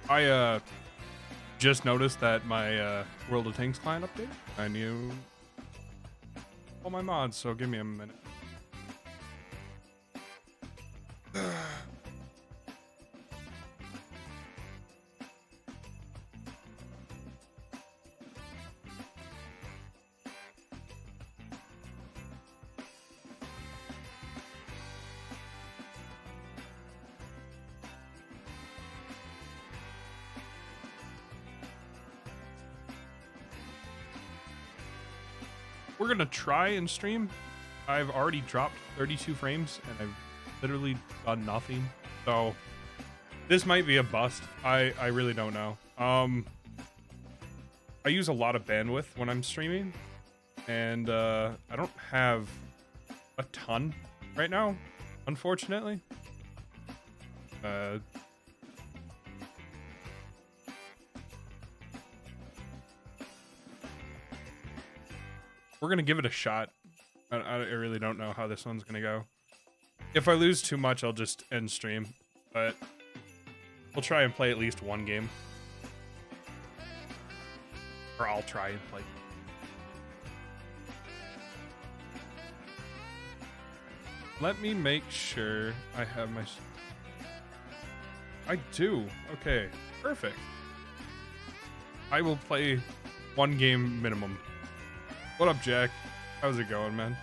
I just noticed that my World of Tanks client updated. I knew all my mods, so give me a minute. We're gonna try and stream. I've already dropped 32 frames and I've literally done nothing. So this might be a bust. I really don't know. I use a lot of bandwidth when I'm streaming, and I don't have a ton right now, unfortunately. We're gonna give it a shot. I really don't know how this one's gonna go. If I lose too much, I'll just end stream, but we'll try and play at least one game. Or I'll try and play. Let me make sure I have my... I do. Okay, perfect. I will play one game minimum. What up, Jack? How's it going, man?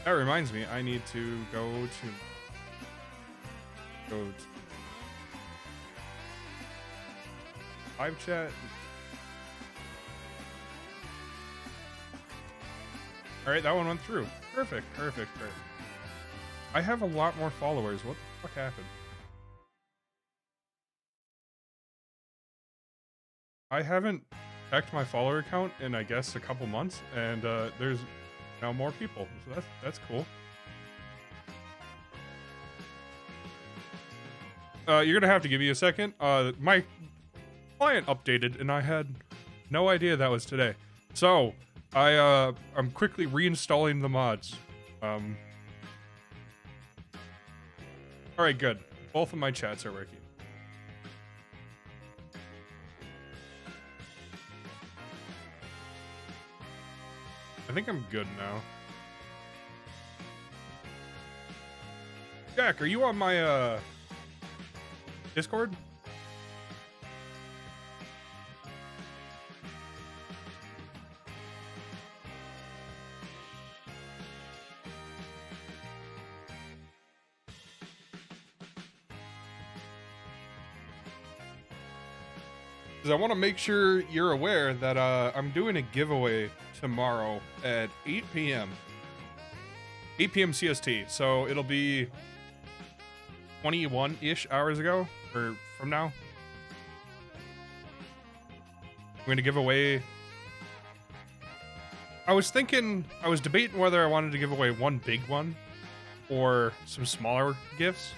That reminds me, I need to go to live chat. All right, that one went through. Perfect. I have a lot more followers. What the fuck happened? I haven't checked my follower count in, I guess, a couple months, and there's now more people, so that's cool. You're gonna have to give me a second. My client updated, and I had no idea that was today. So I'm quickly reinstalling the mods. All right, good. Both of my chats are working. I think I'm good now. Jack, are you on my Discord? Because I want to make sure you're aware that I'm doing a giveaway tomorrow at 8 p.m. 8 p.m. CST. So it'll be 21-ish hours ago, or from now. I'm going to give away... I was debating whether I wanted to give away one big one or some smaller gifts.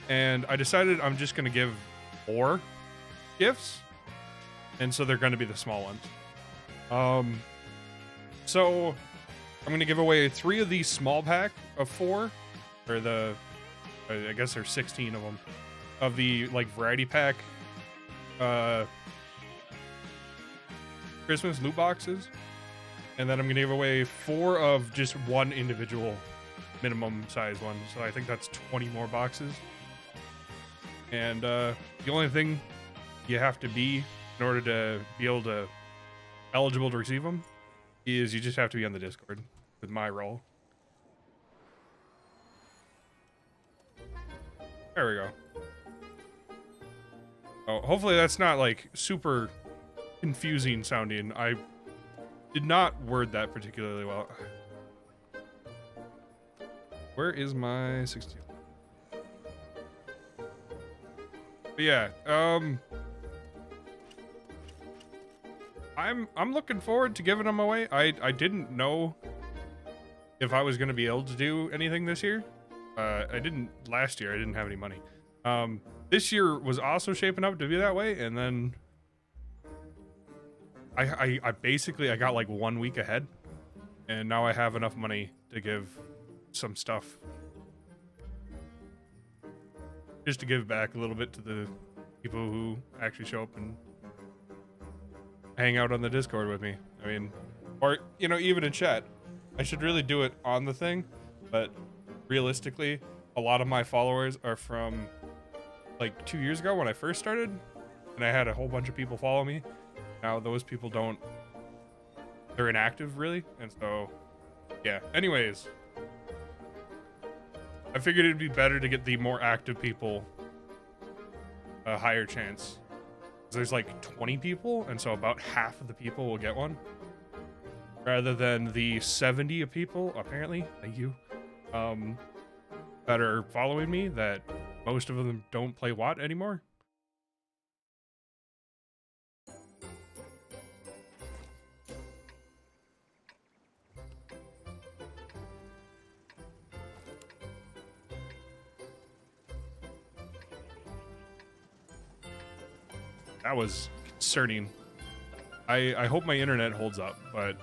And I decided I'm just going to give 4 gifts. And so they're going to be the small ones. So I'm going to give away 3 of these small pack of 4, or I guess there's 16 of them, of the like variety pack Christmas loot boxes. And then I'm going to give away 4 of just one individual minimum size one. So I think that's 20 more boxes. And the only thing you have to be in order to be eligible to receive them is you just have to be on the Discord with my role. There we go. Oh, hopefully that's not like super confusing sounding. I did not word that particularly well. Where is my 16? But yeah, I'm looking forward to giving them away. I didn't know if I was going to be able to do anything this year. I didn't last year. I didn't have any money. This year was also shaping up to be that way, and then I basically got like 1 week ahead, and now I have enough money to give some stuff. just to give back a little bit to the people who actually show up and hang out on the Discord with me. I mean, or, you know, even in chat. I should really do it on the thing, but realistically, a lot of my followers are from like 2 years ago when I first started, and I had a whole bunch of people follow me. Now those people they're inactive really, and so yeah. Anyways, I figured it'd be better to get the more active people a higher chance. There's like 20 people, and so about half of the people will get one, rather than the 70 of people, apparently, thank you, that are following me, that most of them don't play WoT anymore. That was concerning. I hope my internet holds up, but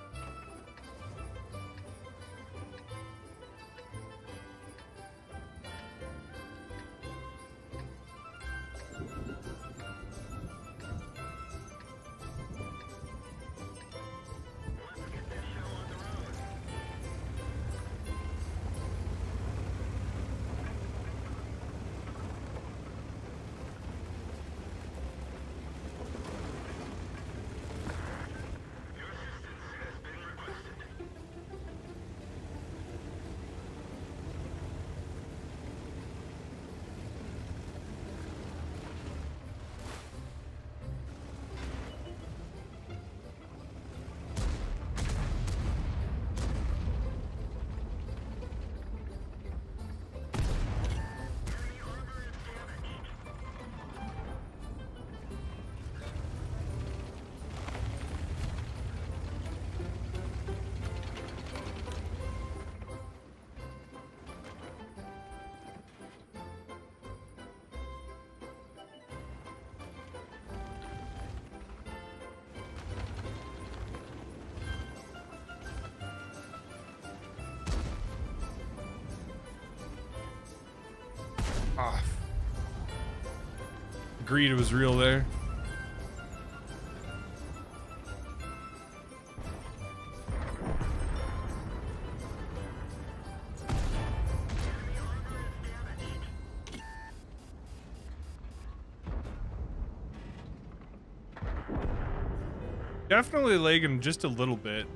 greed was real there. Definitely lagging just a little bit.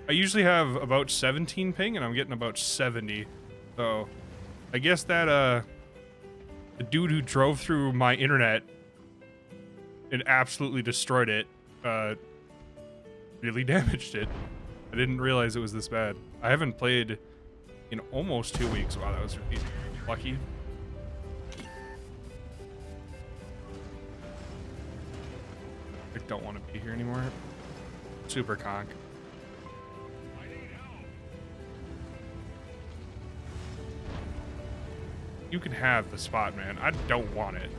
I usually have about 17 ping, and I'm getting about 70. So, I guess that, the dude who drove through my internet and absolutely destroyed it, really damaged it. I didn't realize it was this bad. I haven't played in almost 2 weeks. Wow, that was really lucky. I don't want to be here anymore. Super conk. You can have the spot, man. I don't want it.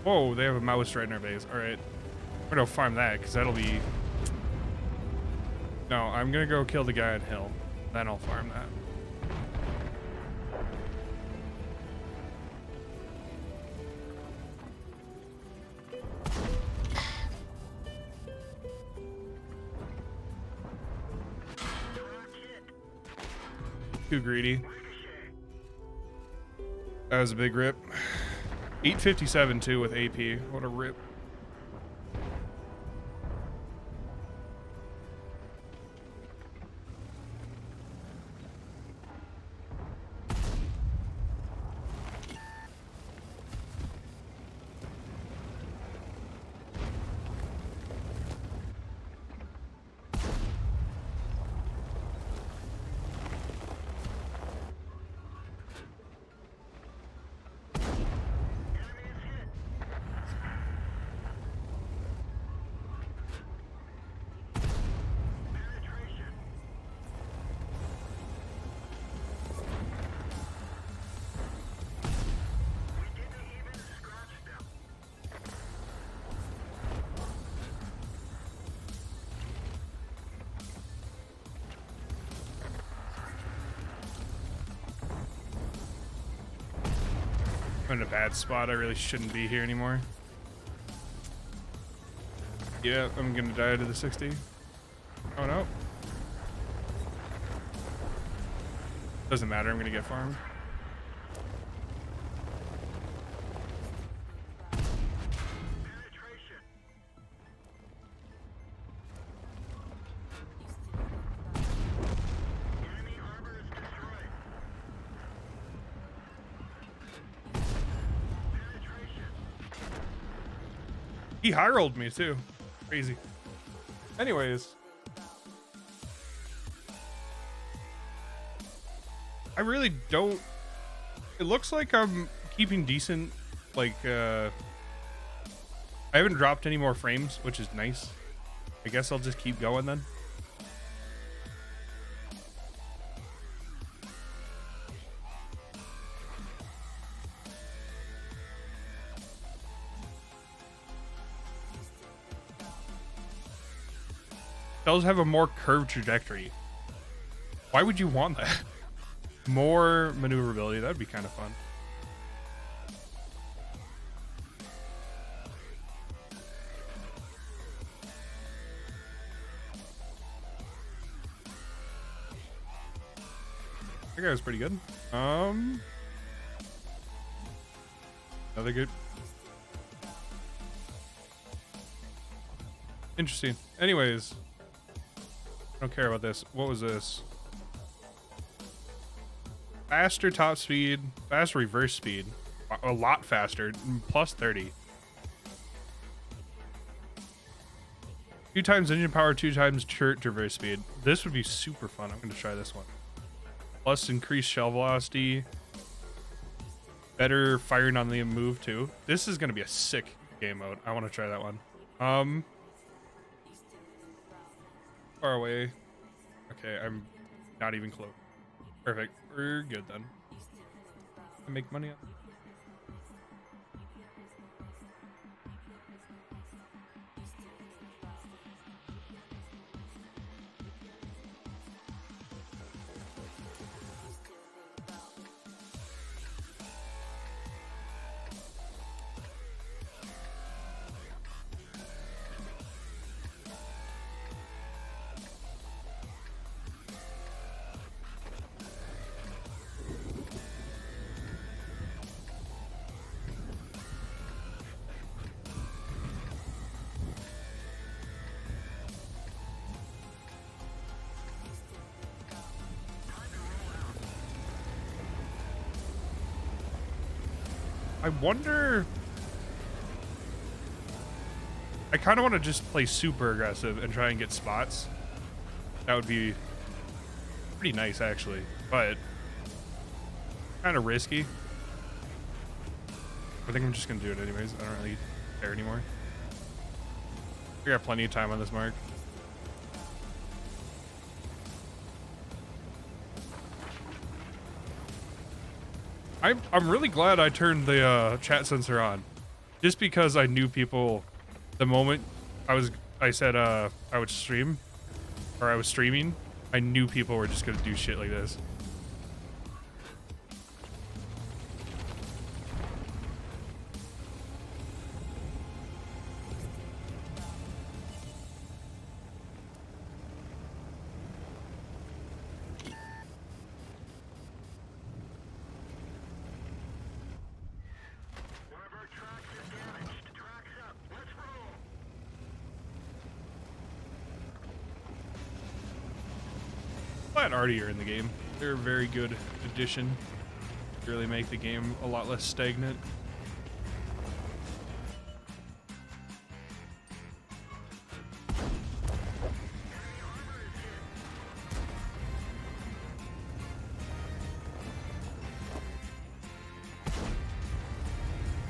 Whoa, they have a mouse right in our base. Alright. I'm gonna farm that, because that'll be... No, I'm gonna go kill the guy on hill. Then I'll farm that. Too greedy. That was a big rip. 857 too with AP. What a rip. I'm in a bad spot. I really shouldn't be here anymore. Yeah, I'm gonna die to the 60. Oh no. Doesn't matter, I'm gonna get farmed. He high rolled me too. Crazy. Anyways. I really don't. It looks like I'm keeping decent. Like, I haven't dropped any more frames, which is nice. I guess I'll just keep going then. Those have a more curved trajectory. Why would you want that? More maneuverability, that'd be kind of fun. That guy was pretty good. Another good. Interesting. Anyways, I don't care about this. What was this? Faster top speed, faster reverse speed, a lot faster, plus 30. 2 times engine power, 2 times traverse speed. This would be super fun. I'm going to try this one. Plus increased shell velocity, better firing on the move too. This is going to be a sick game mode. I want to try that one. Far away. Okay, I'm not even close. Perfect. We're good then. I make money on. I wonder. I kind of want to just play super aggressive and try and get spots. That would be pretty nice, actually, but kind of risky. I think I'm just gonna do it anyways. I don't really care anymore. We got plenty of time on this, Mark. I'm really glad I turned the chat sensor on, just because I knew people. The moment I said I would stream, or I was streaming, I knew people were just gonna do shit like this. Glad Artie are in the game. They're a very good addition. They really make the game a lot less stagnant.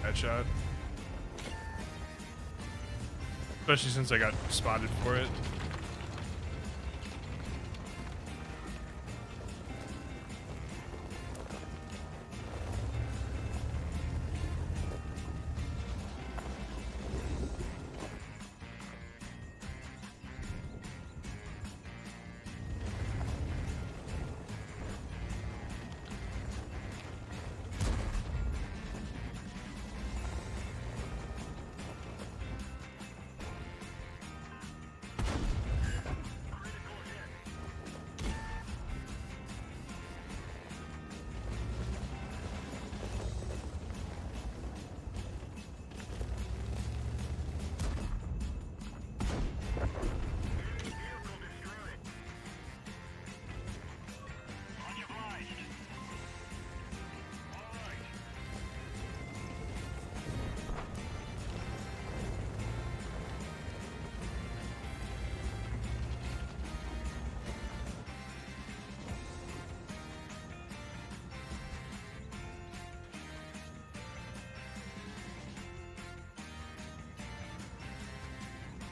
Headshot. Especially since I got spotted for it.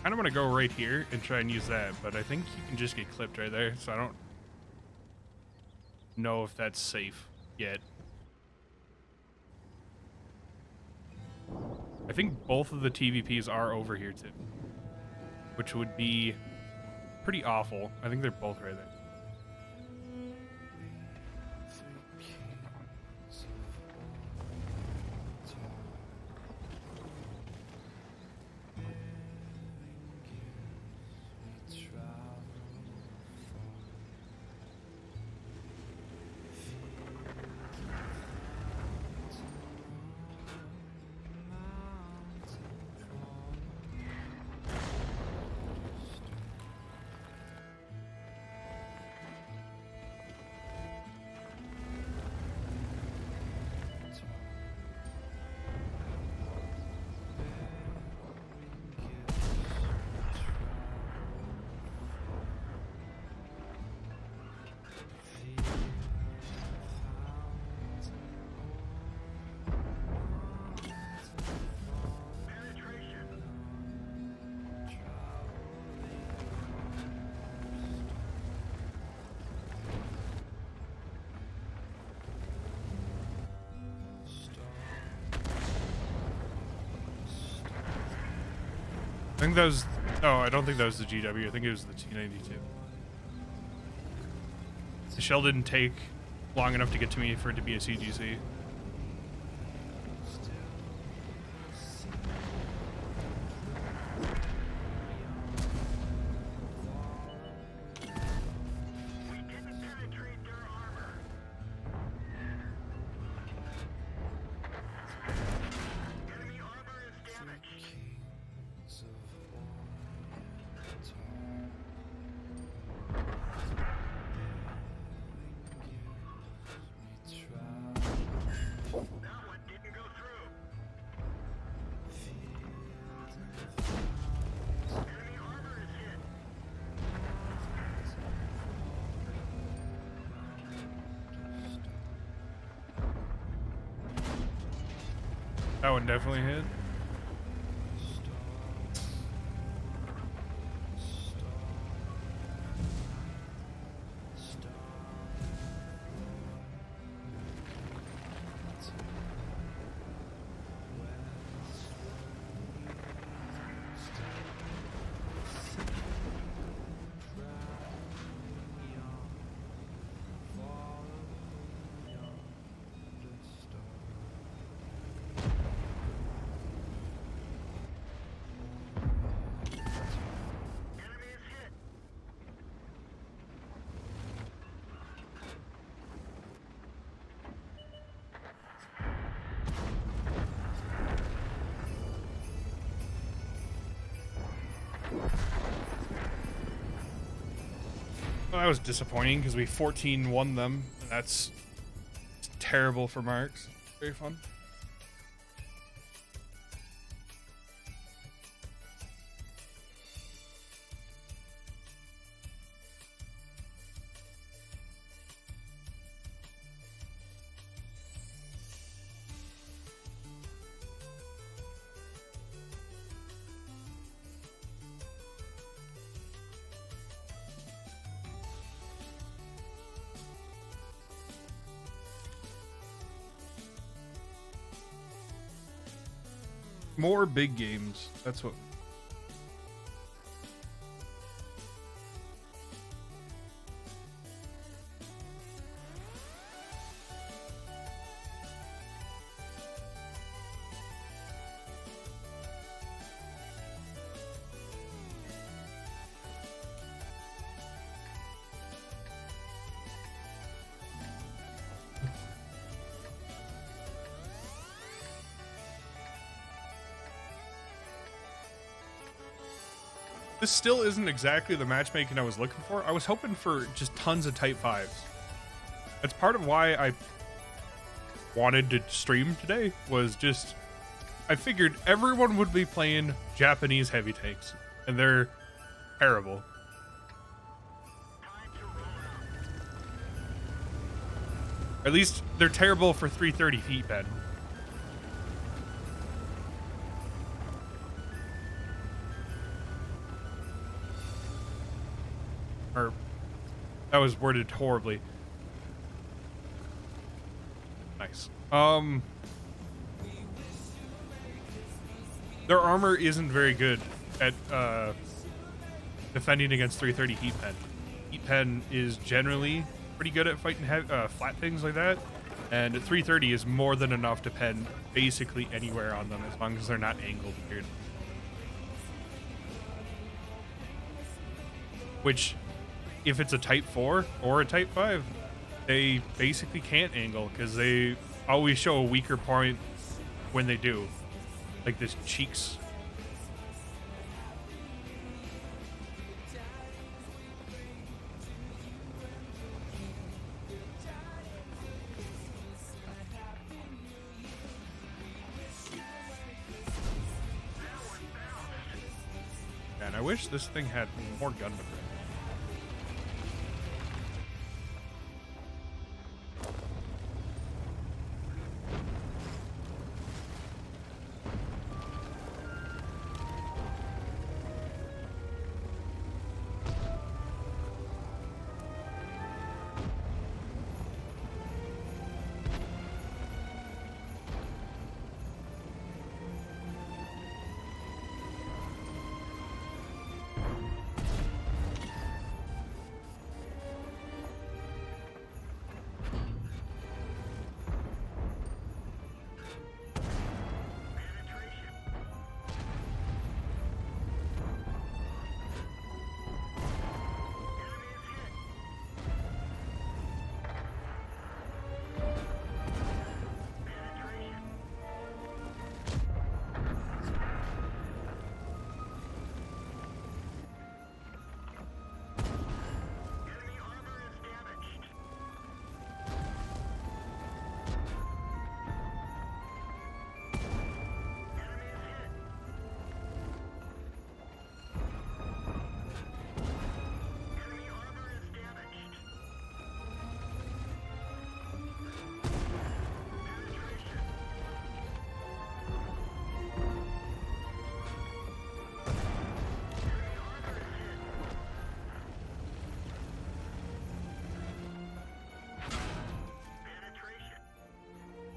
kind of want to go right here and try and use that, but I think you can just get clipped right there, so I don't know if that's safe yet. I think both of the TVPs are over here too, which would be pretty awful. I think they're both right there. I think that was, oh, I don't think that was the GW. I think it was the T92. The shell didn't take long enough to get to me for it to be a CGC. That one definitely hit. Well, that was disappointing because we 14-1 them. That's terrible for marks. Very fun. More big games. That's what. This still isn't exactly the matchmaking I was looking for. I was hoping for just tons of Type 5s. That's part of why I wanted to stream today, was just, I figured everyone would be playing Japanese heavy tanks, and they're terrible. At least they're terrible for 330 feet, Ben. Or that was worded horribly. Nice. Their armor isn't very good at defending against 330 heat pen. Heat pen is generally pretty good at fighting flat things like that, and 330 is more than enough to pen basically anywhere on them as long as they're not angled weird. Which, if it's a Type 4 or a Type 5, they basically can't angle because they always show a weaker point when they do. Like this cheeks. And I wish this thing had more gun material.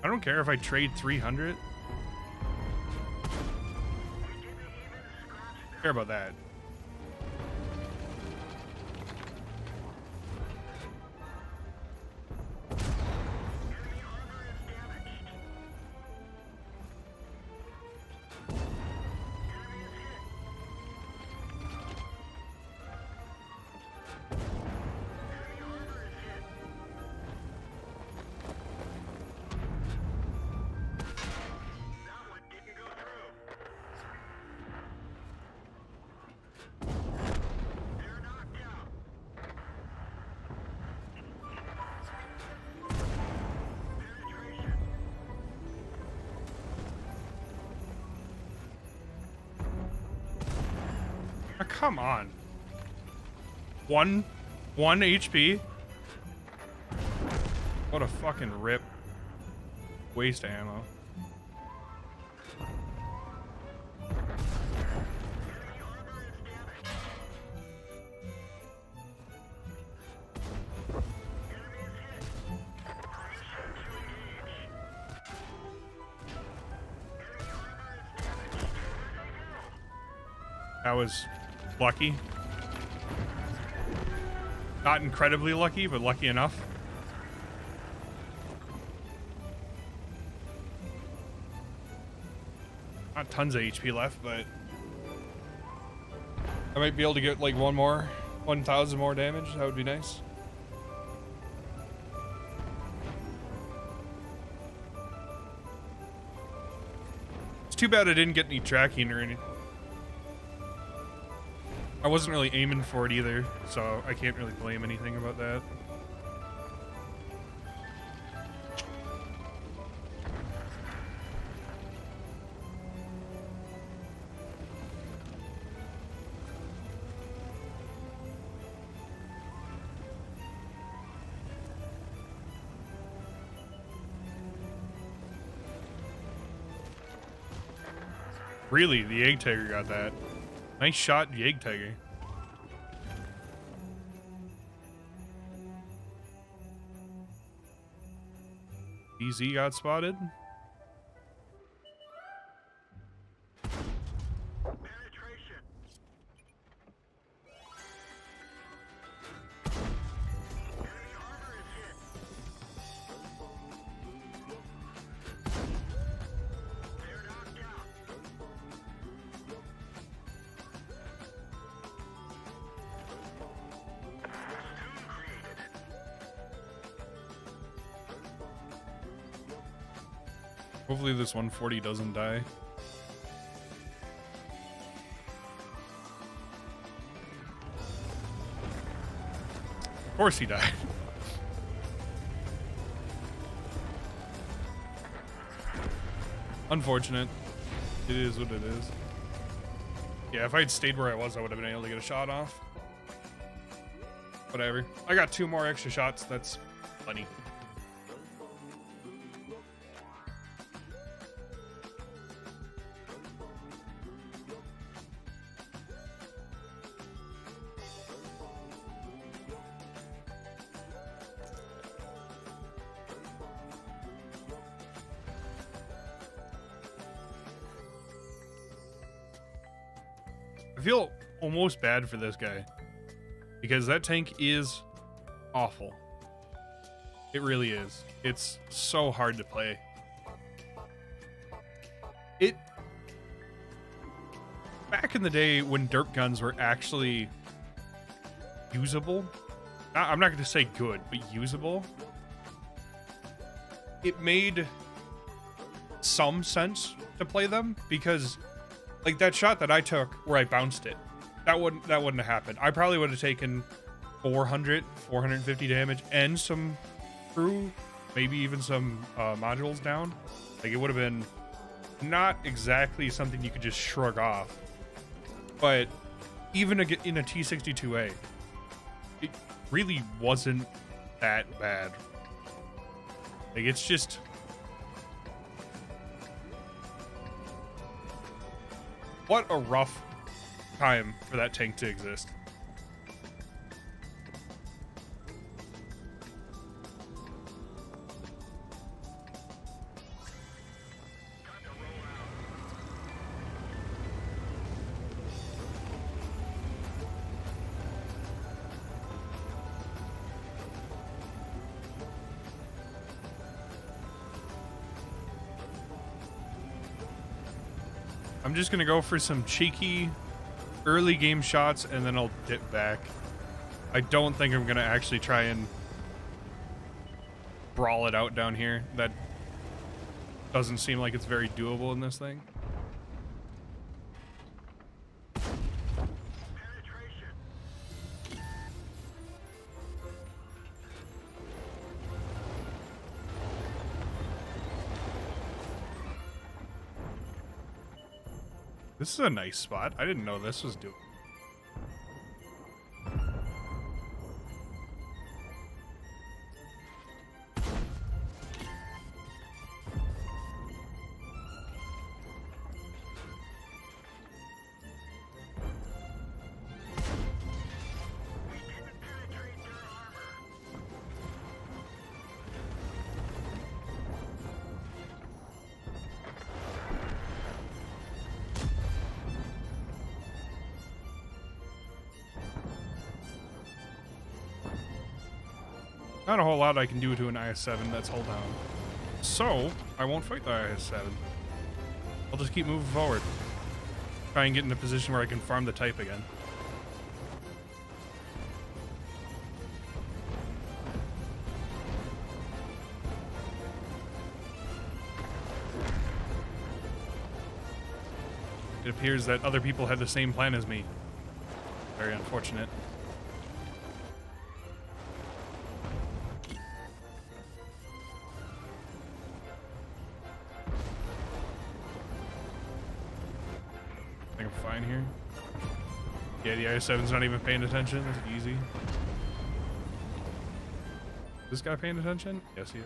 I don't care if I trade 300. I care about that. Oh, come on. One HP? What a fucking rip. Waste ammo. That was lucky. Not incredibly lucky, but lucky enough. Not tons of HP left, but I might be able to get like 1,000 more damage. That would be nice. It's too bad I didn't get any tracking or anything. I wasn't really aiming for it either, so I can't really blame anything about that. Really, the Egg Tiger got that. Nice shot, Egg Tiger. EZ got spotted. Hopefully this 140 doesn't die. Of course he died. Unfortunate. It is what it is. Yeah, if I had stayed where I was, I would have been able to get a shot off. Whatever. I got 2 more extra shots. That's plenty. I feel almost bad for this guy because that tank is awful. It really is. It's so hard to play. Back in the day when derp guns were actually usable, I'm not going to say good, but usable, it made some sense to play them because like that shot that I took where I bounced it, that wouldn't have happened. I probably would have taken 450 damage and some crew, maybe even some modules down. Like it would have been not exactly something you could just shrug off. But even in a t62a, it really wasn't that bad. Like it's just what a rough time for that tank to exist. I'm just gonna go for some cheeky early game shots and then I'll dip back. I don't think I'm gonna actually try and brawl it out down here. That doesn't seem like it's very doable in this thing. This is a nice spot. I didn't know this was doable. Not a whole lot I can do to an IS-7 that's hull down. So, I won't fight the IS-7. I'll just keep moving forward. Try and get in a position where I can farm the type again. It appears that other people had the same plan as me. Very unfortunate. Fine here. Yeah, the IS-7's not even paying attention. That's easy. This guy paying attention? Yes, he is.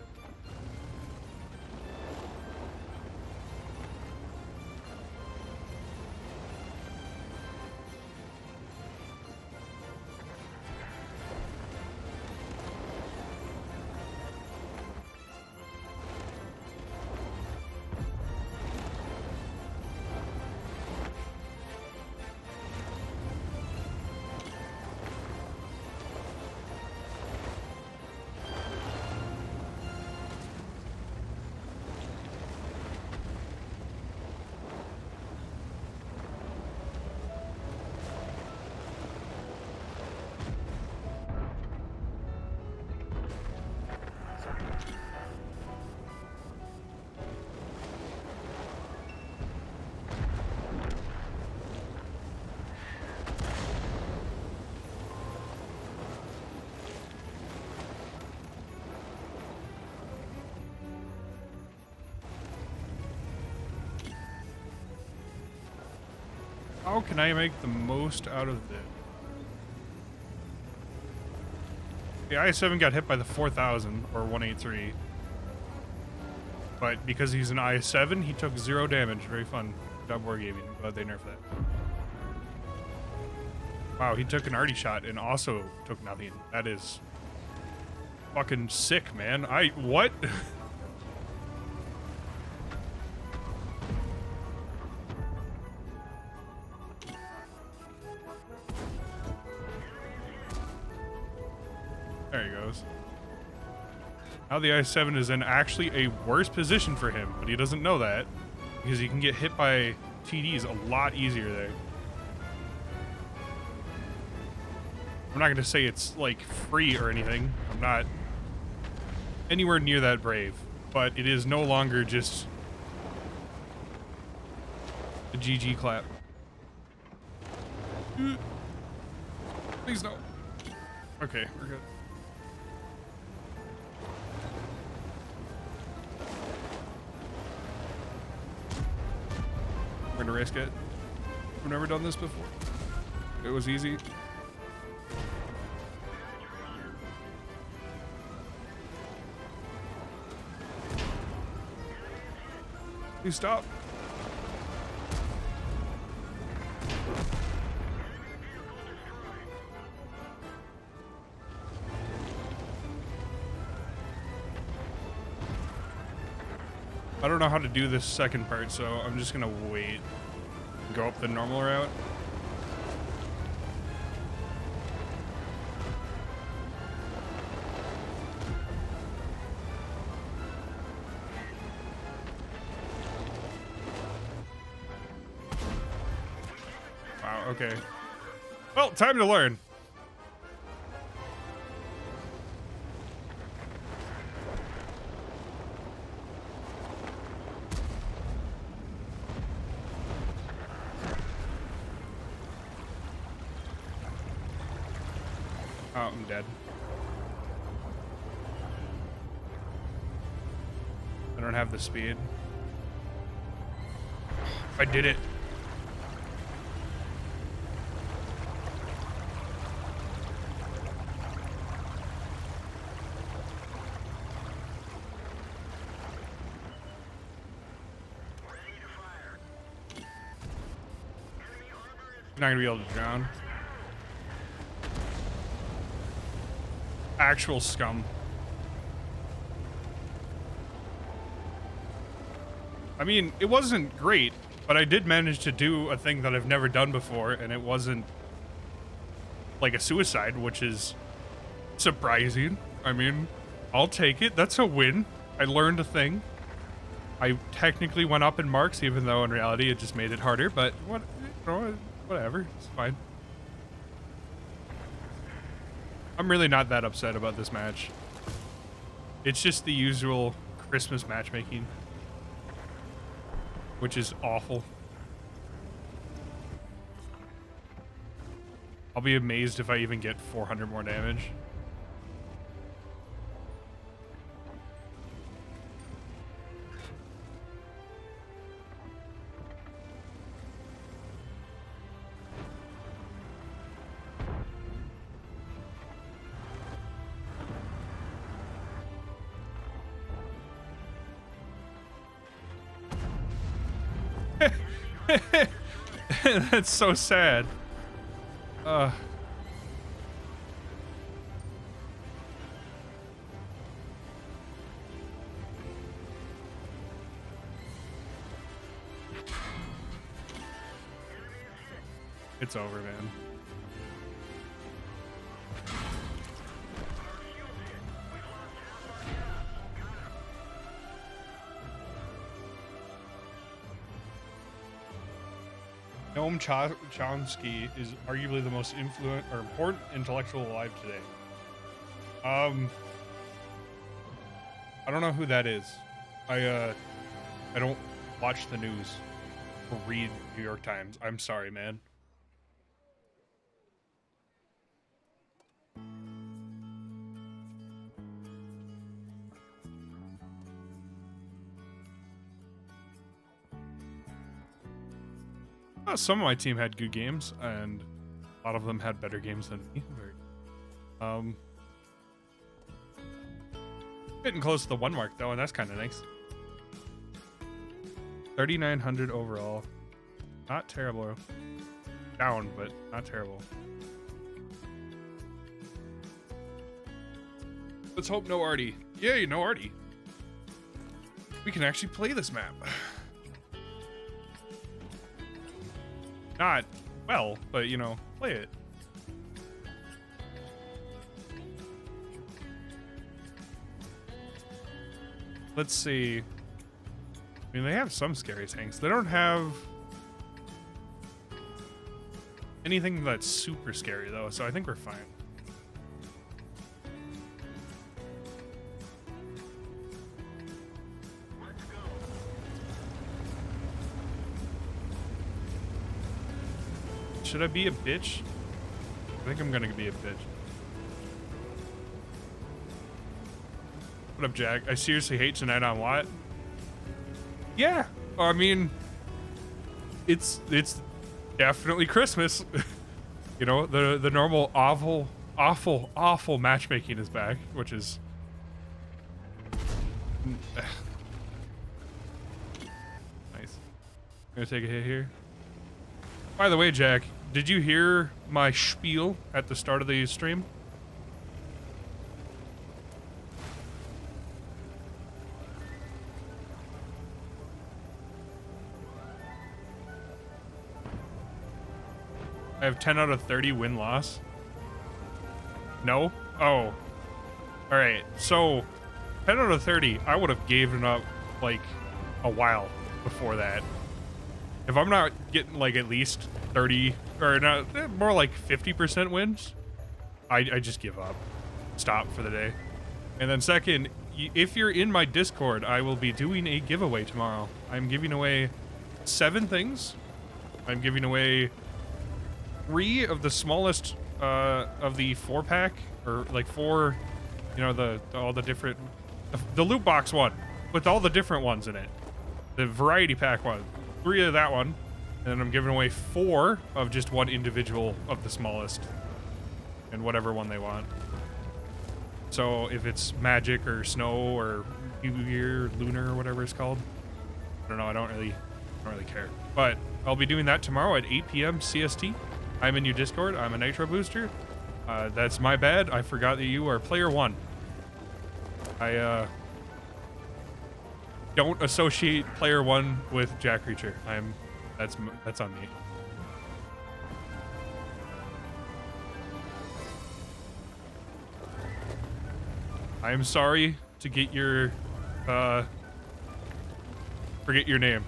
How can I make the most out of this? The I-7 got hit by the 4000 or 183. But because he's an I-7, he took 0 damage. Very fun. Good job wargaming. I'm glad they nerfed that. Wow, he took an arty shot and also took nothing. That is fucking sick, man. What? There he goes. Now the I-7 is in actually a worse position for him, but he doesn't know that because he can get hit by TDs a lot easier there. I'm not going to say it's like free or anything. I'm not anywhere near that brave, but it is no longer just a GG clap. Please no. Okay, we're good. We're gonna risk it. We've never done this before. It was easy. Please stop. I don't know how to do this second part, so I'm just gonna wait. Go up the normal route. Wow, okay. Well, time to learn. Oh, I'm dead. I don't have the speed. I did it. You're not gonna be able to drown. Actual scum. I mean, it wasn't great, but I did manage to do a thing that I've never done before, and it wasn't like a suicide, which is surprising. I mean, I'll take it. That's a win. I learned a thing. I technically went up in marks, even though in reality it just made it harder, but what, you know, whatever. It's fine. I'm really not that upset about this match. It's just the usual Christmas matchmaking, which is awful. I'll be amazed if I even get 400 more damage. That's so sad. It's over, man. Noam Chomsky is arguably the most influent or important intellectual alive today. I don't know who that is. I don't watch the news or read New York Times. I'm sorry, man. Some of my team had good games, and a lot of them had better games than me. Getting close to the 1 mark though, and that's kind of nice. 3,900 overall. Not terrible. Down, but not terrible. Let's hope no Artie. Yay, no Artie. We can actually play this map. Not well, but you know, play it. Let's see. I mean, they have some scary tanks. They don't have anything that's super scary though, so I think we're fine. Should I be a bitch? I think I'm gonna be a bitch. What up, Jack? I seriously hate tonight on what? Yeah, I mean, it's definitely Christmas. You know, the normal awful matchmaking is back, which is nice. I'm gonna take a hit here. By the way, Jack, did you hear my spiel at the start of the stream? I have 10 out of 30 win-loss. No? Oh. Alright, so 10 out of 30, I would have given up like a while before that. If I'm not getting like at least 30 or not, more like 50% wins, I just give up. Stop for the day. And then second, if you're in my Discord, I will be doing a giveaway tomorrow. I'm giving away 7 things. I'm giving away 3 of the smallest of the 4-pack, or like 4, you know, all the different, the loot box one with all the different ones in it, the variety pack one, 3 of that one, and then I'm giving away 4 of just one individual of the smallest, and whatever one they want. So if it's magic or snow or year lunar or whatever it's called, I don't know. I don't really care. But I'll be doing that tomorrow at 8 p.m. CST. I'm in your Discord. I'm a Nitro Booster. That's my bad. I forgot that you are player 1. I don't associate player 1 with Jack Reacher. That's on me. I am sorry to get your forget your name.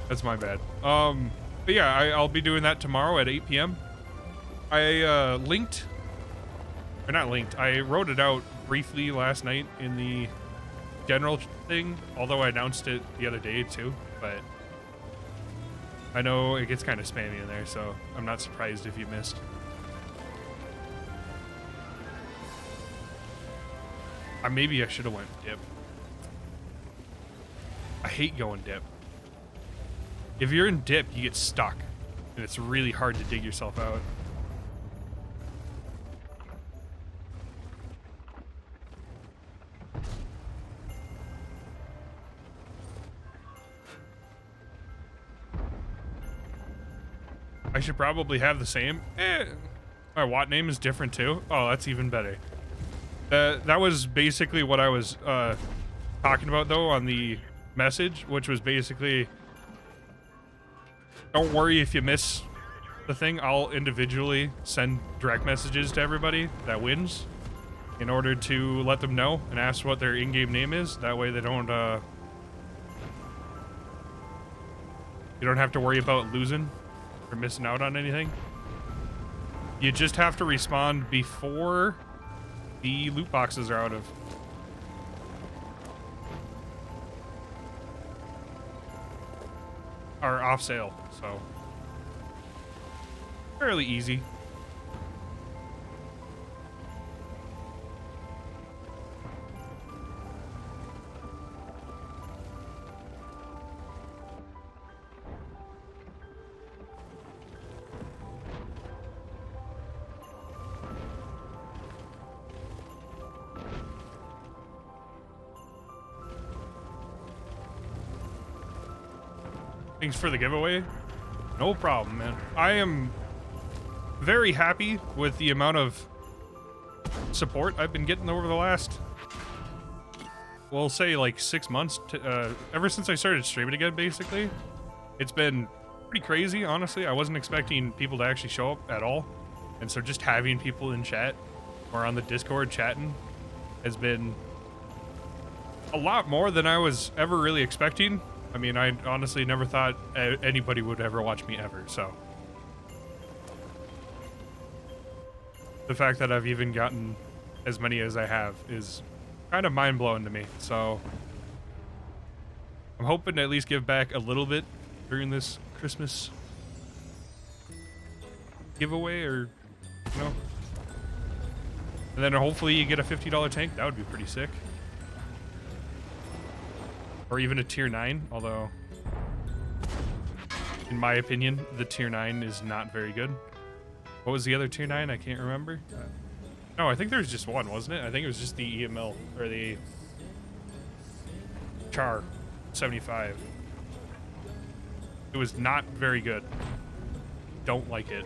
That's my bad. But yeah, I'll be doing that tomorrow at 8 p.m. I I wrote it out briefly last night in the general thing, although I announced it the other day too, but I know it gets kind of spammy in there, so I'm not surprised if you missed. Maybe I should have went dip. I hate going dip. If you're in dip, you get stuck, and it's really hard to dig yourself out. I should probably have the same. My Watt name is different too. Oh, that's even better. That was basically what I was talking about though on the message, which was basically, don't worry if you miss the thing. I'll individually send direct messages to everybody that wins in order to let them know and ask what their in-game name is. That way they don't you don't have to worry about losing or missing out on anything. You just have to respond before the loot boxes are out of. Are off sale, so fairly easy. Thanks for the giveaway. No problem, man. I am very happy with the amount of support I've been getting over the last, we'll say like 6 months, ever since I started streaming again, basically. It's been pretty crazy, honestly. I wasn't expecting people to actually show up at all. And so just having people in chat or on the Discord chatting has been a lot more than I was ever really expecting. I mean, I honestly never thought anybody would ever watch me ever, so. The fact that I've even gotten as many as I have is kind of mind-blowing to me, so. I'm hoping to at least give back a little bit during this Christmas giveaway, or, you know. And then hopefully you get a $50 tank. That would be pretty sick. Or even a tier 9, although, in my opinion, the tier 9 is not very good. What was the other tier 9? I can't remember. No, I think there was just one, wasn't it? I think it was just the EML, or the Char 75. It was not very good. Don't like it.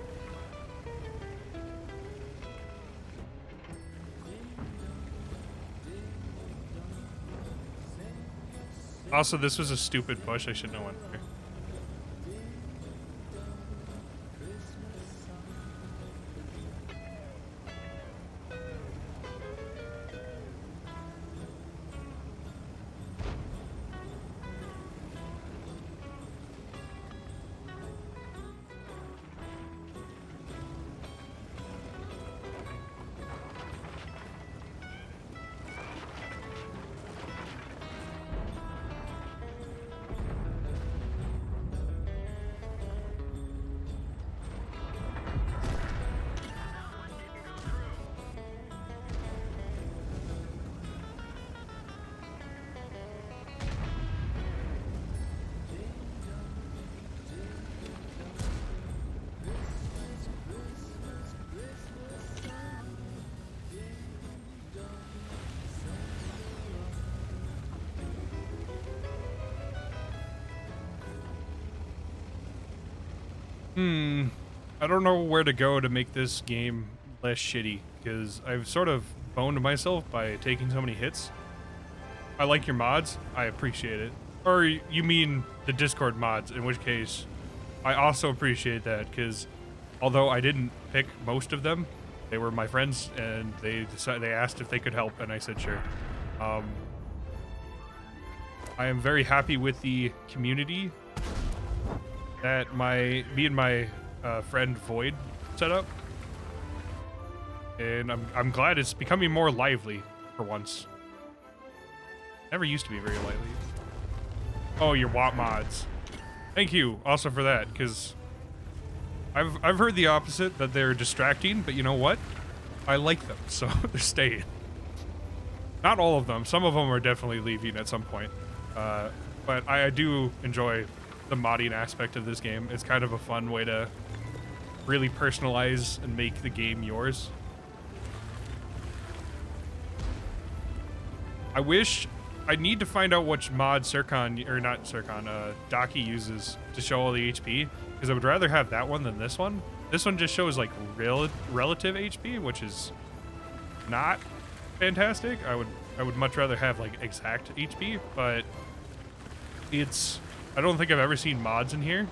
Also, this was a stupid push. I should know one. I don't know where to go to make this game less shitty, because I've sort of boned myself by taking so many hits. I like your mods. I appreciate it. Or you mean the Discord mods, in which case I also appreciate that, because although I didn't pick most of them, they were my friends, and they asked if they could help, and I said sure. I am very happy with the community that me and my friend Void set up, and I'm glad it's becoming more lively for once. Never used to be very lively. Oh, your WAP mods. Thank you also for that, because I've heard the opposite, that they're distracting, but you know what? I like them, so they're staying. Not all of them. Some of them are definitely leaving at some point, but I do enjoy the modding aspect of this game. It's kind of a fun way to really personalize and make the game yours. I need to find out which mod Daki uses to show all the HP, because I would rather have that one than this one. This one just shows like relative HP, which is not fantastic. I would much rather have like exact HP, but I don't think I've ever seen mods in here.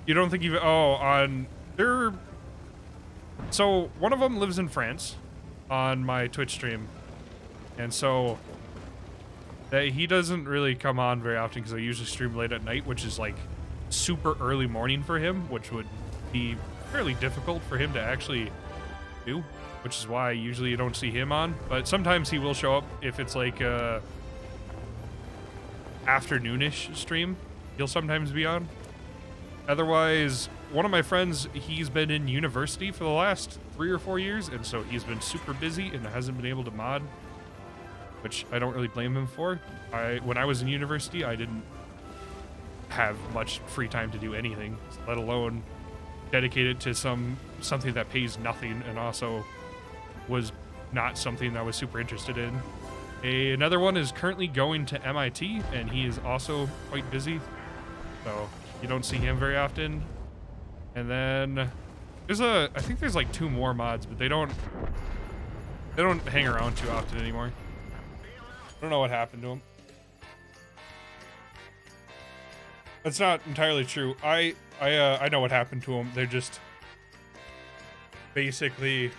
You don't think so one of them lives in France on my Twitch stream, and so he doesn't really come on very often because I usually stream late at night, which is like super early morning for him, which would be fairly difficult for him to actually do, which is why usually you don't see him on. But sometimes he will show up if it's like a afternoonish stream. He'll sometimes be on. Otherwise, one of my friends, he's been in university for the last 3 or 4 years, and so he's been super busy and hasn't been able to mod, which I don't really blame him for. When I was in university, I didn't have much free time to do anything, let alone dedicate it to something that pays nothing and also was not something I was super interested in. Another one is currently going to MIT, and he is also quite busy, so you don't see him very often. And then I think there's like 2 more mods, but they don't hang around too often anymore. I don't know what happened to them. That's not entirely true. I know what happened to them. They're just basically,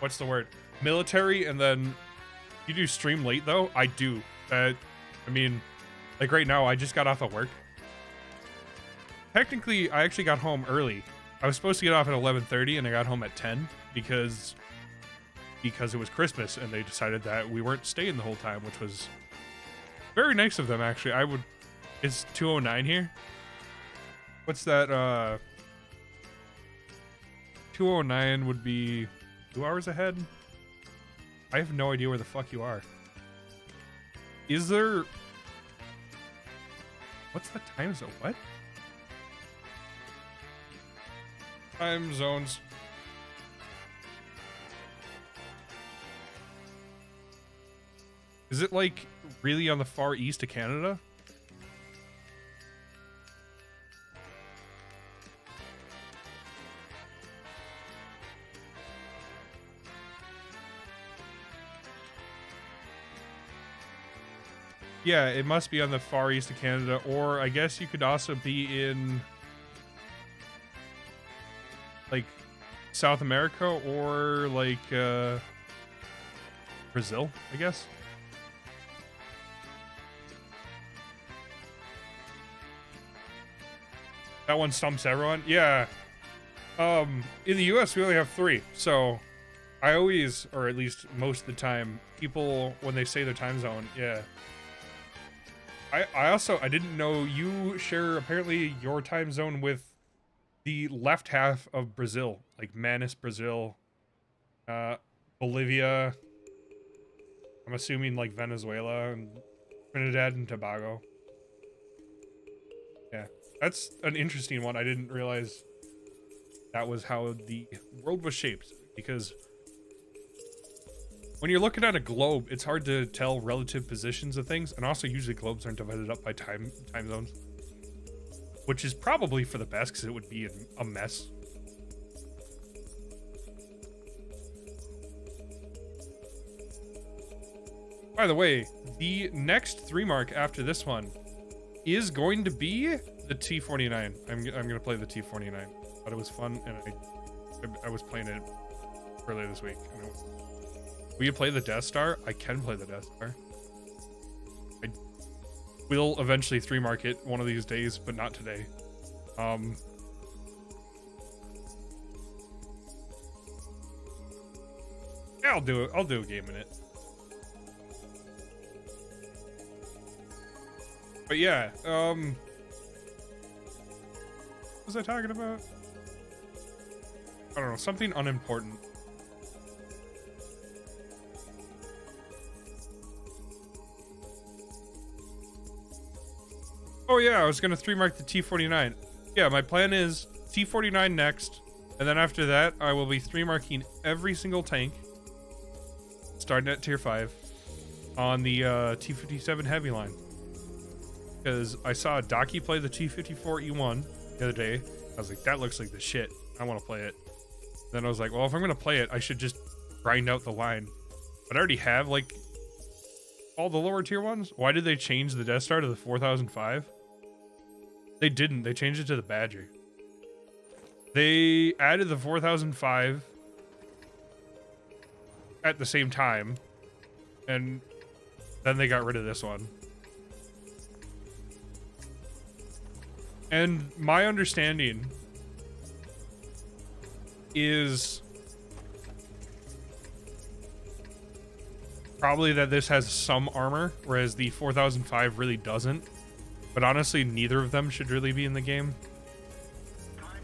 what's the word? Military, and then you do stream late though. I do. I mean, like right now, I just got off of work. Technically, I actually got home early. I was supposed to get off at 11:30, and I got home at 10 because it was Christmas, and they decided that we weren't staying the whole time, which was very nice of them, actually. Is 209 here? What's that? 209 would be 2 hours ahead? I have no idea where the fuck you are. Is there... What's the time zone? What? Time zones. Is it like really on the far east of Canada? Yeah, it must be on the far east of Canada, or I guess you could also be in like South America or like Brazil, I guess. That one stumps everyone. Yeah. In the US we only have 3, so I always, or at least most of the time, people when they say their time zone, yeah. I didn't know you share apparently your time zone with the left half of Brazil, like Manis, Brazil, Bolivia. I'm assuming like Venezuela and Trinidad and Tobago. Yeah, that's an interesting one. I didn't realize that was how the world was shaped, because when you're looking at a globe, it's hard to tell relative positions of things, and also usually globes aren't divided up by time zones, which is probably for the best because it would be a mess. By the way, the next 3 mark after this one is going to be the T49. I'm gonna play the T49. Thought it was fun, and I was playing it earlier this week. Will you play the Death Star? I can play the Death Star. I will eventually 3 mark it one of these days, but not today. Yeah, I'll do it. I'll do a game in it. But yeah, what was I talking about? I don't know, something unimportant. Oh yeah, I was gonna 3 mark the T49. Yeah, my plan is T49 next, and then after that, I will be 3 marking every single tank, starting at tier 5, on the T57 heavy line. Because I saw Daki play the T54E1 the other day. I was like, that looks like the shit. I want to play it. Then I was like, well, if I'm gonna play it, I should just grind out the line. But I already have like all the lower tier ones. Why did they change the Death Star to the 4005? They didn't. They changed it to the Badger. They added the 4005 at the same time, and then they got rid of this one. And my understanding is probably that this has some armor, whereas the 4005 really doesn't. But honestly, neither of them should really be in the game.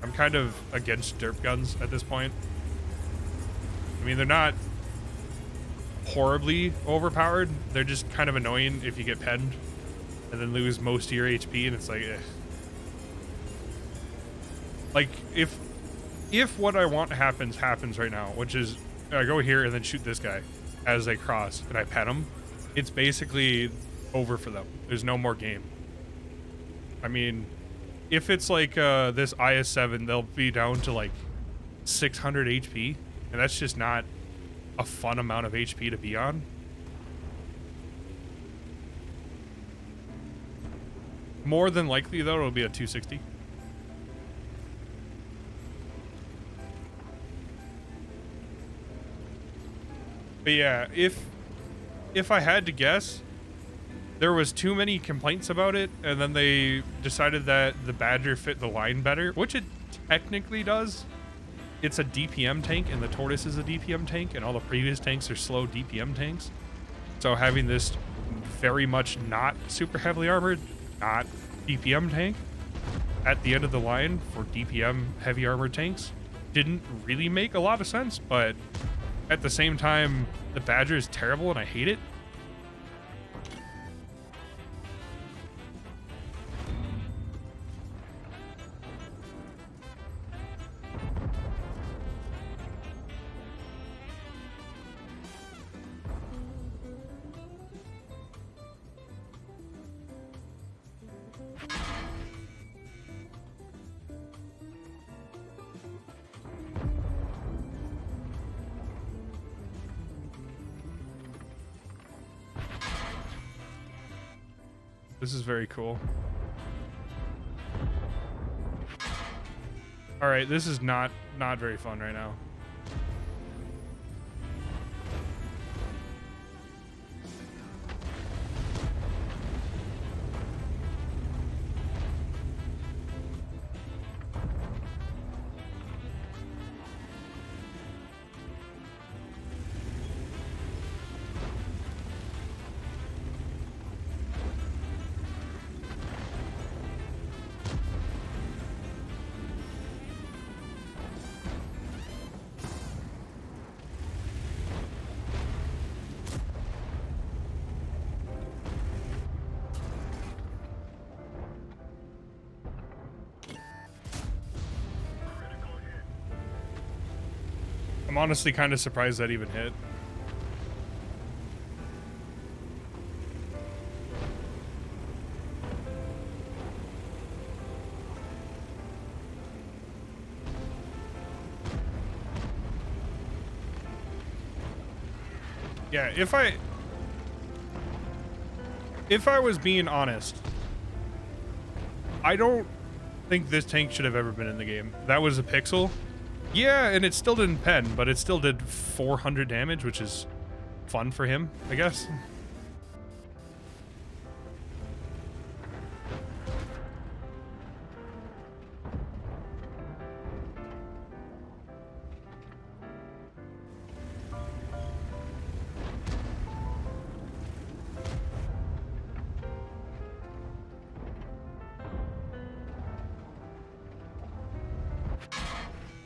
I'm kind of against derp guns at this point. I mean, they're not horribly overpowered. They're just kind of annoying if you get penned and then lose most of your HP, and it's like, eh. Like, if if what I want happens right now, which is I go here and then shoot this guy as they cross and I pet them, it's basically over for them. There's no more game. I mean, if it's like this IS-7, they'll be down to like 600 HP, and that's just not a fun amount of HP to be on. More than likely, though, it'll be a 260. But yeah, if I had to guess, there was too many complaints about it, and then they decided that the Badger fit the line better, which it technically does. It's a DPM tank, and the Tortoise is a DPM tank, and all the previous tanks are slow DPM tanks. So having this very much not super heavily armored, not DPM tank at the end of the line for DPM heavy armored tanks didn't really make a lot of sense, but at the same time, the Badger is terrible and I hate it. This is very cool. All right, this is not very fun right now. I'm honestly kind of surprised that even hit. Yeah, if I was being honest, I don't think this tank should have ever been in the game. That was a pixel. Yeah, and it still didn't pen, but it still did 400 damage, which is fun for him, I guess.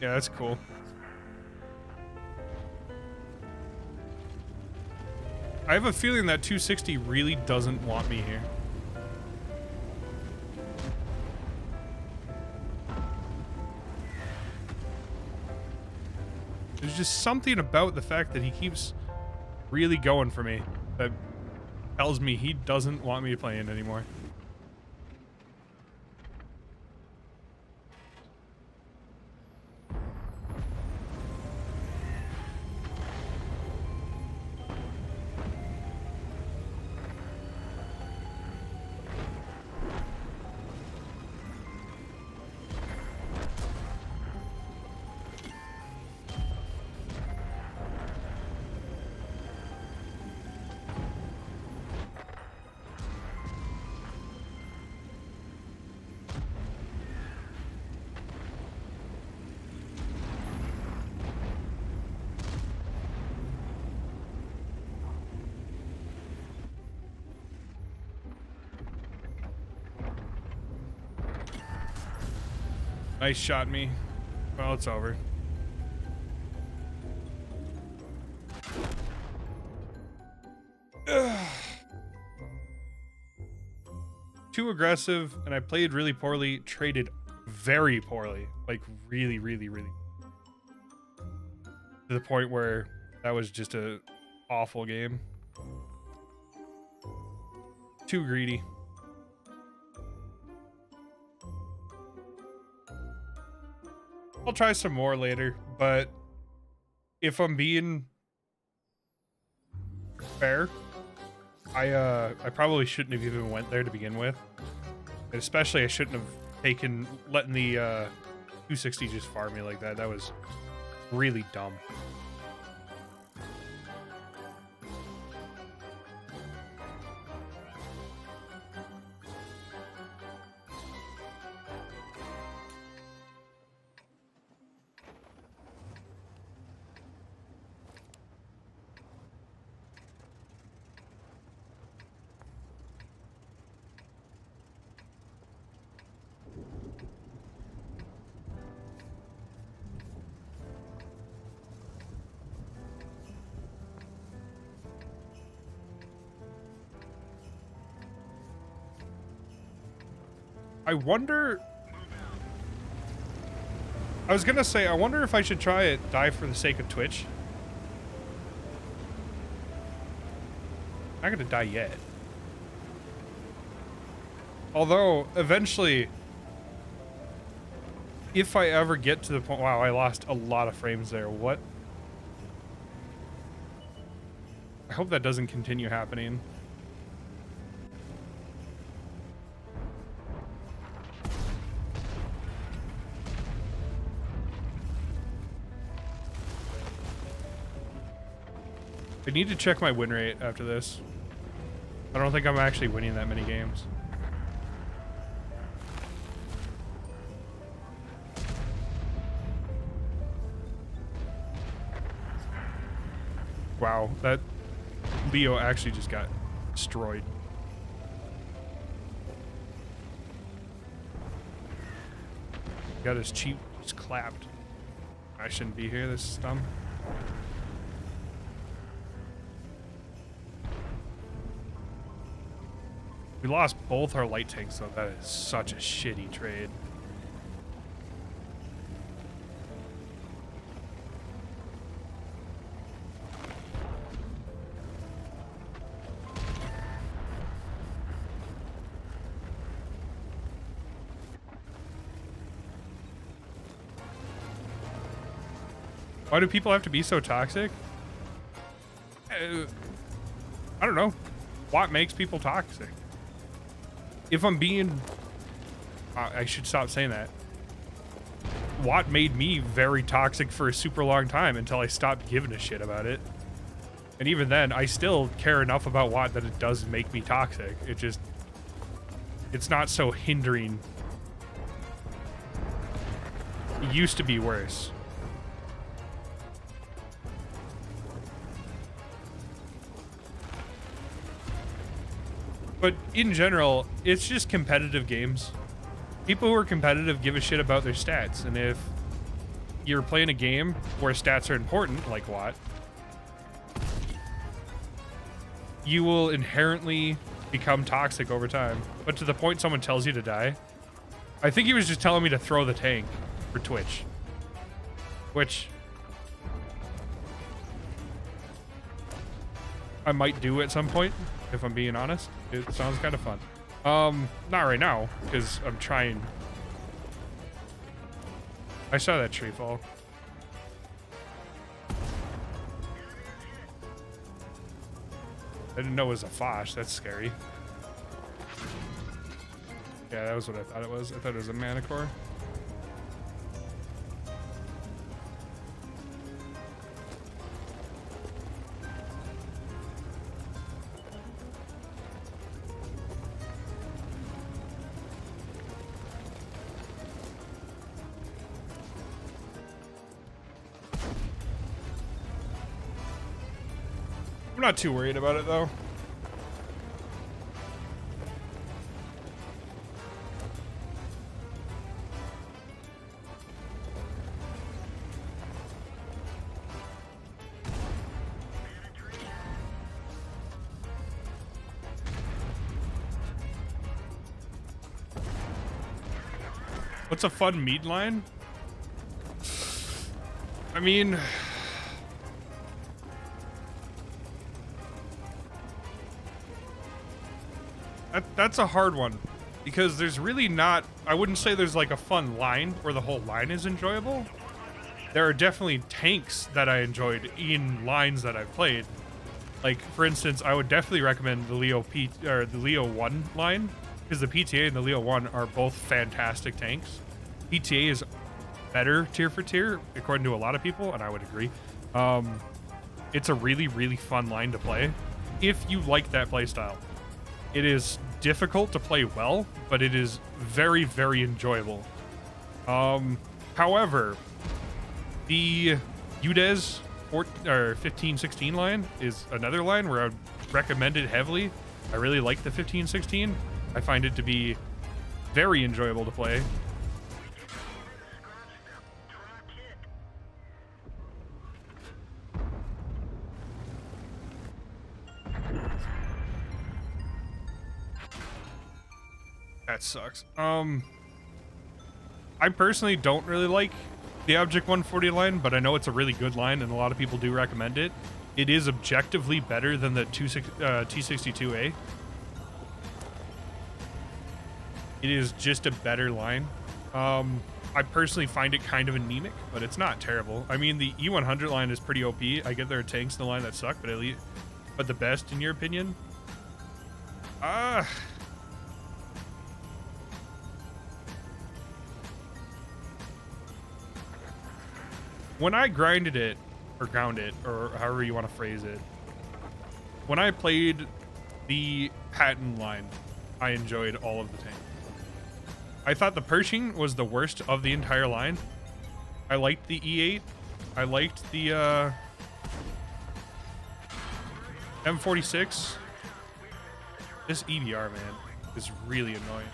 Yeah, that's cool. I have a feeling that 260 really doesn't want me here. There's just something about the fact that he keeps really going for me that tells me he doesn't want me playing anymore. Nice shot me. Well, it's over. Too aggressive, and I played really poorly, traded very poorly. Like, really, really, really. to the point where that was just a awful game. Too greedy. I'll try some more later, but if I'm being fair, I probably shouldn't have even went there to begin with. And especially I shouldn't have letting the 260 just farm me like that. That was really dumb. I wonder... I was gonna say, I wonder if I should try it, die for the sake of Twitch. I'm not gonna die yet. Although, eventually, if I ever get to the point... Wow, I lost a lot of frames there. What? I hope that doesn't continue happening. I need to check my win rate after this. I don't think I'm actually winning that many games. Wow, that Leo actually just got destroyed. Got his cheek just clapped. I shouldn't be here, this is dumb. We lost both our light tanks, though. That is such a shitty trade. Why do people have to be so toxic? I don't know. What makes people toxic? If I'm being... I should stop saying that. Watt made me very toxic for a super long time until I stopped giving a shit about it. And even then, I still care enough about Watt that it does make me toxic. It just... It's not so hindering. It used to be worse. But in general, it's just competitive games. People who are competitive give a shit about their stats. And if you're playing a game where stats are important, like Watt, you will inherently become toxic over time. But to the point someone tells you to die. I think he was just telling me to throw the tank for Twitch. Which I might do at some point, if I'm being honest. It sounds kind of fun. Not right now, because I'm trying. I saw that tree fall. I didn't know it was a Fosh. That's scary. Yeah, that was what I thought it was. I thought it was a Manicore. I'm not too worried about it, though. What's a fun meat line? I mean, That's a hard one because there's really not, I wouldn't say there's like a fun line where the whole line is enjoyable. There are definitely tanks that I enjoyed in lines that I've played. Like, for instance, I would definitely recommend the Leo 1 line, because the PTA and the Leo 1 are both fantastic tanks. PTA is better tier for tier, according to a lot of people, and I would agree. It's a really, really fun line to play if you like that playstyle. It is difficult to play well, but it is very, very enjoyable. However, the UDES 15-16 line is another line where I would recommend it heavily. I really like the 15-16. I find it to be very enjoyable to play. That sucks. I personally don't really like the Object 140 line, but I know it's a really good line and a lot of people do recommend it. It is objectively better than the t62a. It is just a better line. I personally find it kind of anemic, but it's not terrible. I mean, the E100 line is pretty OP. I get there are tanks in the line that suck, but but the best in your opinion? When I grinded it, or ground it, or however you want to phrase it, when I played the Patton line, I enjoyed all of the tanks. I thought the Pershing was the worst of the entire line. I liked the E8. I liked the M46. This EBR, man, is really annoying.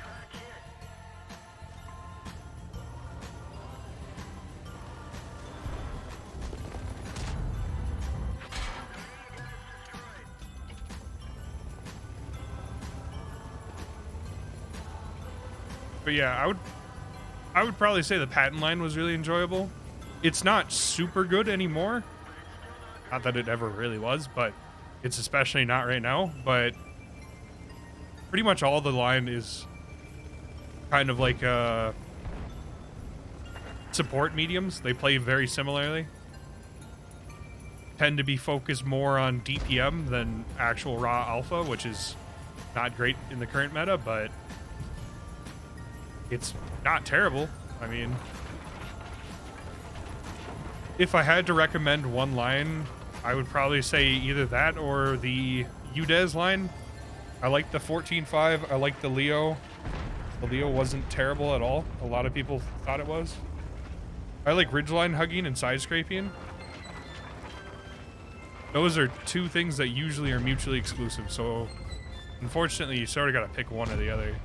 But yeah, I would probably say the Patton line was really enjoyable. It's not super good anymore. Not that it ever really was, but it's especially not right now. But pretty much all the line is kind of like support mediums. They play very similarly. Tend to be focused more on DPM than actual raw alpha, which is not great in the current meta, but it's not terrible. I mean, if I had to recommend one line, I would probably say either that or the UDES line. I like the 14.5. I like the Leo. The Leo wasn't terrible at all. A lot of people thought it was. I like ridgeline hugging and side scraping. Those are two things that usually are mutually exclusive, so unfortunately you sort of got to pick one or the other.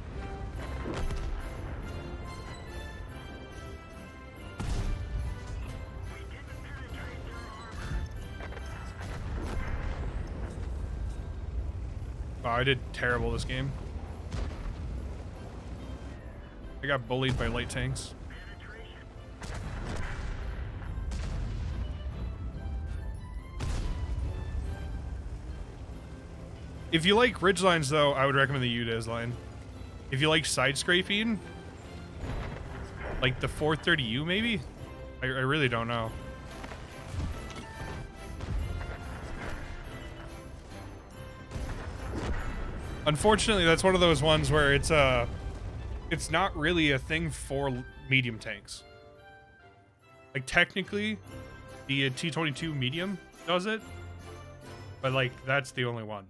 Oh, I did terrible this game. I got bullied by light tanks. If you like ridge lines, though, I would recommend the UDES line. If you like side scraping, like the 430U maybe? I really don't know. Unfortunately, that's one of those ones where it's not really a thing for medium tanks. Like, technically, the T22 medium does it, but like that's the only one.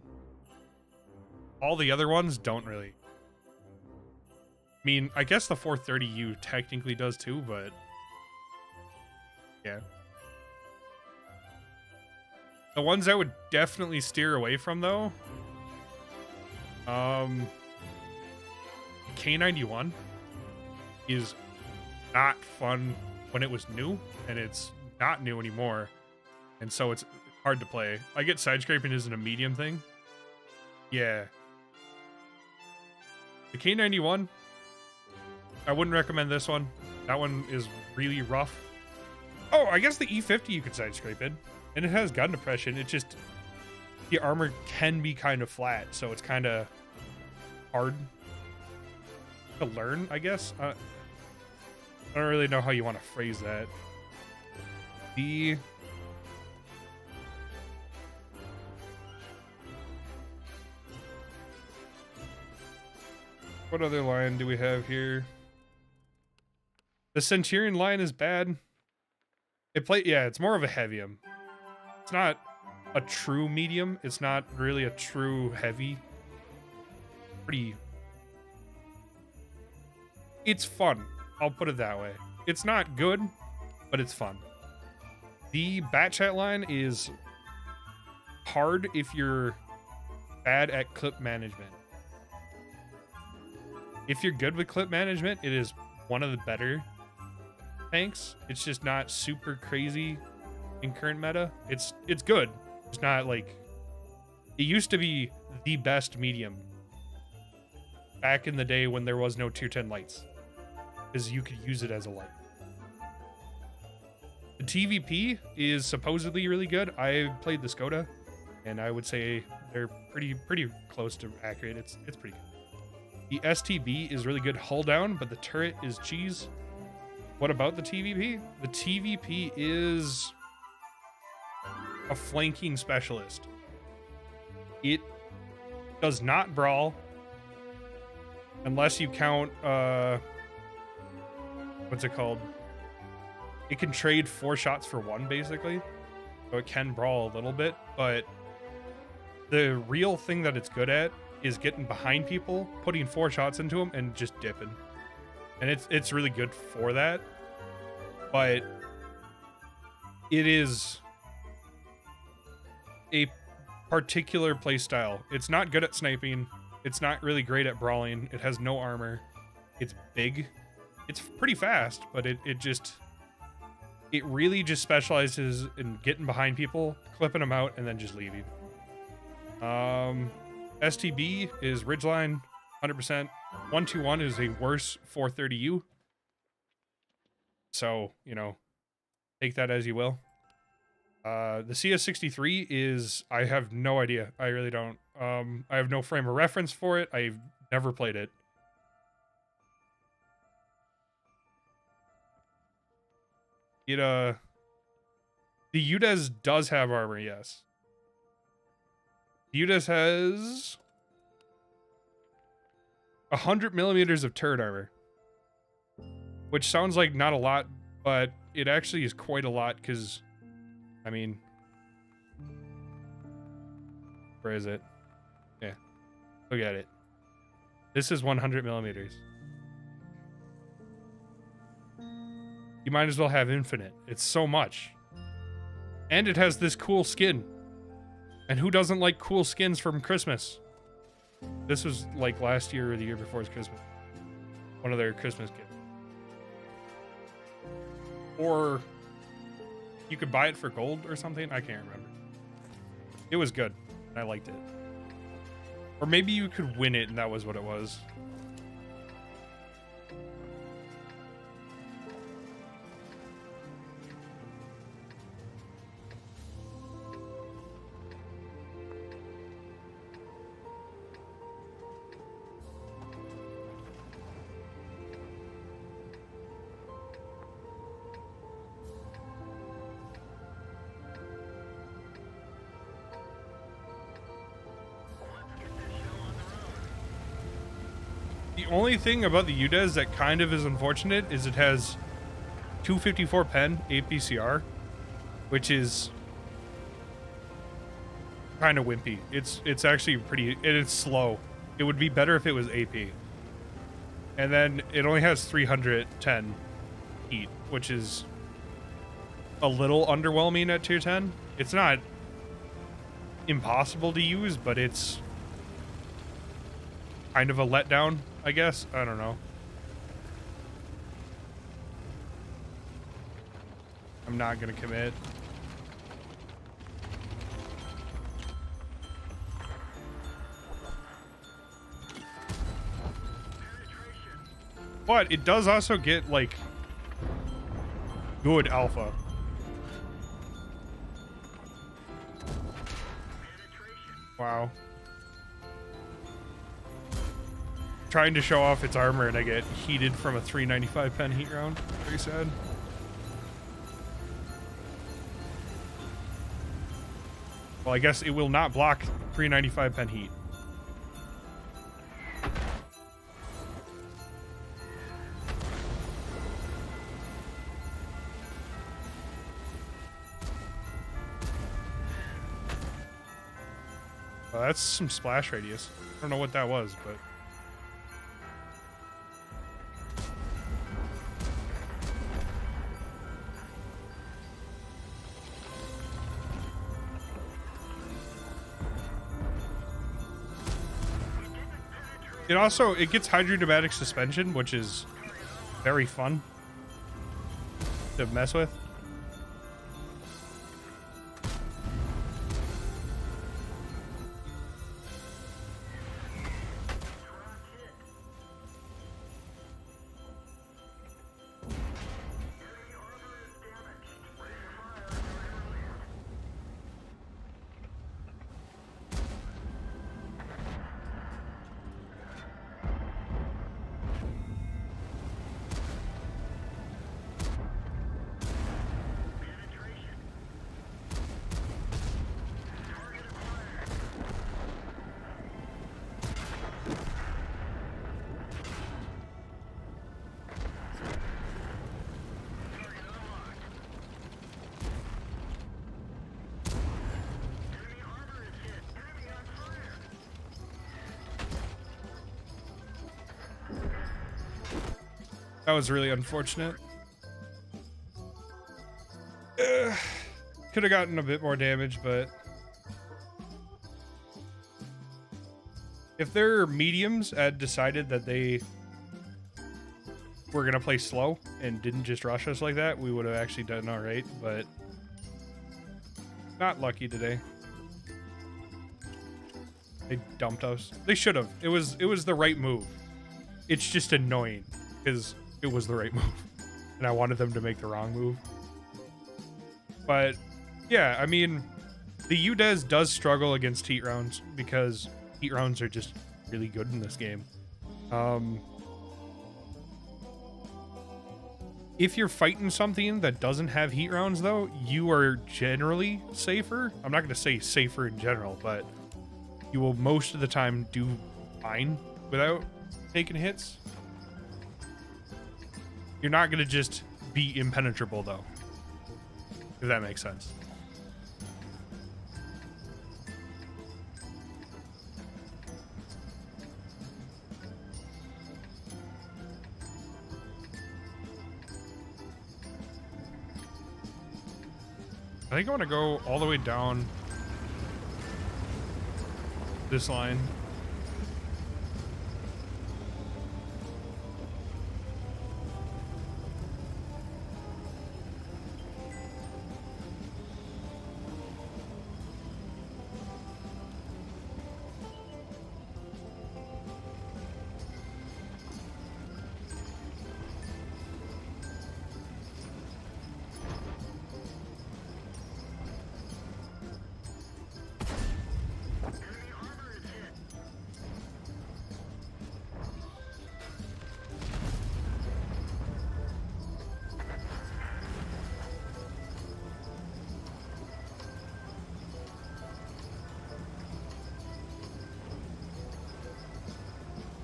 All the other ones don't really. I mean, I guess the 430U technically does too, but yeah. The ones I would definitely steer away from, though, K91 is not fun when it was new, and it's not new anymore, and so it's hard to play. I get side scraping isn't a medium thing. Yeah. The K91, I wouldn't recommend this one. That one is really rough. Oh, I guess the E50 you could side scrape in, and it has gun depression. It just, the armor can be kind of flat, so it's kind of hard to learn, I guess. I don't really know how you want to phrase that. What other line do we have here? The Centurion line is bad. It's more of a heavium. It's not a true medium. It's not really a true heavy. It's fun. I'll put it that way. It's not good, but it's fun. The Batchat line is hard if you're bad at clip management. If you're good with clip management, it is one of the better tanks. It's just not super crazy in current meta. It's good. It's not like it used to be the best medium back in the day when there was no tier 10 lights, because you could use it as a light. The TVP is supposedly really good. I played the Skoda, and I would say they're pretty close to accurate. It's pretty good. The STB is really good hull down, but the turret is cheese. What about the TVP? The TVP is a flanking specialist. It does not brawl unless you count what's it called? It can trade 4 shots for 1 basically. So it can brawl a little bit, but the real thing that it's good at is getting behind people, putting 4 shots into them, and just dipping. And it's really good for that. But it is a particular playstyle. It's not good at sniping. It's not really great at brawling. It has no armor. It's big. It's pretty fast, but it really just specializes in getting behind people, clipping them out, and then just leaving. STB is Ridgeline, 100%. 121 is a worse 430U. So, you know, take that as you will. The CS63 is, I have no idea. I really don't. I have no frame of reference for it. I've never played it. The UDES does have armor, yes. The UDES has 100 millimeters of turret armor, which sounds like not a lot, but it actually is quite a lot, because, I mean, where is it? Yeah, look at it. This is 100 millimeters. You might as well have infinite. It's so much. And it has this cool skin. And who doesn't like cool skins from Christmas? This was like last year or the year before's Christmas. One of their Christmas gifts. Or you could buy it for gold or something. I can't remember. It was good. I liked it. Or maybe you could win it and that was what it was. The only thing about the UDES that kind of is unfortunate is it has 254 pen APCR, which is kind of wimpy. It's actually pretty, and it's slow. It would be better if it was AP. And then it only has 310 heat, which is a little underwhelming at tier 10. It's not impossible to use, but it's kind of a letdown, I guess. I don't know. I'm not gonna commit. But it does also get, like, good alpha. Wow. trying to show off its armor and I get heated from a 395 pen heat round. Very sad. Well, I guess it will not block 395 pen heat. Well, that's some splash radius. I don't know what that was, but... it gets hydrodynamic suspension, which is very fun to mess with. That was really unfortunate. Could have gotten a bit more damage, but if their mediums had decided that they were gonna play slow and didn't just rush us like that, we would have actually done all right, but not lucky today. They dumped us. They should have. It was the right move. It's just annoying because it was the right move and I wanted them to make the wrong move. But yeah, I mean, the UDES does struggle against heat rounds because heat rounds are just really good in this game. If you're fighting something that doesn't have heat rounds, though, you are generally safer. I'm not going to say safer in general, but you will most of the time do fine without taking hits. You're not going to just be impenetrable, though, if that makes sense. I think I want to go all the way down this line.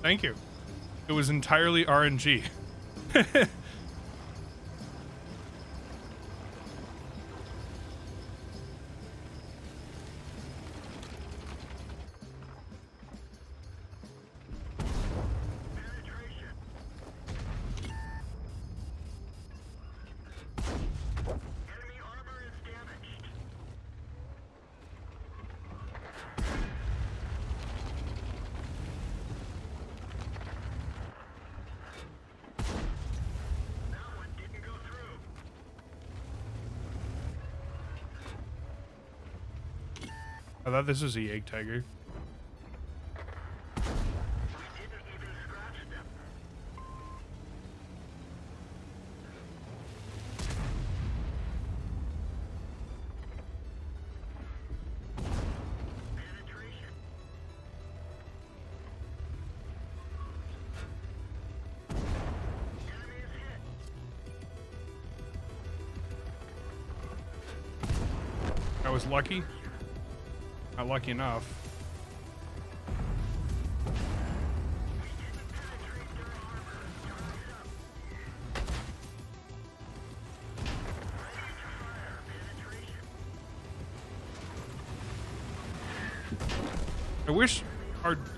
Thank you. It was entirely RNG. I thought this was a Yegg Tiger. was lucky. Not lucky enough. I wish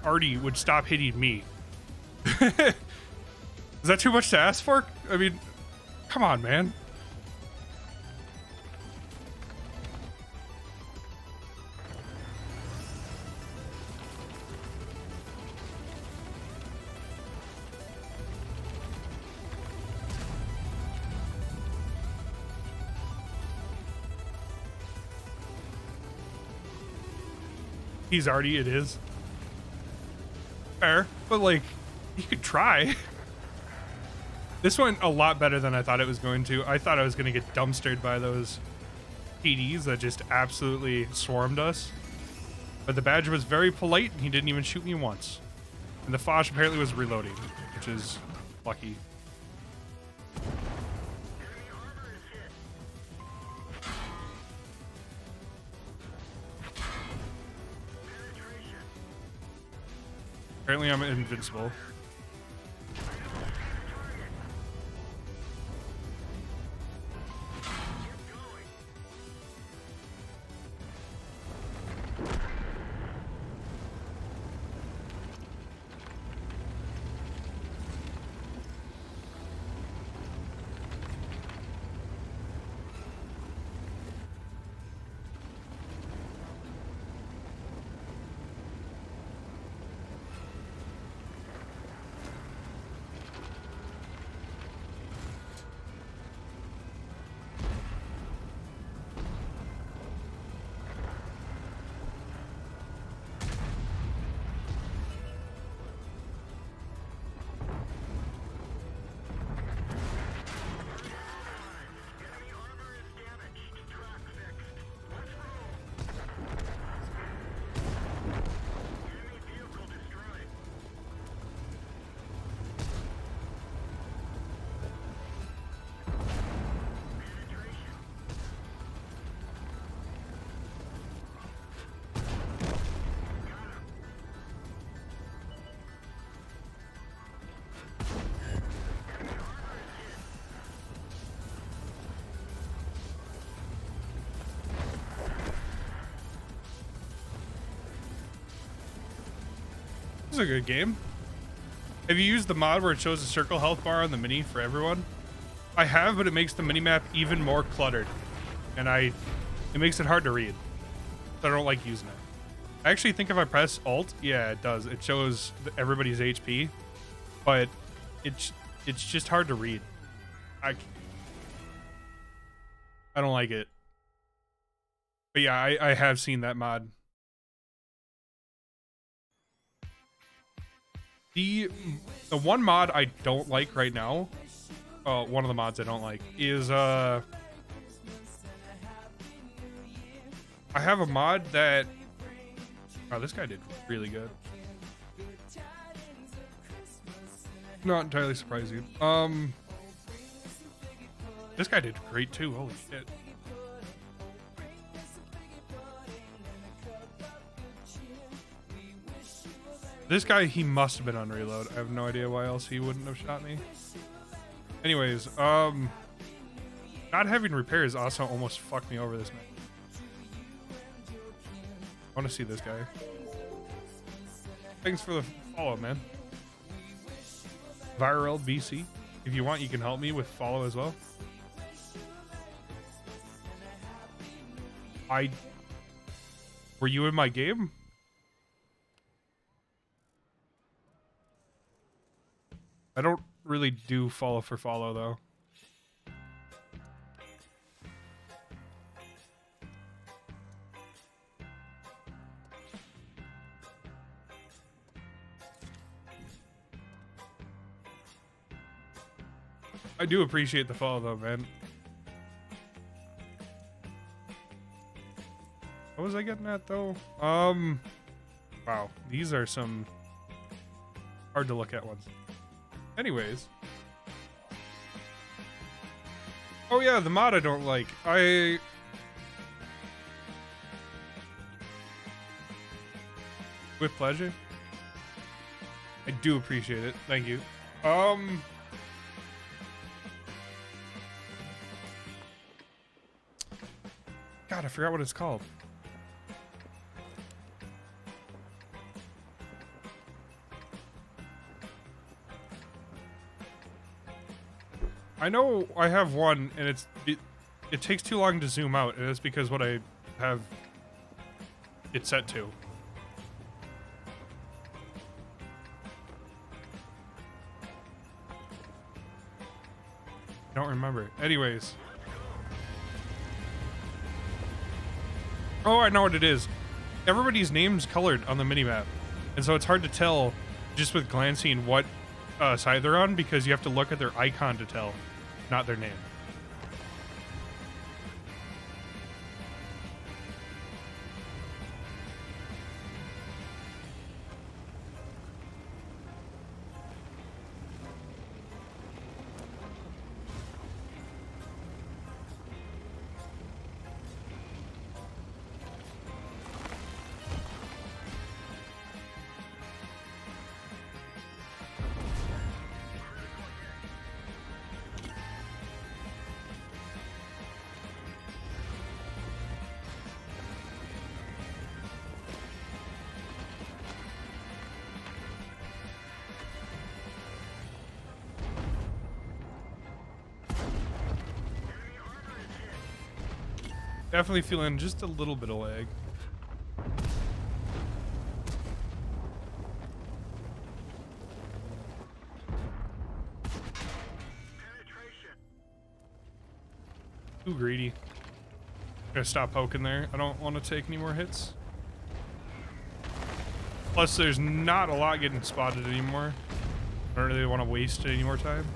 Artie would stop hitting me. Is that too much to ask for? I mean, come on, man. He's Artie, it is. Fair, but like, you could try. This went a lot better than I thought it was going to. I thought I was going to get dumpstered by those PDs that just absolutely swarmed us. But the Badger was very polite, and he didn't even shoot me once. And the Foch apparently was reloading, which is lucky. Apparently I'm invincible. This is a good game. Have you used the mod where it shows a circle health bar on the mini for everyone? I have, but it makes the mini-map even more cluttered. And it makes it hard to read. So I don't like using it. I actually think if I press Alt, yeah, it does. It shows everybody's HP. But it's just hard to read. I don't like it. But yeah, I have seen that mod. The one mod I don't like right now, one of the mods I don't like is I have a mod that, oh, this guy did really good. Not entirely surprising. This guy did great too. Holy shit. This guy, he must have been on reload. I have no idea why else he wouldn't have shot me. Anyways, not having repairs also almost fucked me over this match. I want to see this guy. Thanks for the follow, man. Viral BC. If you want, you can help me with follow as well. Were you in my game? I don't really do follow for follow, though. I do appreciate the follow, though, man. What was I getting at, though? Wow. These are some hard to look at ones. Anyways. Oh yeah, the mod I don't like. With pleasure. I do appreciate it. Thank you. God, I forgot what it's called. I know I have one, and it takes too long to zoom out, and it's because what I have it set to. I don't remember. Anyways. Oh, I know what it is. Everybody's name's colored on the minimap, and so it's hard to tell just with glancing what side they're on, because you have to look at their icon to tell, not their name. Definitely feeling just a little bit of lag. Too greedy. Gotta stop poking there. I don't want to take any more hits. Plus, there's not a lot getting spotted anymore. I don't really want to waste any more time.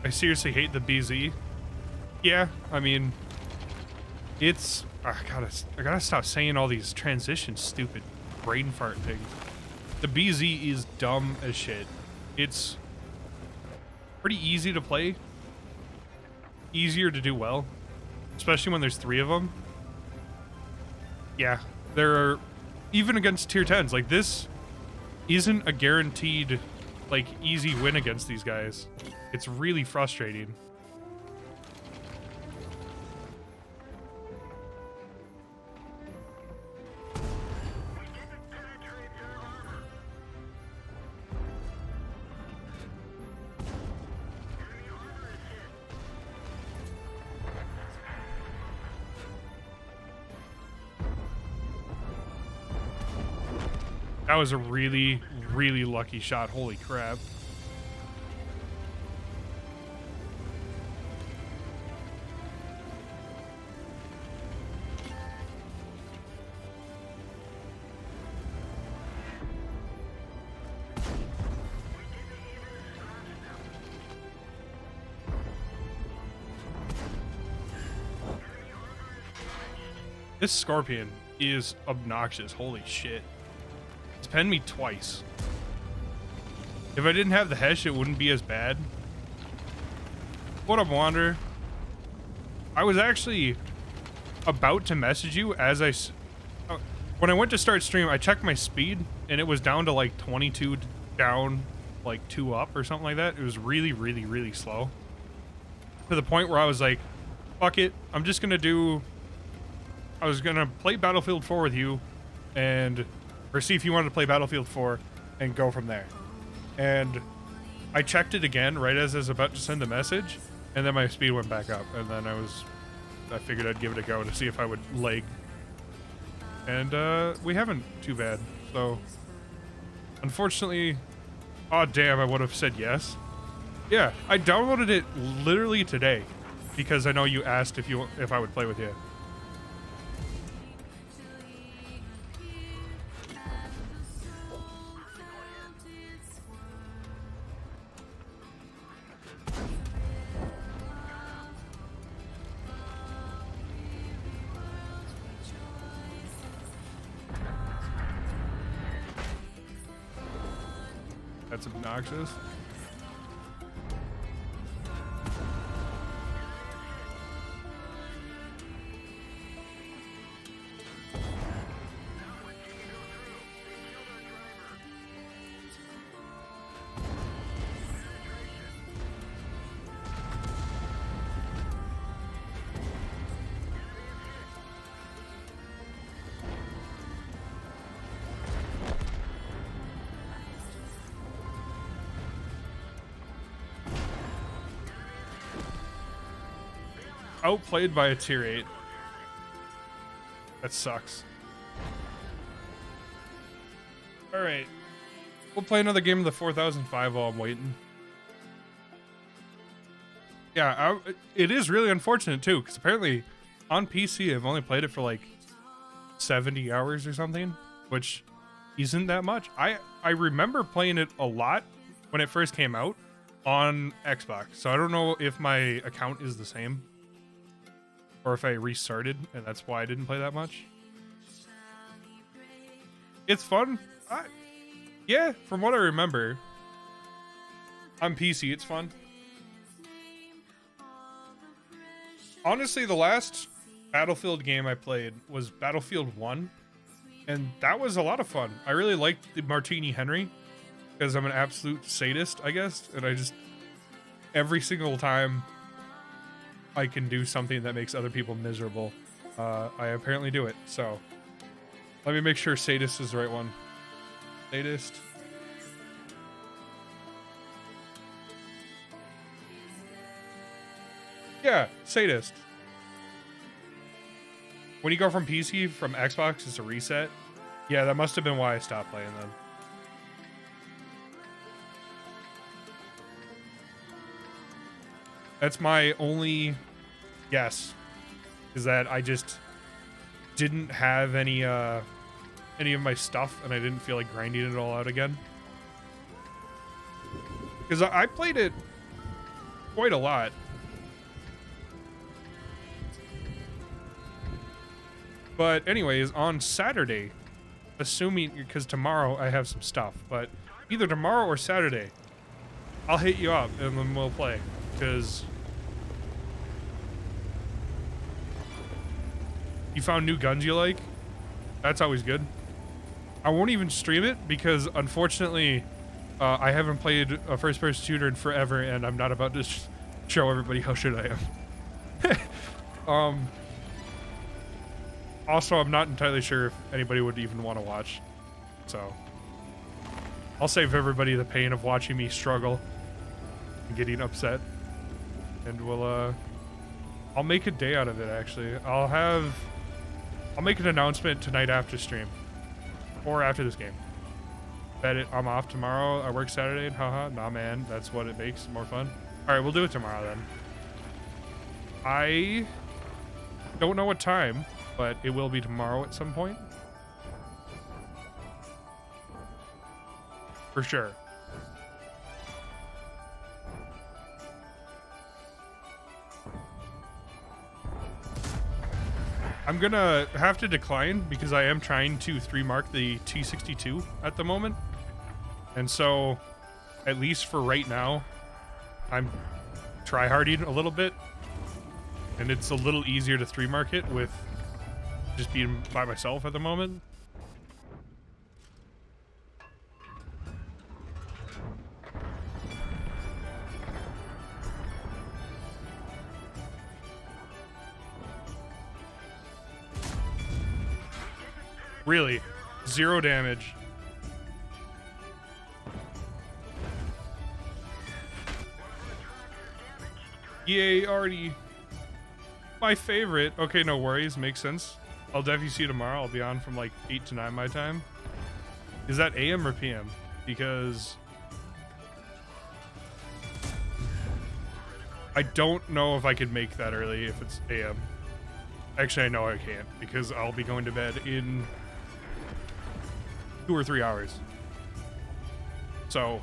I seriously hate the BZ. Yeah, I mean, it's... I gotta stop saying all these transitions, stupid brain fart things. The BZ is dumb as shit. It's pretty easy to play. Easier to do well. Especially when there's 3 of them. Yeah, they're... Even against tier 10s, like this isn't a guaranteed, like, easy win against these guys. It's really frustrating. That was a really, really lucky shot. Holy crap. This Scorpion is obnoxious. Holy shit. It's penned me twice. If I didn't have the Hesh, it wouldn't be as bad. What up, Wander? I was actually about to message you as when I went to start stream, I checked my speed, and it was down to like 22 down, like 2 up or something like that. It was really, really, really slow. To the point where I was like, fuck it. I'm just gonna do... I was gonna play Battlefield 4 with you, or see if you wanted to play Battlefield 4, and go from there. And I checked it again right as I was about to send the message, and then my speed went back up, and then I figured I'd give it a go to see if I would lag. And we haven't too bad, so unfortunately, oh damn, I would have said yes. Yeah, I downloaded it literally today because I know you asked if I would play with you. That's obnoxious. Outplayed by a tier 8. That sucks. Alright. We'll play another game of the 4005 while I'm waiting. Yeah, it is really unfortunate too, because apparently on PC I've only played it for like 70 hours or something, which isn't that much. I remember playing it a lot when it first came out on Xbox, so I don't know if my account is the same. Or if I restarted, and that's why I didn't play that much. It's fun. Yeah, from what I remember. On PC, it's fun. Honestly, the last Battlefield game I played was Battlefield 1. And that was a lot of fun. I really liked the Martini Henry. Because I'm an absolute sadist, I guess. And I just... every single time I can do something that makes other people miserable, I apparently do it. So let me make sure sadist is the right one. Sadist. Yeah, sadist. When you go from PC from Xbox, it's a reset. Yeah, that must have been why I stopped playing then. That's my only guess, is that I just didn't have any of my stuff, and I didn't feel like grinding it all out again. Because I played it quite a lot. But anyways, on Saturday, assuming, because tomorrow I have some stuff, but either tomorrow or Saturday, I'll hit you up and then we'll play, because you found new guns you like? That's always good. I won't even stream it because, unfortunately, I haven't played a first-person shooter in forever, and I'm not about to show everybody how shit I am. Also, I'm not entirely sure if anybody would even want to watch, so I'll save everybody the pain of watching me struggle and getting upset, and I'll make a day out of it. Actually, I'll make an announcement tonight after stream, or after this game. That I'm off tomorrow. I work Saturday. Haha. Nah, man. That's what it makes more fun. All right, we'll do it tomorrow then. I don't know what time, but it will be tomorrow at some point. For sure. I'm gonna have to decline because I am trying to 3-mark the t62 at the moment. And so, at least for right now, I'm tryharding a little bit. And it's a little easier to 3-mark it with just being by myself at the moment. Really, 0 damage. Yay, already. My favorite. Okay, no worries. Makes sense. I'll definitely see you tomorrow. I'll be on from like 8 to 9 my time. Is that AM or PM? Because I don't know if I could make that early if it's AM. Actually, I know I can't because I'll be going to bed in 2 or 3 hours. So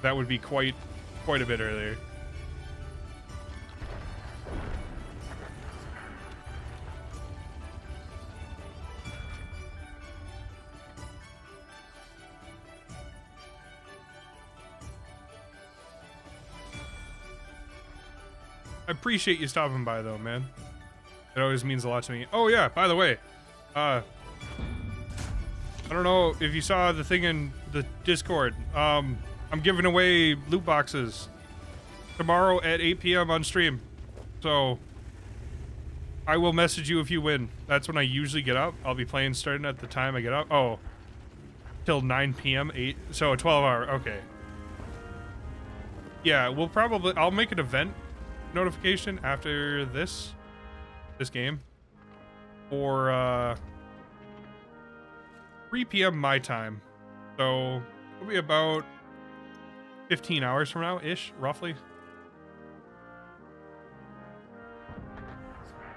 that would be quite a bit earlier. I appreciate you stopping by though, man. It always means a lot to me. Oh yeah, by the way, I don't know if you saw the thing in the Discord. I'm giving away loot boxes tomorrow at 8 p.m. on stream. So I will message you if you win. That's when I usually get up. I'll be playing starting at the time I get up. Oh, till 9 p.m. 8. So a 12-hour. Okay. Yeah, we'll probably. I'll make an event notification after this game for 3 p.m. my time. So it'll be about 15 hours from now ish, roughly.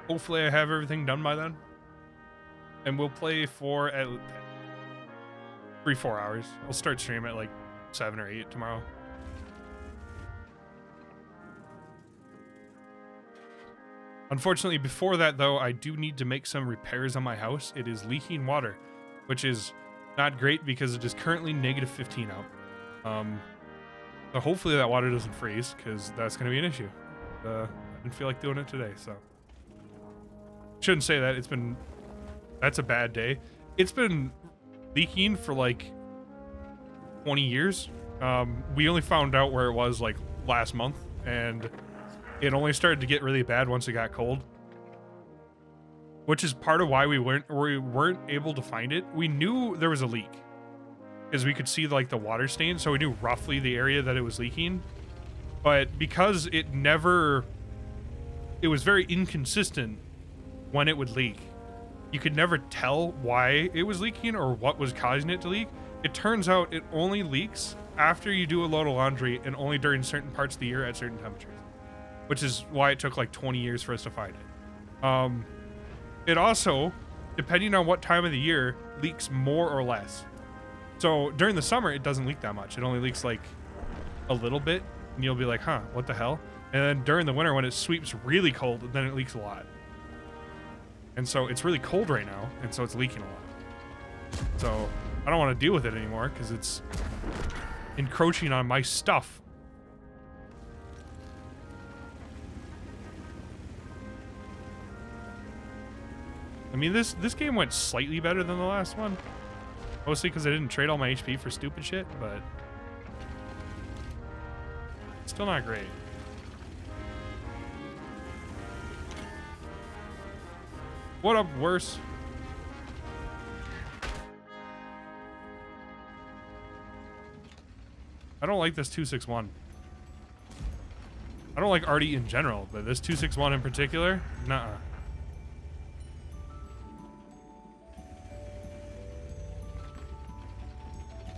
Hopefully I have everything done by then. And we'll play for at 3-4 hours. I'll start streaming at like 7 or 8 tomorrow. Unfortunately, before that though, I do need to make some repairs on my house. It is leaking water, which is not great because it is currently -15 out. So hopefully that water doesn't freeze, because that's going to be an issue. I didn't feel like doing it today, so. Shouldn't say that. That's a bad day. It's been leaking for like 20 years. We only found out where it was like last month, and it only started to get really bad once it got cold. Which is part of why we weren't able to find it. We knew there was a leak, because we could see like the water stain, so we knew roughly the area that it was leaking. But because it was very inconsistent when it would leak, you could never tell why it was leaking or what was causing it to leak. It turns out it only leaks after you do a load of laundry, and only during certain parts of the year at certain temperatures, which is why it took like 20 years for us to find it. It also, depending on what time of the year, leaks more or less. So during the summer, it doesn't leak that much. It only leaks like a little bit, and you'll be like, huh, what the hell? And then during the winter, when it sweeps really cold, then it leaks a lot. And so it's really cold right now, and so it's leaking a lot. So I don't want to deal with it anymore, because it's encroaching on my stuff. I mean, this game went slightly better than the last one. Mostly because I didn't trade all my HP for stupid shit, but still not great. What up, worse? I don't like this 261. I don't like Artie in general, but this 261 in particular, nuh-uh.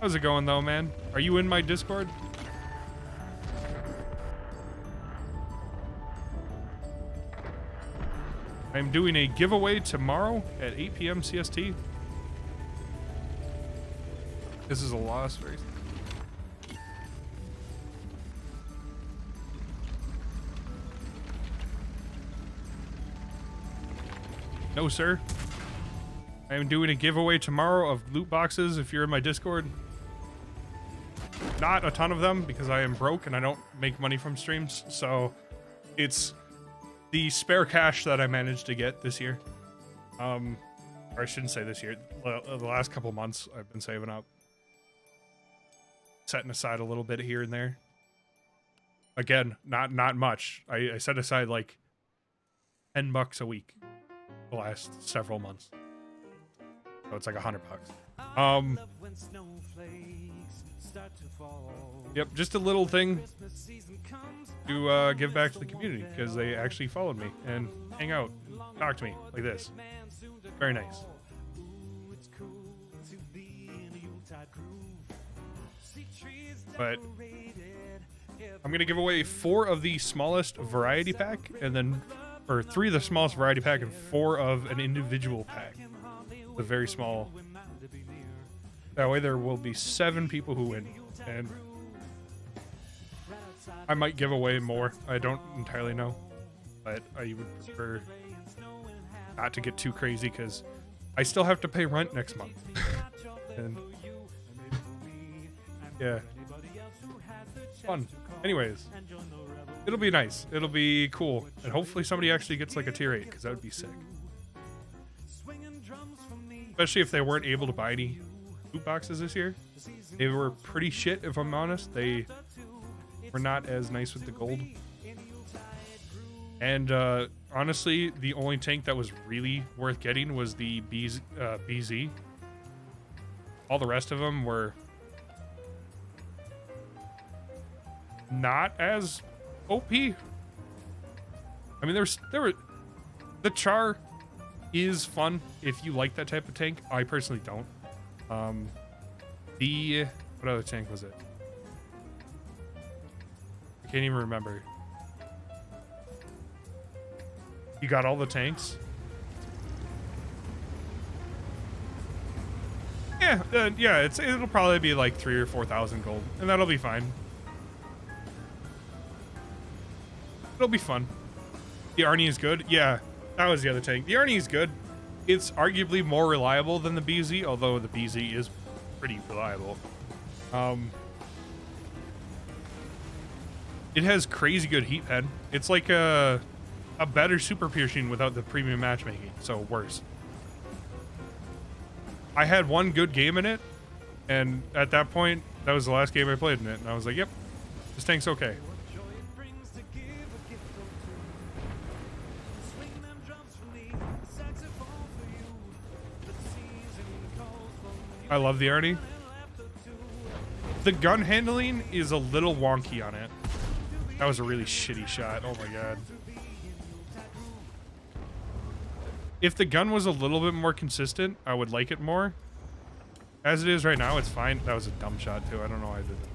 How's it going though, man? Are you in my Discord? I'm doing a giveaway tomorrow at 8 p.m. CST. This is a lost race. No, sir. I am doing a giveaway tomorrow of loot boxes if you're in my Discord. Not a ton of them, because I am broke and I don't make money from streams, so it's the spare cash that I managed to get this year. Or I shouldn't say this year. The last couple months I've been saving up. Setting aside a little bit here and there. Again, not much. I set aside like $10 a week the last several months. So it's like $100. Yep, just a little thing to give back to the community, because they actually followed me and hang out, talk to me like this. Very nice. But I'm gonna give away 4 of the smallest variety pack, and then, or 3 of the smallest variety pack and 4 of an individual pack. The very small. That way there will be 7 people who win, and I might give away more. I don't entirely know, but I would prefer not to get too crazy, because I still have to pay rent next month. And yeah, fun. Anyways, It'll be nice. It'll be cool. And hopefully somebody actually gets like a tier 8, because that would be sick. Especially if they weren't able to buy any loot boxes this year. They were pretty shit, if I'm honest. They were not as nice with the gold. And honestly, the only tank that was really worth getting was the BZ. All the rest of them were not as OP. I mean, there were the Char is fun if you like that type of tank. I personally don't. What other tank was it? I can't even remember. You got all the tanks? Yeah, yeah. It'll probably be like 3,000 or 4,000 gold, and that'll be fine. It'll be fun. The Arnie is good. Yeah, that was the other tank. The Arnie is good. It's arguably more reliable than the BZ, although the BZ is pretty reliable. It has crazy good heat pen. It's like a better super piercing without the premium matchmaking, so worse. I had one good game in it, and at that point, that was the last game I played in it, and I was like, yep, this tank's okay. I love the Arnie. The gun handling is a little wonky on it. That was a really shitty shot. Oh my god. If the gun was a little bit more consistent, I would like it more. As it is right now, it's fine. That was a dumb shot too. I don't know why I did that.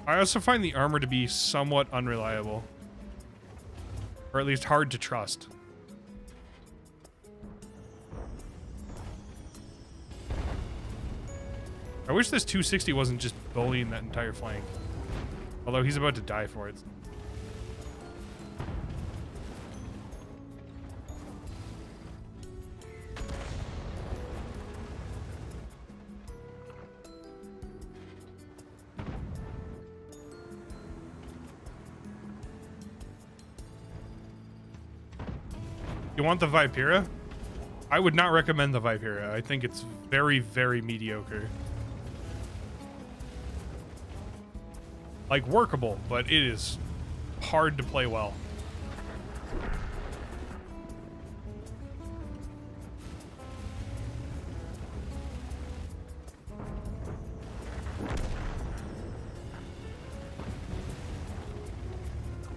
I also find the armor to be somewhat unreliable. Or at least hard to trust. I wish this 260 wasn't just bullying that entire flank. Although he's about to die for it. You want the Vipera? I would not recommend the Vipera. I think it's very, very mediocre. Like, workable, but it is hard to play well.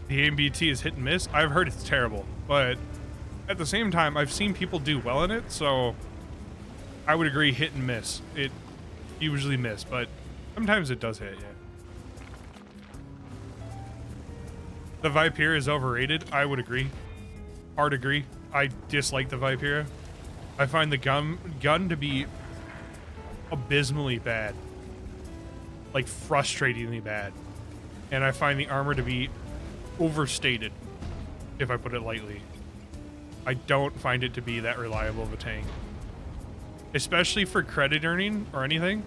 The AMBT is hit and miss. I've heard it's terrible, but at the same time, I've seen people do well in it, so I would agree hit and miss. It usually miss, but sometimes it does hit, yeah. The Vipera is overrated. I would agree. Hard agree. I dislike the Vipera. I find the gun to be abysmally bad. Like, frustratingly bad. And I find the armor to be overstated, if I put it lightly. I don't find it to be that reliable of a tank. Especially for credit earning or anything,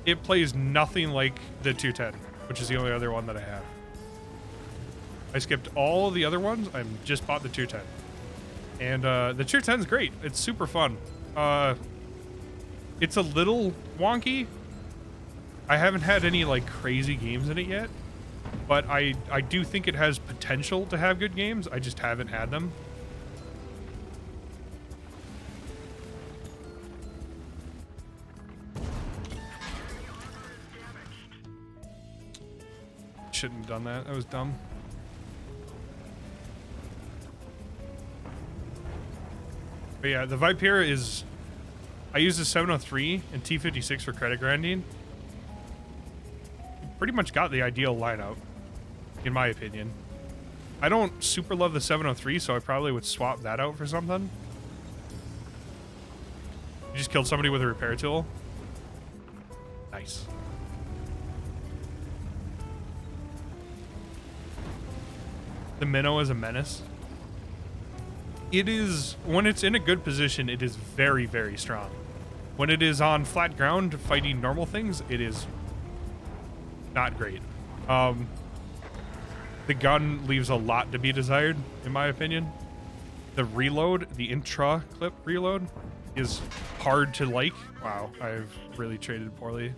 it plays nothing like the 210, which is the only other one that I have. I skipped all the other ones. I just bought the 210. And the 210 is great. It's super fun. It's a little wonky. I haven't had any like crazy games in it yet, but I do think it has potential to have good games. I just haven't had them. Shouldn't have done that. That was dumb. But yeah, the Vipera is... I use the 703 and T56 for credit grinding. Pretty much got the ideal lineup, in my opinion. I don't super love the 703, so I probably would swap that out for something. You just killed somebody with a repair tool. Nice. The Minnow is a menace. It is, when it's in a good position, it is very, very strong. When it is on flat ground fighting normal things, it is not great. The gun leaves a lot to be desired, in my opinion. The reload, the intra-clip reload, is hard to like. Wow, I've really traded poorly.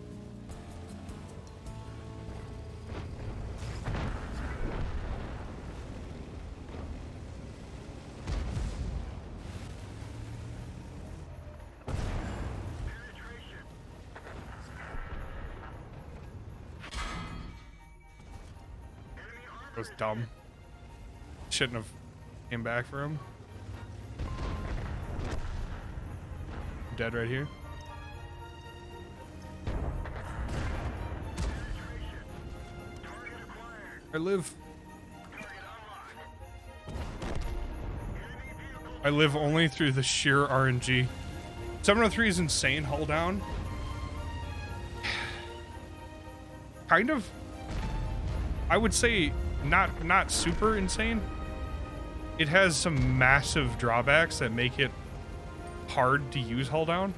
That was dumb. Shouldn't have came back for him. I'm dead right here. I live only through the sheer RNG. 703 is insane, hull down. Kind of. I would say not super insane. It has some massive drawbacks that make it hard to use hull down.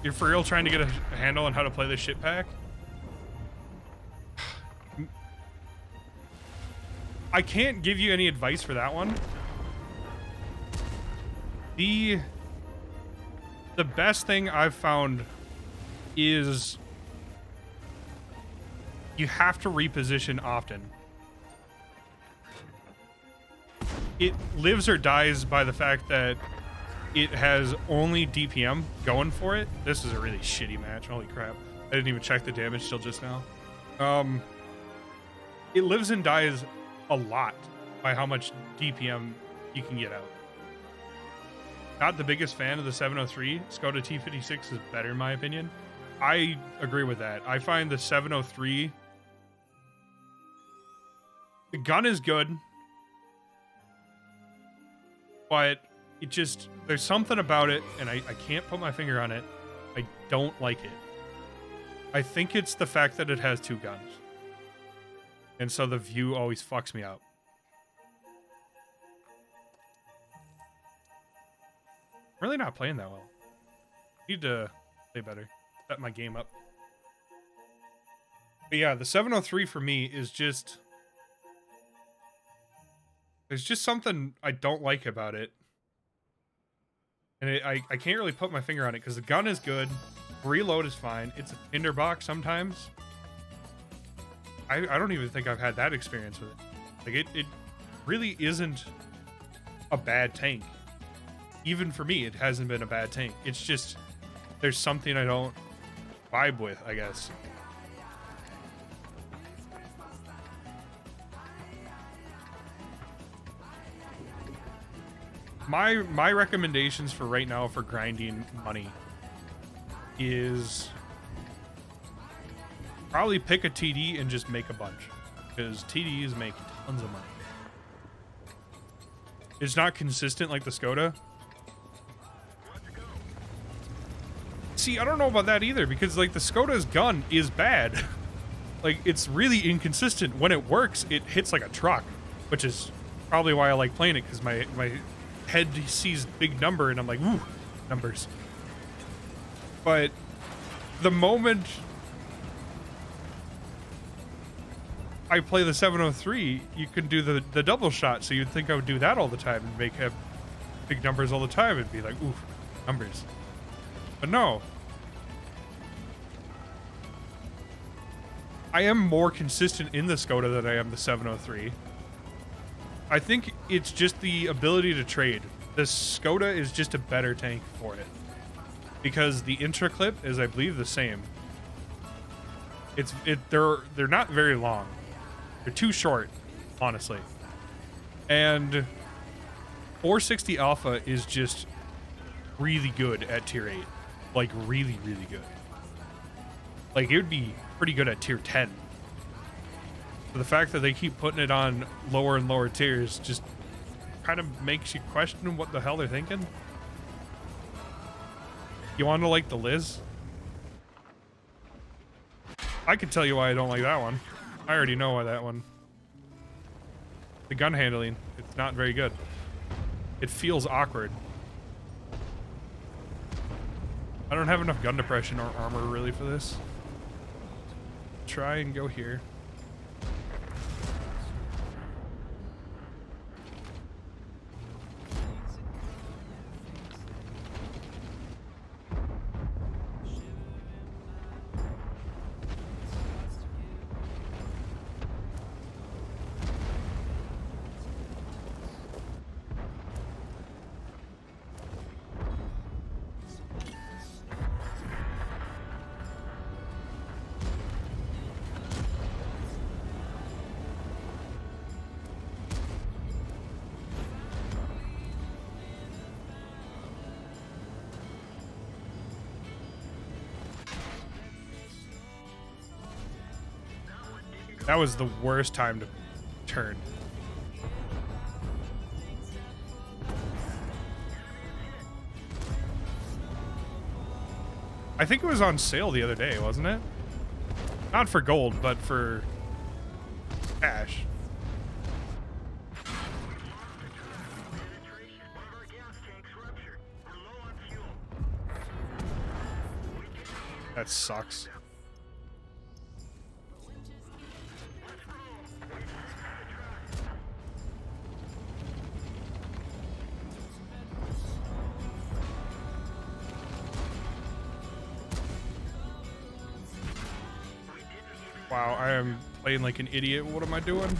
You're for real trying to get a handle on how to play this shit pack? I can't give you any advice for that one. The best thing I've found is you have to reposition often. It lives or dies by the fact that it has only DPM going for it. This is a really shitty match. Holy crap. I didn't even check the damage till just now. It lives and dies a lot by how much DPM you can get out. Not the biggest fan of the 703. Skoda T56 is better in my opinion. I agree with that. I find the 703, the gun is good, but it just, there's something about it, and I can't put my finger on it. I don't like it. I think it's the fact that it has two guns. And so the view always fucks me up. I'm really not playing that well. Need to play better. Set my game up. But yeah, the 703 for me is just, there's just something I don't like about it. And I can't really put my finger on it because the gun is good. Reload is fine. It's a tinderbox sometimes. I don't even think I've had that experience with it. Like, it really isn't a bad tank. Even for me, it hasn't been a bad tank. It's just, there's something I don't vibe with, I guess. My recommendations for right now for grinding money is probably pick a TD and just make a bunch, because TDs make tons of money. It's not consistent like the Skoda. See, I don't know about that either, because like the Skoda's gun is bad. Like, it's really inconsistent. When it works, it hits like a truck, which is probably why I like playing it, because my head sees big number and I'm like, ooh, numbers. But the moment I play the 703, you can do the double shot, so you'd think I would do that all the time and make big numbers all the time and be like, ooh, numbers. But no. I am more consistent in the Skoda than I am the 703. I think it's just the ability to trade. The Skoda is just a better tank for it, because the intra clip is, I believe, the same. They're not very long. They're too short, honestly. And 460 Alpha is just really good at tier 8. Like, really, really good. Like, it would be pretty good at tier 10. So the fact that they keep putting it on lower and lower tiers just kind of makes you question what the hell they're thinking. You want to like the Liz? I can tell you why I don't like that one. I already know why that one. The gun handling, it's not very good. It feels awkward. I don't have enough gun depression or armor really for this. Try and go here. That was the worst time to turn. I think it was on sale the other day, wasn't it? Not for gold, but for cash. That sucks. Wow, I am playing like an idiot. What am I doing?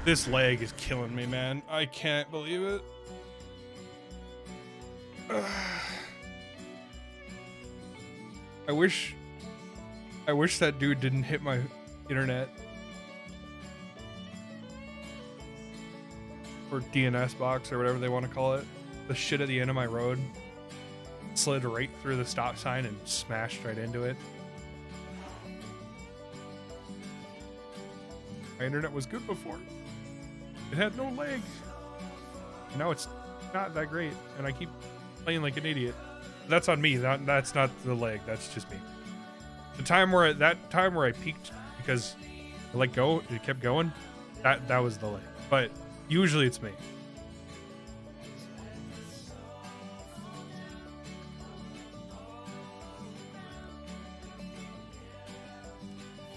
This lag is killing me, man. I can't believe it. I wish that dude didn't hit my internet. Or DNS box or whatever they want to call it. The shit at the end of my road. Slid right through the stop sign and smashed right into it. My internet was good before. It had no lag. Now it's not that great, and I keep playing like an idiot. That's on me. That's not the lag. That's just me. The time where I peaked because I let go, it kept going. That was the lag. But usually it's me.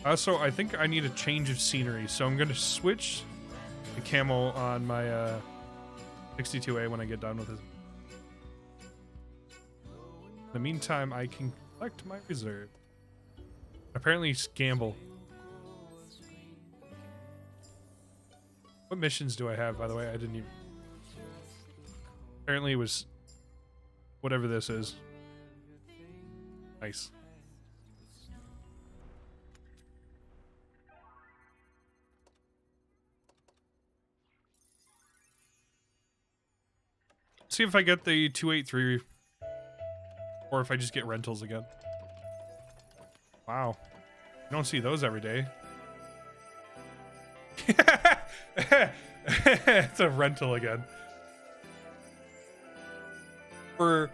Also, I think I need a change of scenery, so I'm gonna switch the camo on my 62A when I get done with it. In the meantime, I can collect my reserve. Apparently, gamble. What missions do I have, by the way? I didn't even... Apparently it was whatever this is. Nice. See if I get the 283 or if I just get rentals again. Wow. You don't see those every day. It's a rental again. For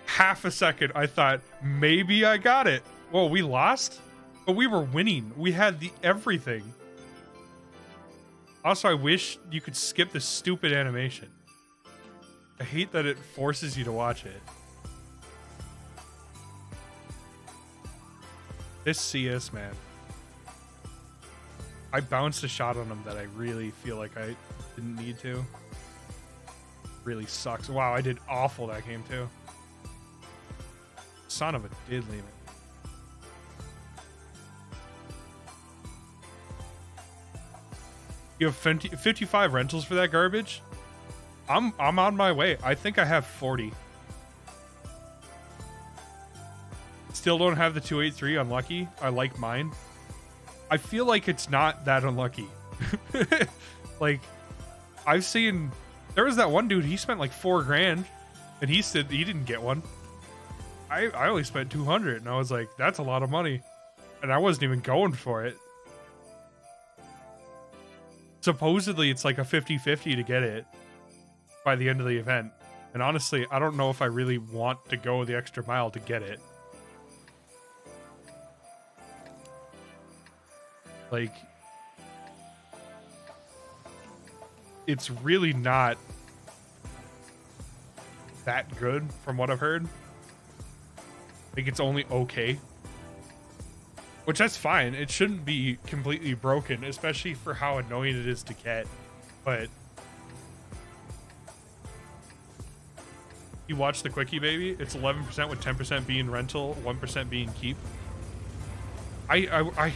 half a second, I thought maybe I got it. Whoa, we lost? But we were winning. We had the everything. Also, I wish you could skip this stupid animation. I hate that it forces you to watch it. This CS, man. I bounced a shot on him that I really feel like I didn't need to. really sucks. Wow, I did awful that game too. Son of a diddly, man. You have 55 rentals for that garbage? I'm on my way. I think I have 40. Still don't have the 283 unlucky. I like mine. I feel like it's not that unlucky. Like, I've seen, there was that one dude, he spent like $4 grand and he said he didn't get one. I only spent 200 and I was like, that's a lot of money. And I wasn't even going for it. Supposedly it's like a 50-50 to get it by the end of the event. And honestly, I don't know if I really want to go the extra mile to get it. Like, it's really not that good from what I've heard. I think it's only okay. Which, that's fine. It shouldn't be completely broken, especially for how annoying it is to get. But you watch the quickie, baby. It's 11% with 10% being rental, 1% being keep. I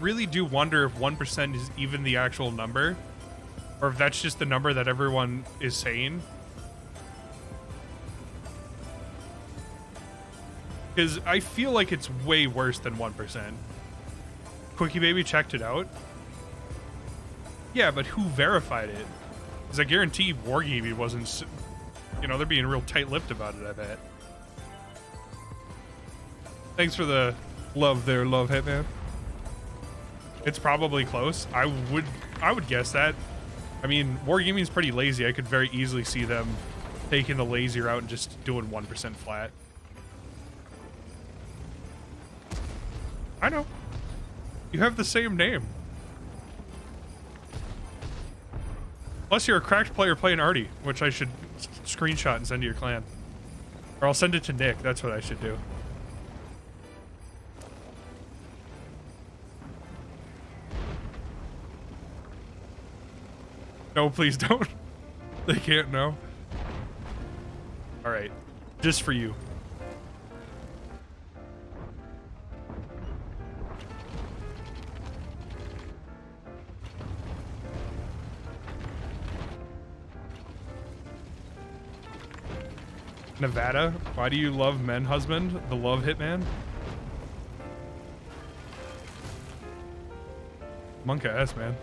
really do wonder if 1% is even the actual number, or if that's just the number that everyone is saying. Because I feel like it's way worse than 1%. Quickie Baby checked it out. Yeah, but who verified it? Because I guarantee Wargaming wasn't, you know, they're being real tight-lipped about it, I bet. Thanks for the love there, Love Hitman. It's probably close. I would guess that. I mean, Wargaming's pretty lazy. I could very easily see them taking the lazy route and just doing 1% flat. I know. You have the same name. Plus, you're a cracked player playing Artie, which I should screenshot and send to your clan. Or I'll send it to Nick. That's what I should do. No, please don't. They can't know. All right. Just for you. Nevada, why do you love men husband? The love hitman? Monka S, man.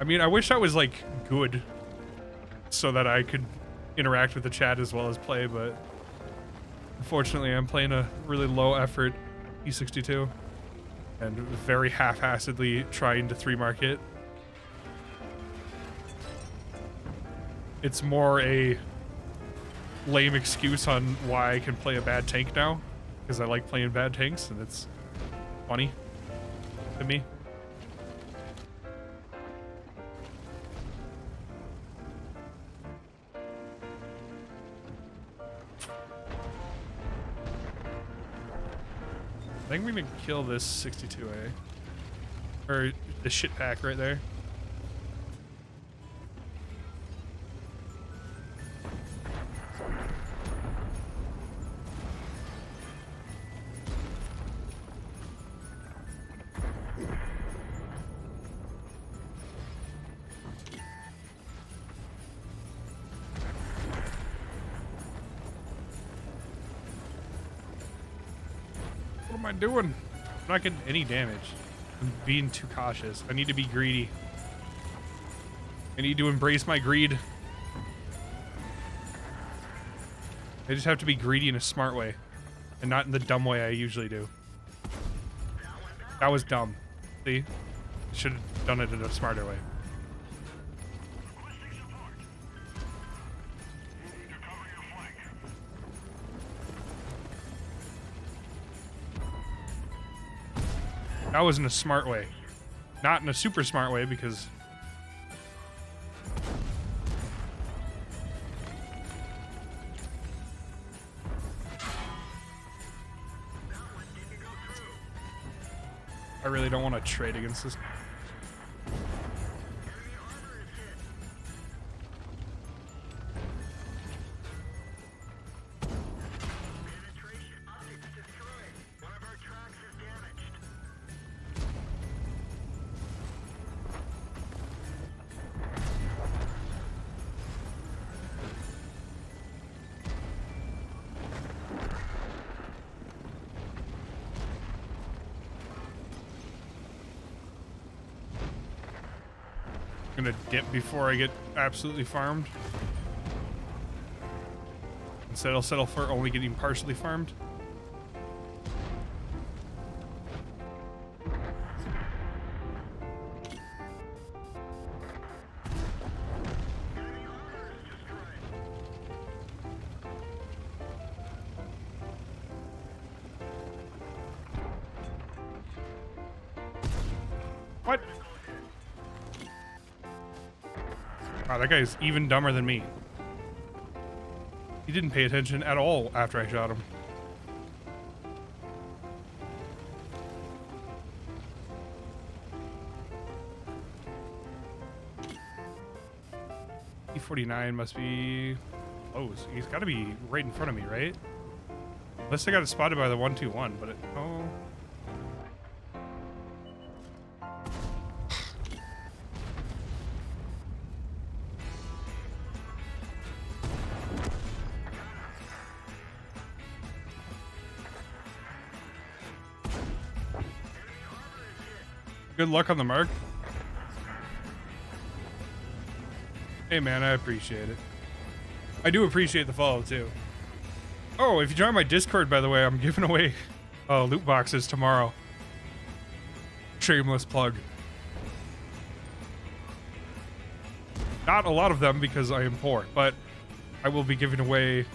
I mean, I wish I was, like, good so that I could interact with the chat as well as play, but unfortunately I'm playing a really low-effort t62 and very half-assedly trying to 3-mark it. It's more a lame excuse on why I can play a bad tank now, because I like playing bad tanks, and it's funny to me. I think we can kill this 62A. Or the shit pack right there. What am I doing? I'm not getting any damage. I'm being too cautious. I need to be greedy. I need to embrace my greed. I just have to be greedy in a smart way, and not in the dumb way I usually do. That was dumb. See? I should have done it in a smarter way. That was in a smart way. Not in a super smart way, because I really don't want to trade against this. Gonna dip before I get absolutely farmed. Instead, I'll settle for only getting partially farmed. What? Wow, that guy's even dumber than me. He didn't pay attention at all after I shot him. E49 must be close. He's got to be right in front of me, right? Unless I got it spotted by the 121, but oh. Good luck on the mark. Hey man, I appreciate it. I do appreciate the follow too. Oh, if you join my Discord, by the way, I'm giving away loot boxes tomorrow. Shameless plug. Not a lot of them because I am poor, but I will be giving away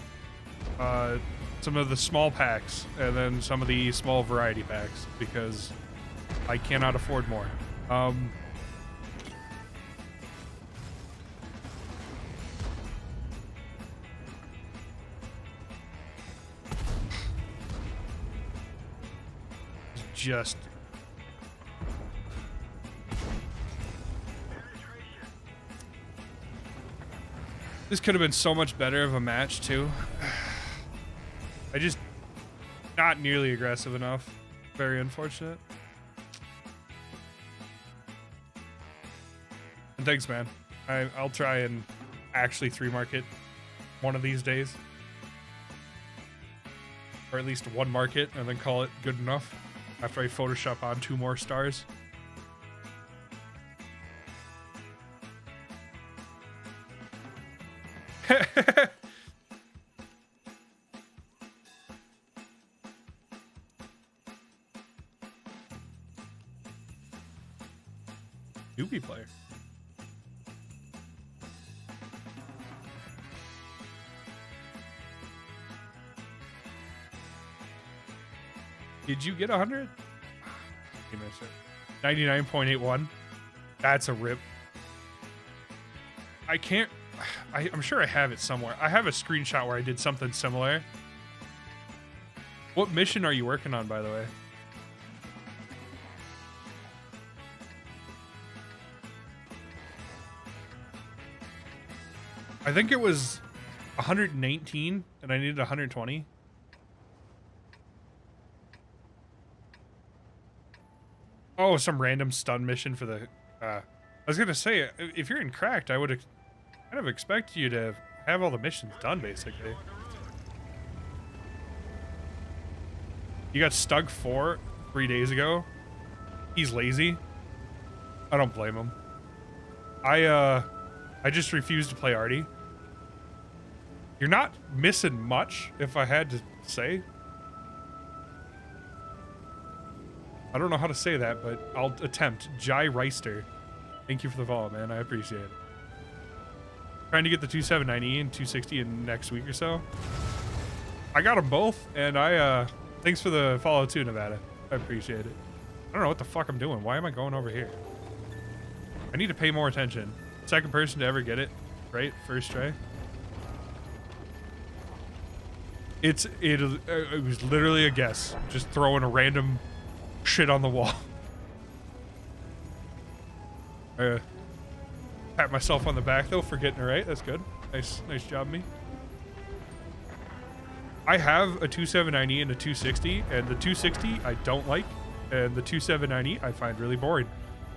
some of the small packs and then some of the small variety packs because I cannot afford more. Just this could have been so much better of a match too. I just not nearly aggressive enough. Very unfortunate. And thanks, man. I'll try and actually 3-market one of these days. Or at least 1 market and then call it good enough after I Photoshop on 2 more stars. Newbie player. Did you get 100? 99.81. That's a rip. I can't. I'm sure I have it somewhere. I have a screenshot where I did something similar. What mission are you working on, by the way? I think it was 119 and I needed 120. Oh, some random stun mission for the... I was going to say, if you're in Cracked, I would kind of expect you to have all the missions done, basically. You got Stug 4 3 days ago. He's lazy. I don't blame him. I just refuse to play Artie. You're not missing much, if I had to say. I don't know how to say that, but I'll attempt. Jai Reister. Thank you for the follow, man. I appreciate it. Trying to get the 279E and 260 in next week or so. I got them both, and thanks for the follow too, Nevada. I appreciate it. I don't know what the fuck I'm doing. Why am I going over here? I need to pay more attention. Second person to ever get it, right? First try. It was literally a guess. Just throwing a random shit on the wall. Pat myself on the back though for getting it right. That's good. Nice job, me. I have a 279E and a 260, and the 260 I don't like, and the 279E I find really boring.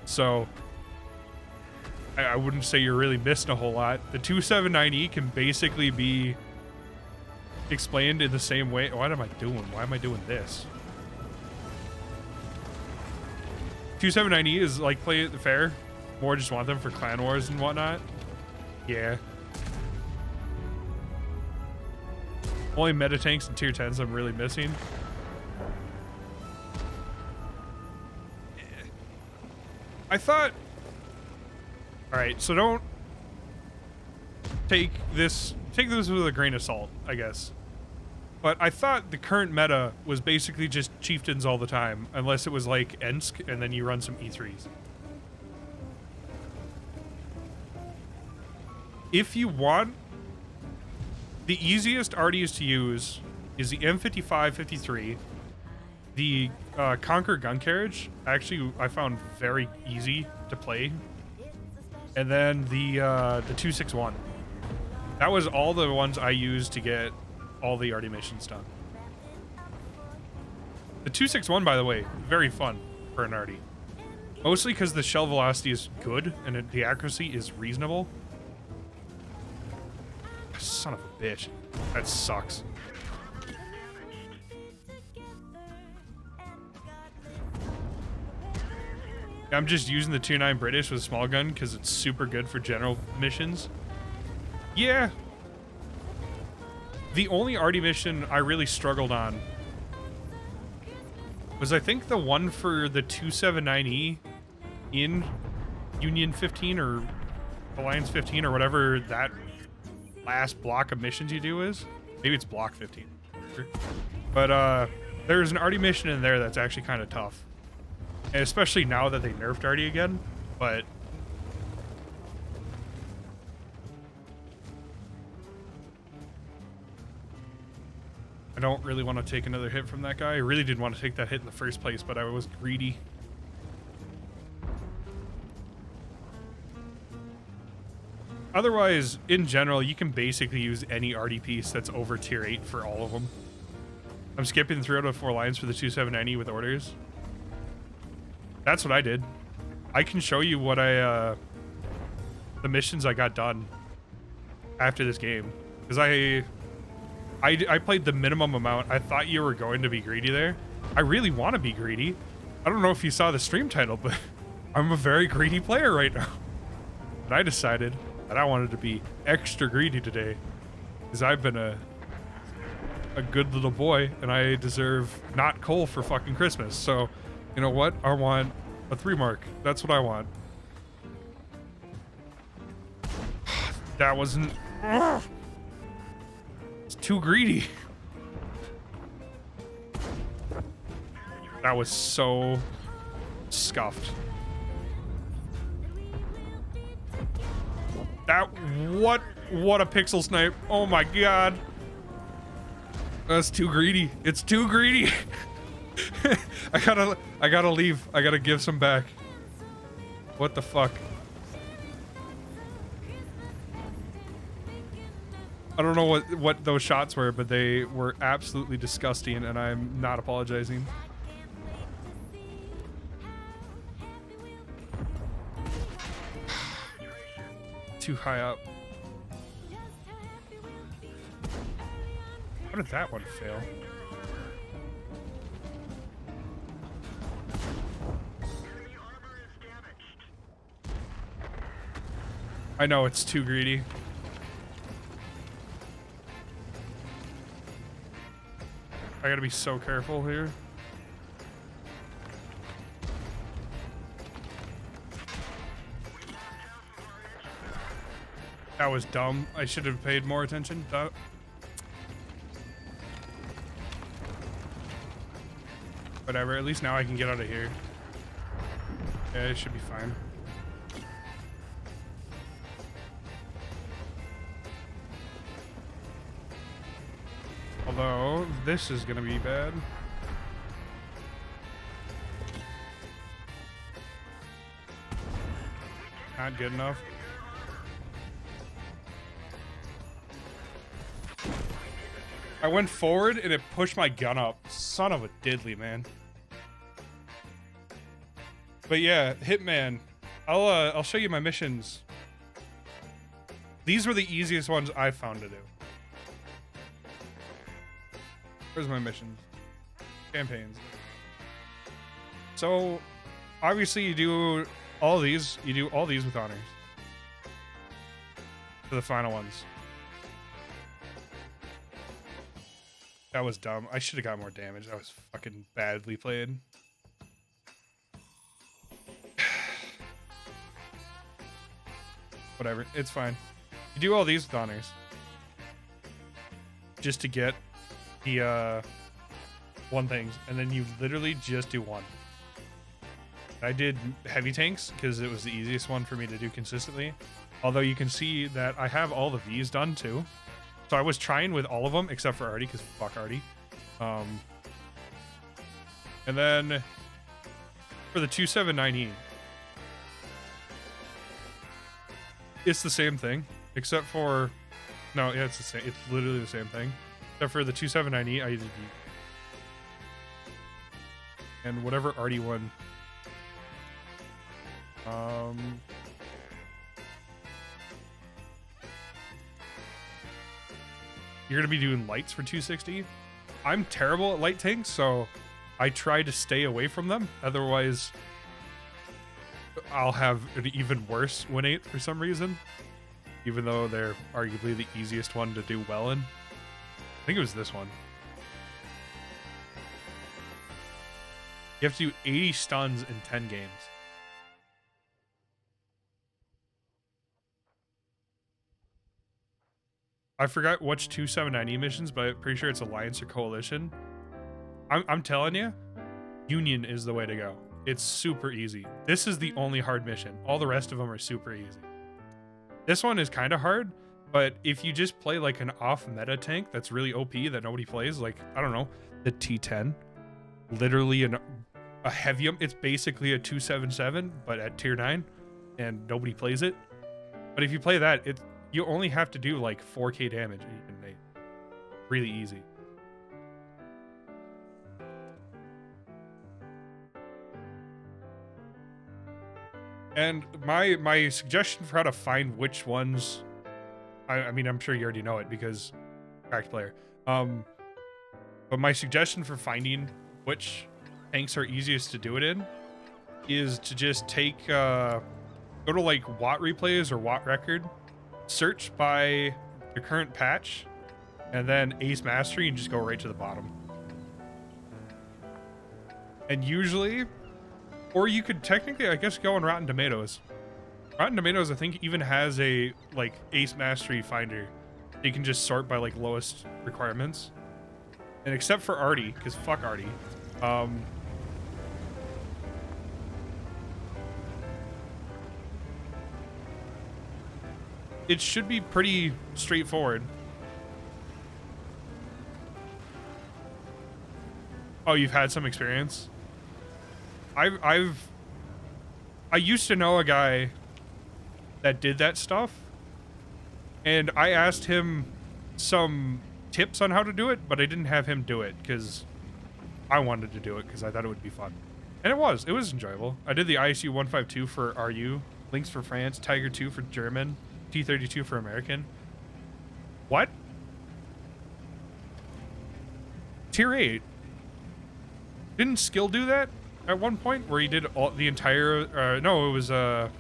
So I wouldn't say you're really missing a whole lot. The 279E can basically be explained in the same way. What am I doing? Why am I doing this? 279E is like play it fair. More just want them for clan wars and whatnot. Yeah. Only meta tanks and tier 10s I'm really missing. I thought... Alright, so don't take this with a grain of salt, I guess. But I thought the current meta was basically just chieftains all the time, unless it was like Ensk, and then you run some E3s. If you want, the easiest arties to use is the M55-53, the Conquer gun carriage. Actually, I found very easy to play, and then the 261. That was all the ones I used to get all the arty missions done. The 261, by the way, very fun for an arty. Mostly because the shell velocity is good and the accuracy is reasonable. Son of a bitch. That sucks. I'm just using the 2.9 British with a small gun because it's super good for general missions. Yeah. The only arty mission I really struggled on was, I think, the one for the 279E in Union 15 or Alliance 15 or whatever that last block of missions you do is. Maybe it's block 15. But there's an arty mission in there that's actually kind of tough. And especially now that they nerfed arty again. But I don't really want to take another hit from that guy. I really didn't want to take that hit in the first place, but I was greedy. Otherwise, in general, you can basically use any arty piece that's over tier 8 for all of them. I'm skipping 3 out of 4 lines for the 279E with orders. That's what I did. I can show you what the missions I got done after this game. Because I played the minimum amount. I thought you were going to be greedy there. I really want to be greedy. I don't know if you saw the stream title, but I'm a very greedy player right now. And I decided that I wanted to be extra greedy today, because I've been a good little boy and I deserve not coal for fucking Christmas. So, you know what? I want a 3 mark. That's what I want. That wasn't... It's too greedy. That was so scuffed. That, what a pixel snipe. Oh my god. That's too greedy. It's too greedy. I gotta leave. I gotta give some back. What the fuck? I don't know what those shots were, but they were absolutely disgusting, and I'm not apologizing. Too high up. How did that one fail? I know it's too greedy. I gotta be so careful here. That was dumb. I should have paid more attention. Whatever, at least now I can get out of here. Yeah, it should be fine. Although, this is gonna be bad. not good enough. I went forward and it pushed my gun up. Son of a diddly, man. But yeah, Hitman. I'll show you my missions. These were the easiest ones I found to do. Where's my missions? Campaigns. So, obviously you do all these. You do all these with honors. For the final ones. That was dumb. I should have got more damage. That was fucking badly played. Whatever. It's fine. You do all these with honors. Just to get the one things. And then you literally just do one. I did heavy tanks because it was the easiest one for me to do consistently. Although you can see that I have all the V's done too. So I was trying with all of them except for Artie, because fuck Artie. And then for the 279E, it's the same thing, except for no, yeah, it's the same. It's literally the same thing, except for the 279E, I did V. And whatever Artie one. You're gonna be doing lights for 260. I'm terrible at light tanks, so I try to stay away from them. Otherwise, I'll have an even worse win 8 for some reason. Even though they're arguably the easiest one to do well in. I think it was this one. You have to do 80 stuns in 10 games. I forgot which 279E missions, but I'm pretty sure it's Alliance or Coalition. I'm telling you, Union is the way to go. It's super easy. This is the only hard mission. All the rest of them are super easy. This one is kind of hard, but if you just play like an off-meta tank that's really OP that nobody plays, like, I don't know, the T10, literally a heavium. It's basically a 277, but at tier 9, and nobody plays it. But if you play that, you only have to do like 4k damage and you can make really easy. And my suggestion for how to find which ones, I mean, I'm sure you already know it because cracked player. But my suggestion for finding which tanks are easiest to do it in is to just take, go to like Watt Replays or Watt Record, search by the current patch, and then Ace Mastery and just go right to the bottom. And usually, or you could technically, I guess, go on Rotten Tomatoes. Rotten Tomatoes, I think, even has a like Ace Mastery finder. You can just sort by like lowest requirements. And except for Artie, because fuck Artie, it should be pretty straightforward. Oh, you've had some experience? I used to know a guy that did that stuff, and I asked him some tips on how to do it, but I didn't have him do it because I wanted to do it because I thought it would be fun. And it was enjoyable. I did the ISU 152 for RU, Lynx for France, Tiger 2 for German, T32 for American. What? Tier 8. Didn't Skill do that at one point where he did all the entire no, it was a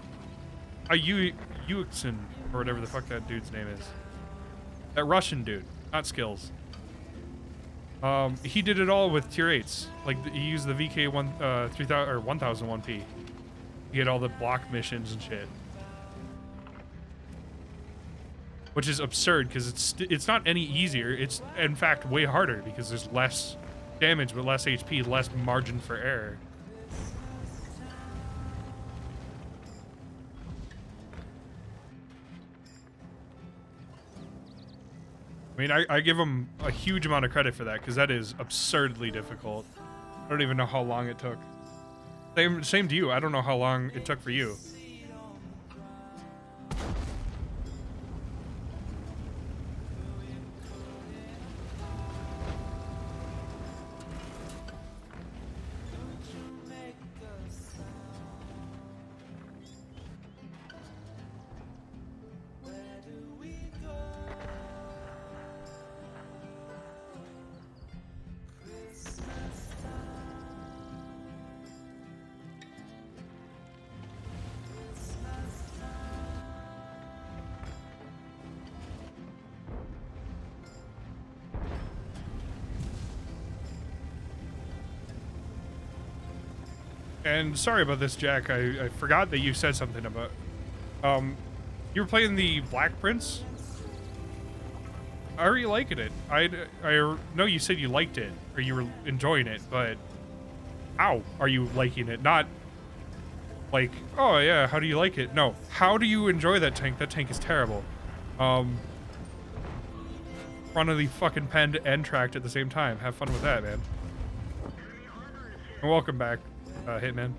Uxin or whatever the fuck that dude's name is. That Russian dude, not Skills. He did it all with tier 8s. Like he used the VK 3000 or 1001p. You get all the block missions and shit. Which is absurd because it's not any easier. It's in fact way harder because there's less damage but less HP, less margin for error. I mean, I give him a huge amount of credit for that because that is absurdly difficult. I don't even know how long it took. Same to you. I don't know how long it took for you. And sorry about this, Jack. I forgot that you said something about you were playing the Black Prince. How are you liking it? I know you said you liked it or you were enjoying it, but how are you liking it? Not like, oh yeah, how do you like it? No, how do you enjoy that tank? That tank is terrible. Front of the fucking pen and tracked at the same time. Have fun with that, man. And welcome back, Hitman.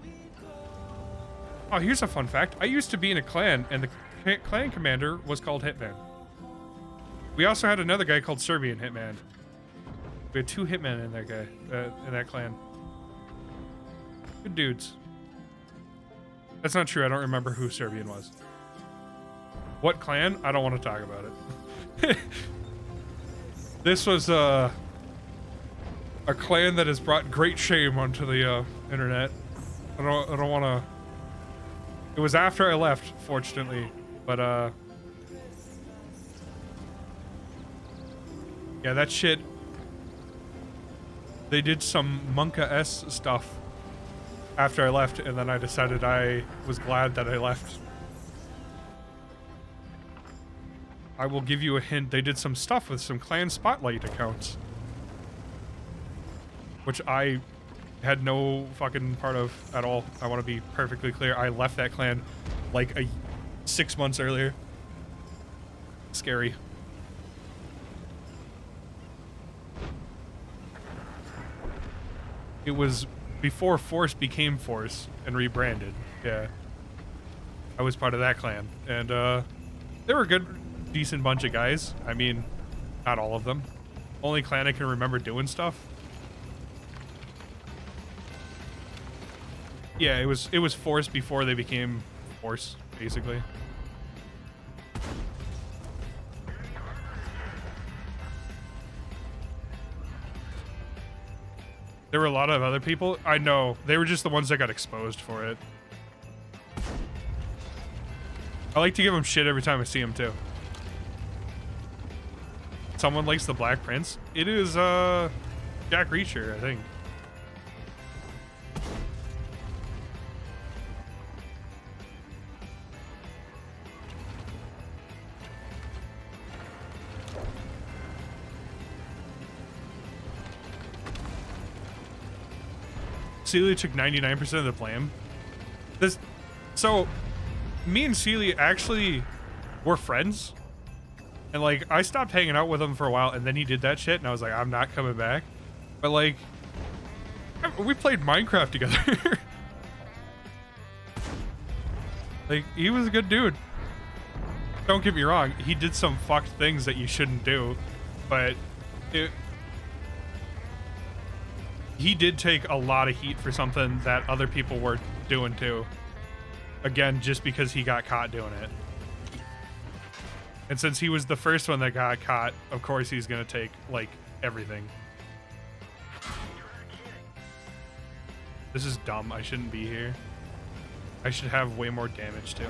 Oh, here's a fun fact. I used to be in a clan, and the clan commander was called Hitman. We also had another guy called Serbian Hitman. We had 2 Hitmen in that guy, in that clan. Good dudes. That's not true. I don't remember who Serbian was. What clan? I don't want to talk about it. This was a clan that has brought great shame onto the internet. I don't want to. It was after I left, fortunately, but yeah, that shit. They did some Monka-S stuff after I left, and then I decided I was glad that I left. I will give you a hint. They did some stuff with some clan spotlight accounts, which I had no fucking part of at all. I want to be perfectly clear. I left that clan like 6 months earlier. Scary. It was before Force became Force and rebranded. Yeah. I was part of that clan. And they were a good, decent bunch of guys. I mean, not all of them. Only clan I can remember doing stuff. Yeah, it was Force before they became Force, basically. There were a lot of other people. I know. They were just the ones that got exposed for it. I like to give them shit every time I see them, too. Someone likes the Black Prince. It is, Jack Reacher, I think. Celia took 99% of the blame. So me and Celia actually were friends, and like I stopped hanging out with him for a while, and then he did that shit, and I was like, I'm not coming back. But like, we played Minecraft together. Like, he was a good dude. Don't get me wrong, he did some fucked things that you shouldn't do, but he did take a lot of heat for something that other people were doing too. Again, just because he got caught doing it. And since he was the first one that got caught, of course he's gonna take, like, everything. This is dumb. I shouldn't be here. I should have way more damage too.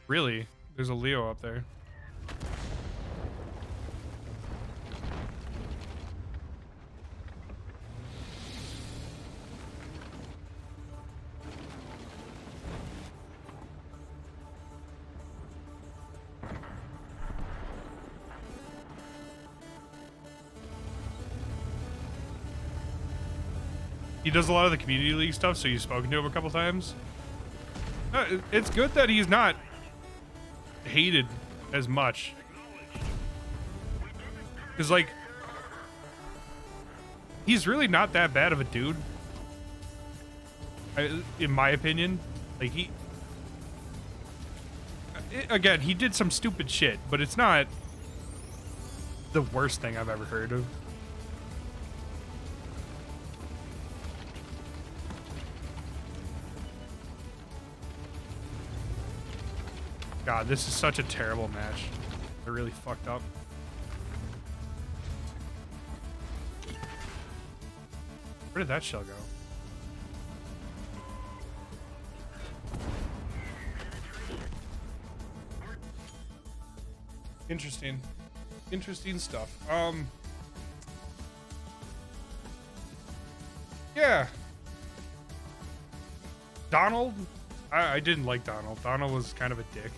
Really? There's a Leo up there. He does a lot of the community league stuff, so you've spoken to him a couple times. It's good that he's not hated as much. Because, like, he's really not that bad of a dude. In my opinion. Like, again, he did some stupid shit, but it's not the worst thing I've ever heard of. God, this is such a terrible match. I really fucked up. Where did that shell go? Interesting. Interesting stuff. Yeah. Donald, I didn't like Donald. Donald was kind of a dick.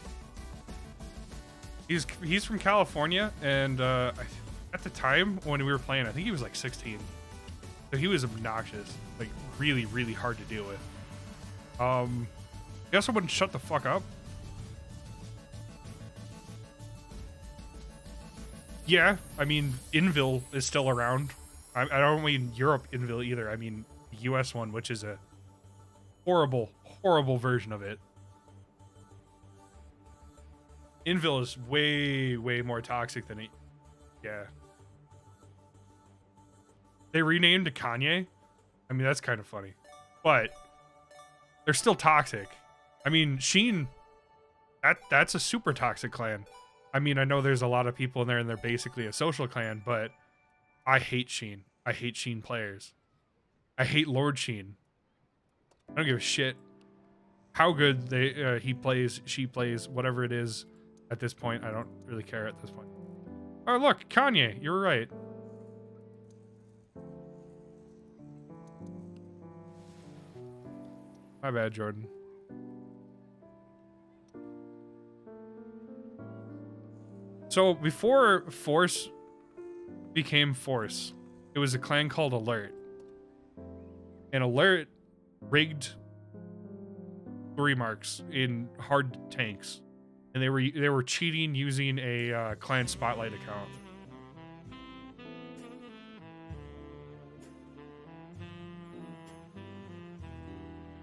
He's from California, and at the time when we were playing, I think he was like 16. So he was obnoxious, like really, really hard to deal with. He also wouldn't shut the fuck up. Yeah, I mean, Inville is still around. I don't mean Europe Inville either. I mean the US one, which is a horrible, horrible version of it. Inville is way, way more toxic than it. Yeah. They renamed to Kanye. I mean, that's kind of funny. But they're still toxic. I mean, Sheen, that's a super toxic clan. I mean, I know there's a lot of people in there and they're basically a social clan, but I hate Sheen. I hate Sheen players. I hate Lord Sheen. I don't give a shit how good he plays, she plays, whatever it is at this point. I don't really care at this point. Oh, look, Kanye, you're right. My bad, Jordan. So before Force became Force, it was a clan called Alert. And Alert rigged 3 marks in hard tanks. And they were cheating using a clan spotlight account.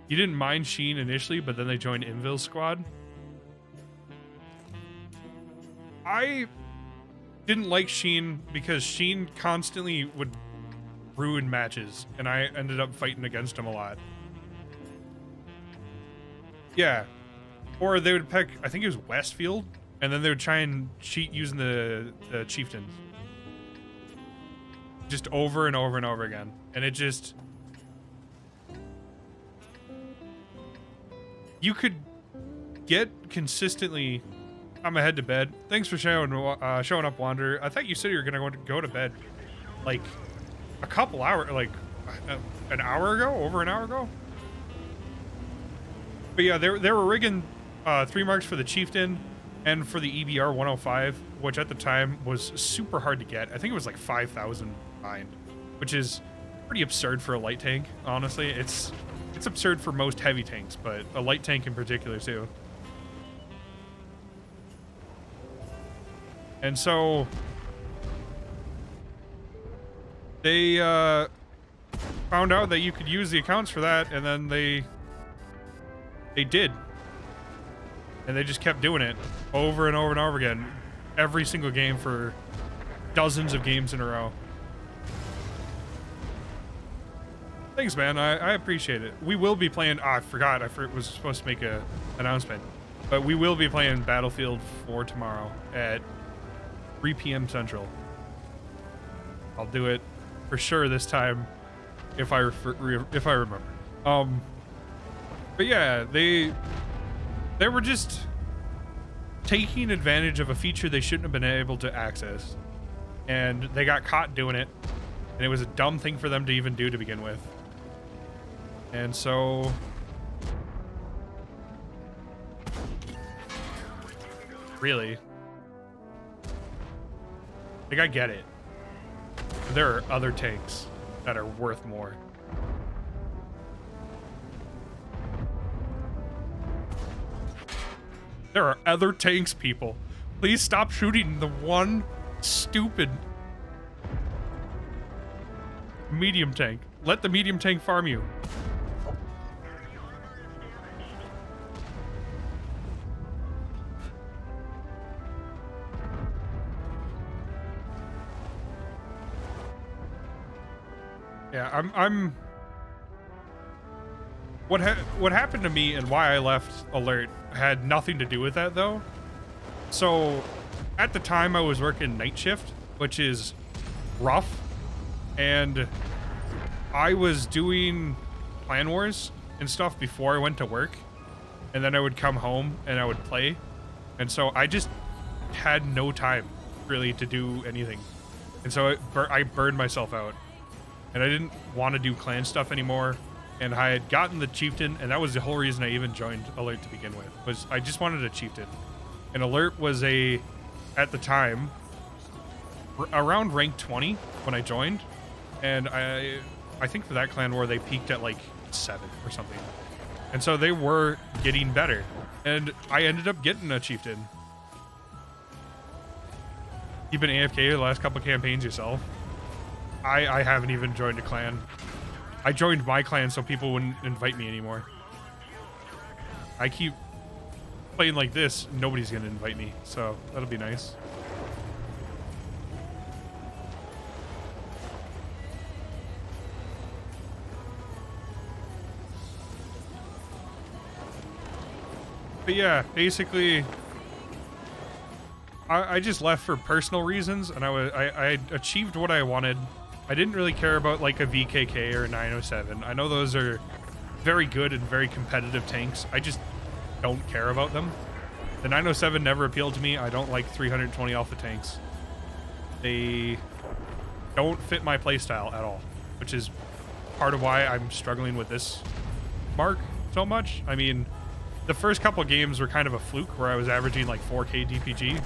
You didn't mind Sheen initially, but then they joined Inville's squad. I didn't like Sheen because Sheen constantly would ruin matches, and I ended up fighting against him a lot. Yeah. Or they would pick, I think it was Westfield, and then they would try and cheat using the chieftains. Just over and over and over again. And it just... You could get consistently... I'm ahead to bed. Thanks for showing up, Wander. I thought you said you were going to go to bed like a couple hours, like an hour ago, over an hour ago. But yeah, they were rigging 3 marks for the Chieftain and for the EBR 105, which at the time was super hard to get. I think it was like 5,000 bind, which is pretty absurd for a light tank. Honestly, it's absurd for most heavy tanks, but a light tank in particular too. And so they found out that you could use the accounts for that, and then they did. And they just kept doing it over and over and over again. Every single game for dozens of games in a row. Thanks, man. I appreciate it. We will be playing... I forgot. I was supposed to make an announcement. But we will be playing Battlefield 4 tomorrow at 3 p.m. Central. I'll do it for sure this time if I remember. But yeah, they were just taking advantage of a feature they shouldn't have been able to access, and they got caught doing it, and it was a dumb thing for them to even do to begin with. And so really, like, I get it. There are other tanks that are worth more. There are other tanks, people. Please stop shooting the one stupid medium tank. Let the medium tank farm you. Yeah, I'm what happened to me and why I left Alert had nothing to do with that, though. So at the time I was working night shift, which is rough, and I was doing Clan Wars and stuff before I went to work, and then I would come home and I would play, and so I just had no time really to do anything, and so I burned myself out. and I didn't want to do clan stuff anymore. And I had gotten the chieftain, and that was the whole reason I even joined Alert to begin with, was I just wanted a chieftain. And Alert was at the time, around rank 20 when I joined. And I think for that clan war, they peaked at like 7 or something. And so they were getting better. And I ended up getting a chieftain. You've been AFK the last couple campaigns yourself. I haven't even joined a clan. I joined my clan so people wouldn't invite me anymore. I keep playing like this, nobody's gonna invite me, so that'll be nice. But yeah, basically, I just left for personal reasons, and I achieved what I wanted. I didn't really care about like a VKK or a 907. I know those are very good and very competitive tanks. I just don't care about them. The 907 never appealed to me. I don't like 320 alpha tanks. They don't fit my playstyle at all, which is part of why I'm struggling with this mark so much. I mean, the first couple games were kind of a fluke where I was averaging like 4K DPG.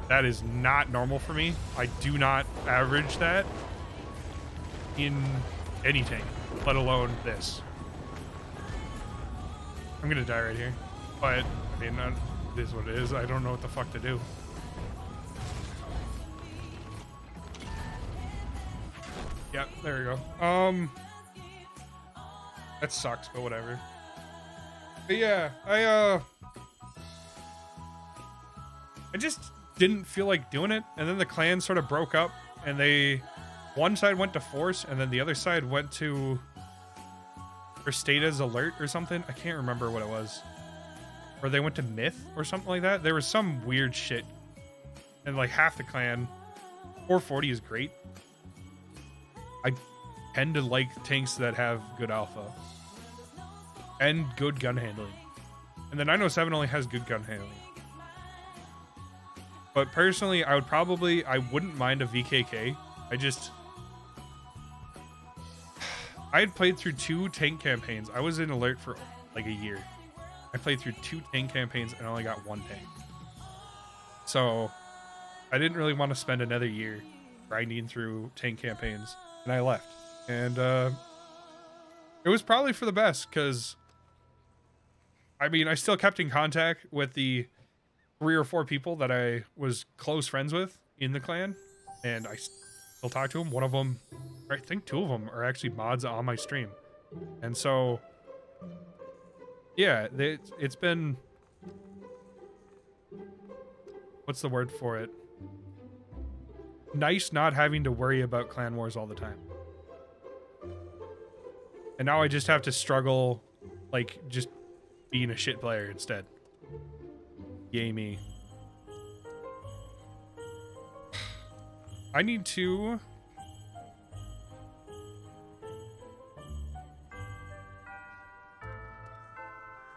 That is not normal for me. I do not average that in any tank, let alone this. I'm gonna die right here, but I mean, it is what it is. I don't know what the fuck to do. Yeah, there we go. That sucks, but whatever. But yeah, I just didn't feel like doing it, and then the clan sort of broke up, and one side went to Force, and then the other side went to, or stayed as Alert or something. I can't remember what it was. Or they went to Myth or something like that. There was some weird shit. And like half the clan, 440 is great. I tend to like tanks that have good alpha. And good gun handling. And the 907 only has good gun handling. But personally, I wouldn't mind a VKK. I had played through 2 tank campaigns. I was in Alert for like a year. I played through 2 tank campaigns and only got 1 tank. So I didn't really want to spend another year grinding through tank campaigns, and I left. And it was probably for the best, because I mean, I still kept in contact with the 3 or 4 people that I was close friends with in the clan, and I still talk to them. One of them, I think 2 of them, are actually mods on my stream. And so yeah, it's been, what's the word for it, nice not having to worry about clan wars all the time. And now I just have to struggle, like, just being a shit player instead. Yay me. I need to...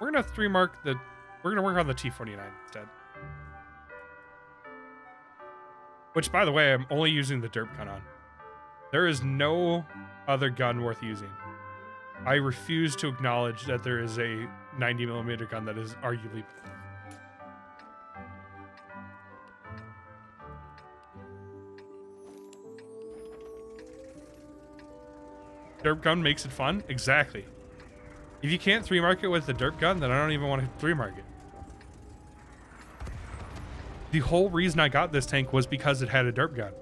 We're gonna 3-mark the... We're gonna work on the T49 instead. Which, by the way, I'm only using the derp gun on. There is no other gun worth using. I refuse to acknowledge that there is a 90mm gun that is arguably... Derp gun makes it fun? Exactly. If you can't 3-mark it with the derp gun, then I don't even want to 3-mark it. The whole reason I got this tank was because it had a derp gun.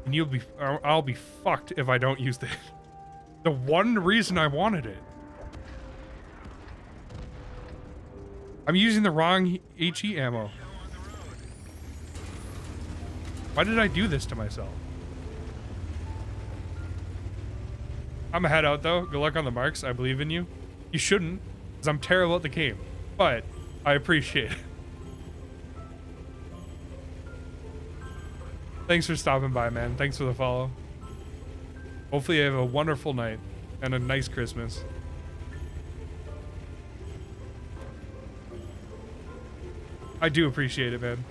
And I'll be fucked if I don't use it. The one reason I wanted it. I'm using the wrong HE ammo. Why did I do this to myself? I'm gonna head out though. Good luck on the marks. I believe in you. You shouldn't, because I'm terrible at the game. But I appreciate it. Thanks for stopping by, man. Thanks for the follow. Hopefully you have a wonderful night and a nice Christmas. I do appreciate it, man.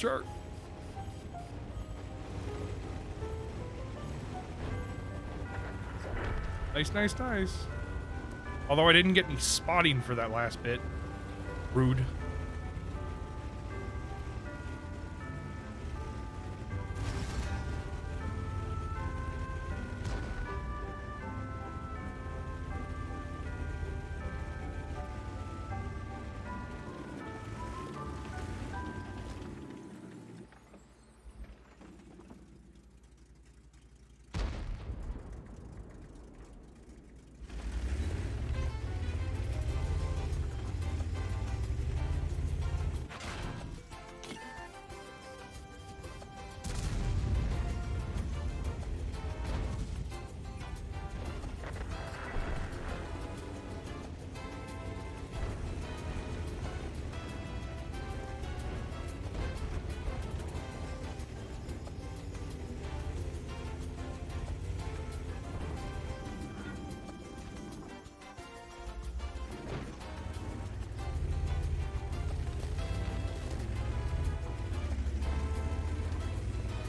Archer. Nice, nice, nice. Although I didn't get any spotting for that last bit. Rude.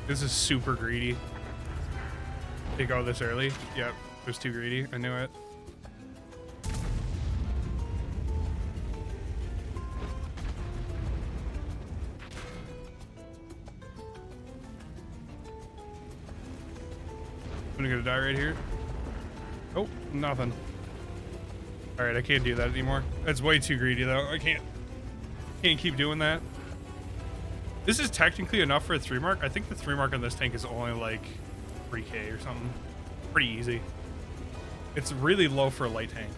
This is super greedy. They go this early. Yep, it was too greedy. I knew it. I'm gonna die right here. Oh, nothing. All right, I can't do that anymore. That's way too greedy though. I can't keep doing that. This is technically enough for a 3 mark. I think the 3 mark on this tank is only like 3k or something. Pretty easy. It's really low for a light tank.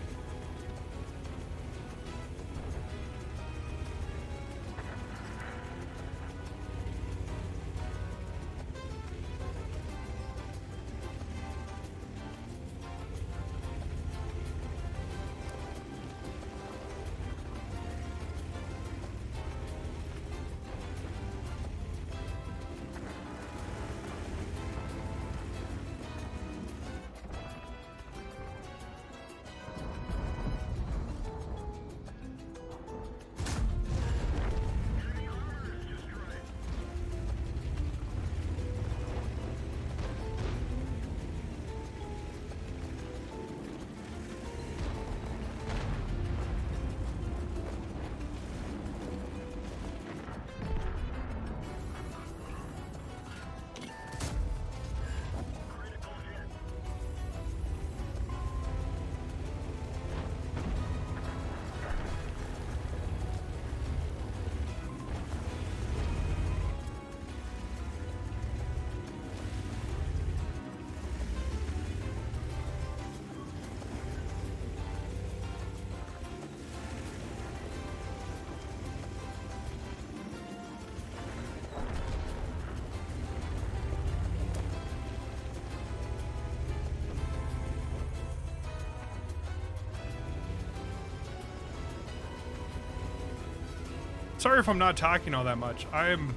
Sorry if I'm not talking all that much. I'm,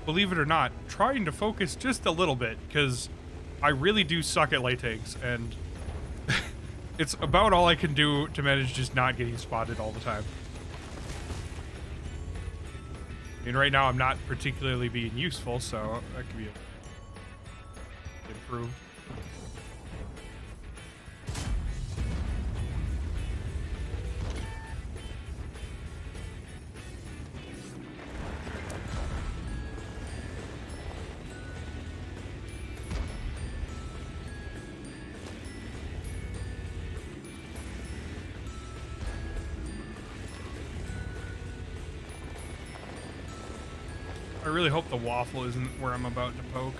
believe it or not, trying to focus just a little bit because I really do suck at light tanks, and it's about all I can do to manage just not getting spotted all the time. I mean, right now I'm not particularly being useful, so that could be improved. I really hope the waffle isn't where I'm about to poke.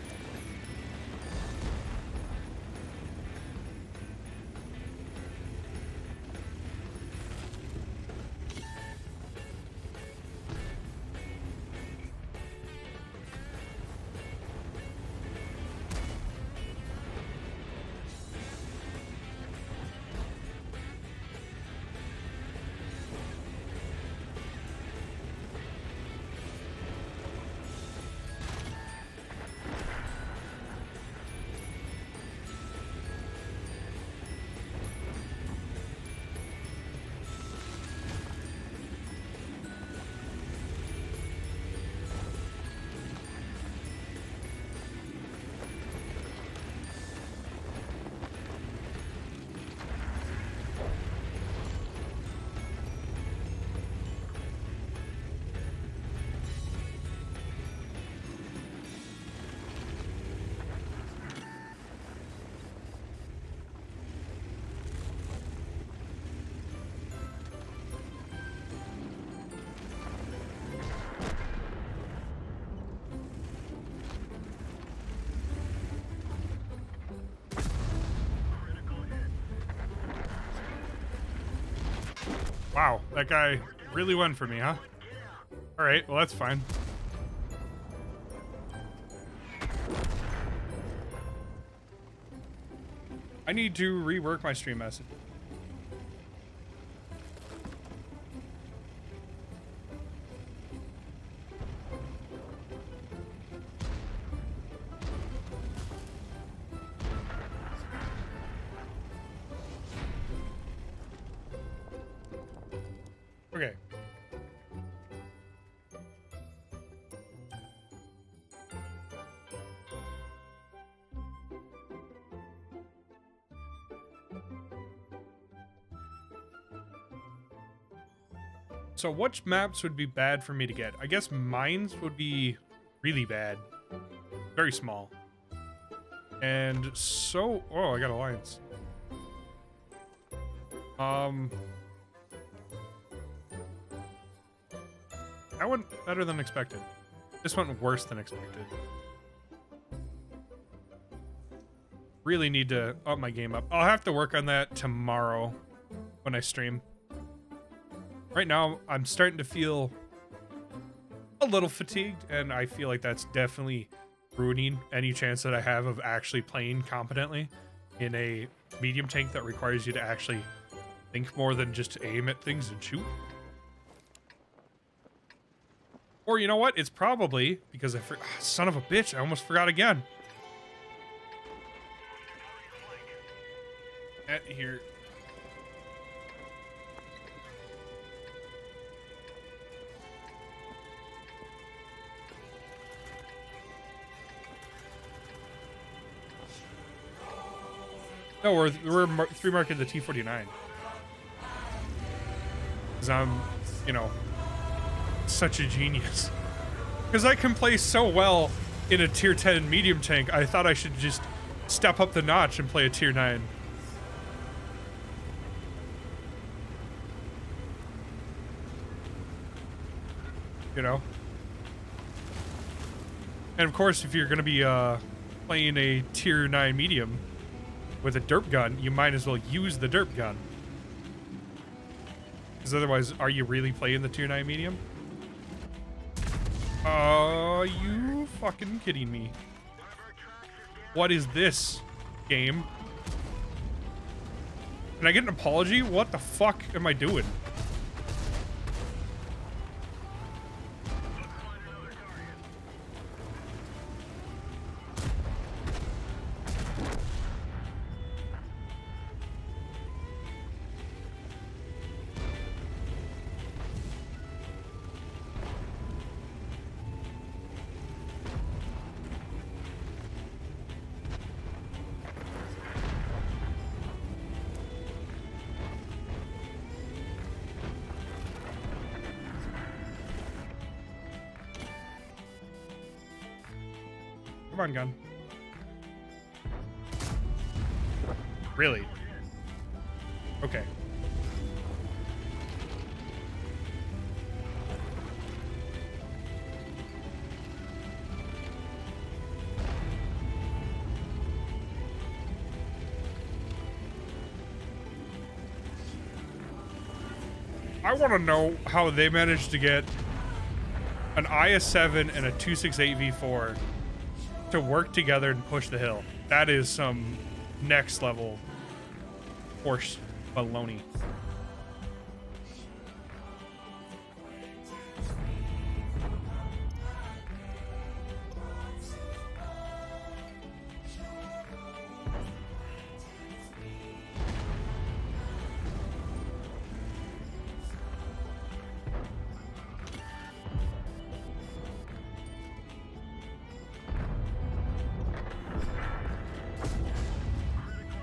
Wow, that guy really went for me, huh? All right, well, that's fine. I need to rework my stream message. Okay. So which maps would be bad for me to get? I guess mines would be really bad. Very small. And so... Oh, I got alliance. That went better than expected. This went worse than expected. Really need to up my game up. I'll have to work on that tomorrow when I stream. Right now, I'm starting to feel a little fatigued, and I feel like that's definitely ruining any chance that I have of actually playing competently in a medium tank that requires you to actually think more than just aim at things and shoot. Or you know what? It's probably because son of a bitch, I almost forgot again. At here. No, we're 3-marking the T49. Because I'm, you know, such a genius. Because I can play so well in a tier 10 medium tank, I thought I should just step up the notch and play a tier 9. You know? And of course, if you're going to be playing a tier 9 medium with a derp gun, you might as well use the derp gun. Because otherwise, are you really playing the tier 9 medium? Are you fucking kidding me? What is this game? Can I get an apology? What the fuck am I doing? Come on, gun. Really? Okay. I want to know how they managed to get an IS-7 and a 268 V4 to work together and push the hill. That is some next level horse baloney.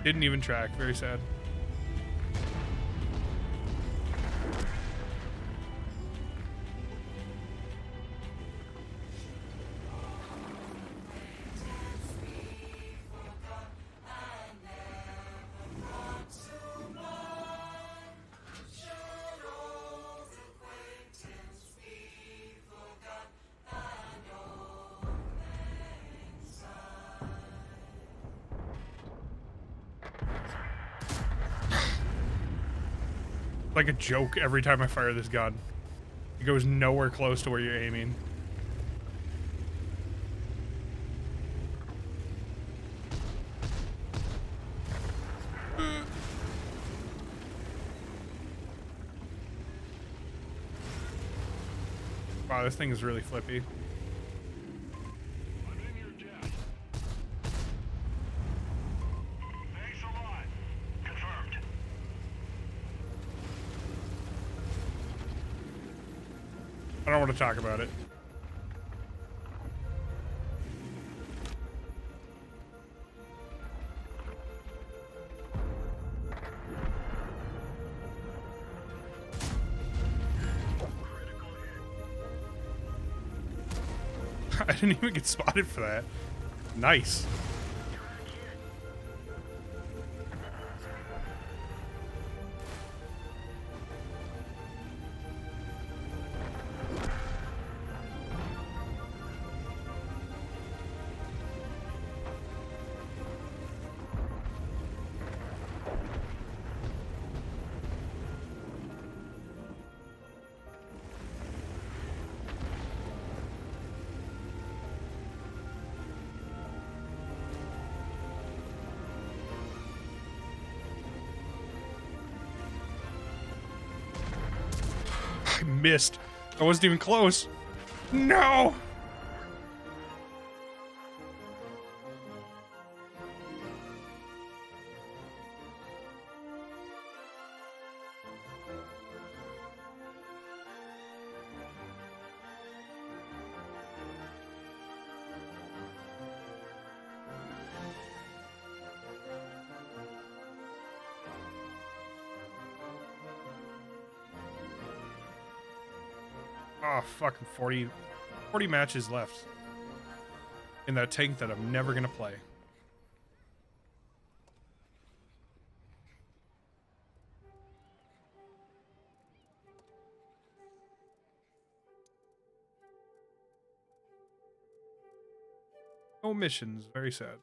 Didn't even track. Very sad. like a joke every time I fire this gun. It goes nowhere close to where you're aiming. Wow, this thing is really flippy. I don't want to talk about it. I didn't even get spotted for that. Nice. I missed. I wasn't even close. No! Oh, fucking 40 matches left in that tank that I'm never gonna play. No missions, very sad.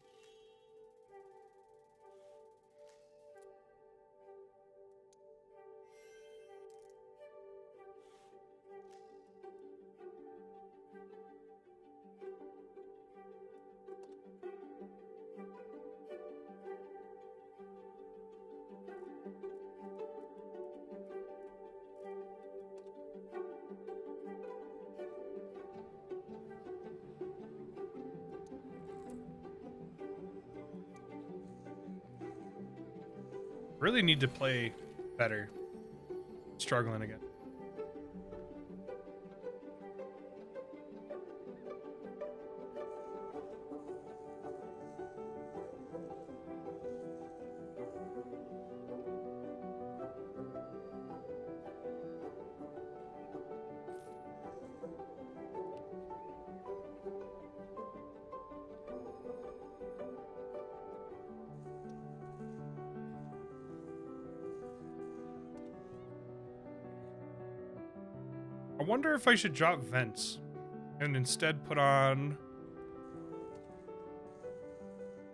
Really need to play better. Struggling again. I wonder if I should drop vents and instead put on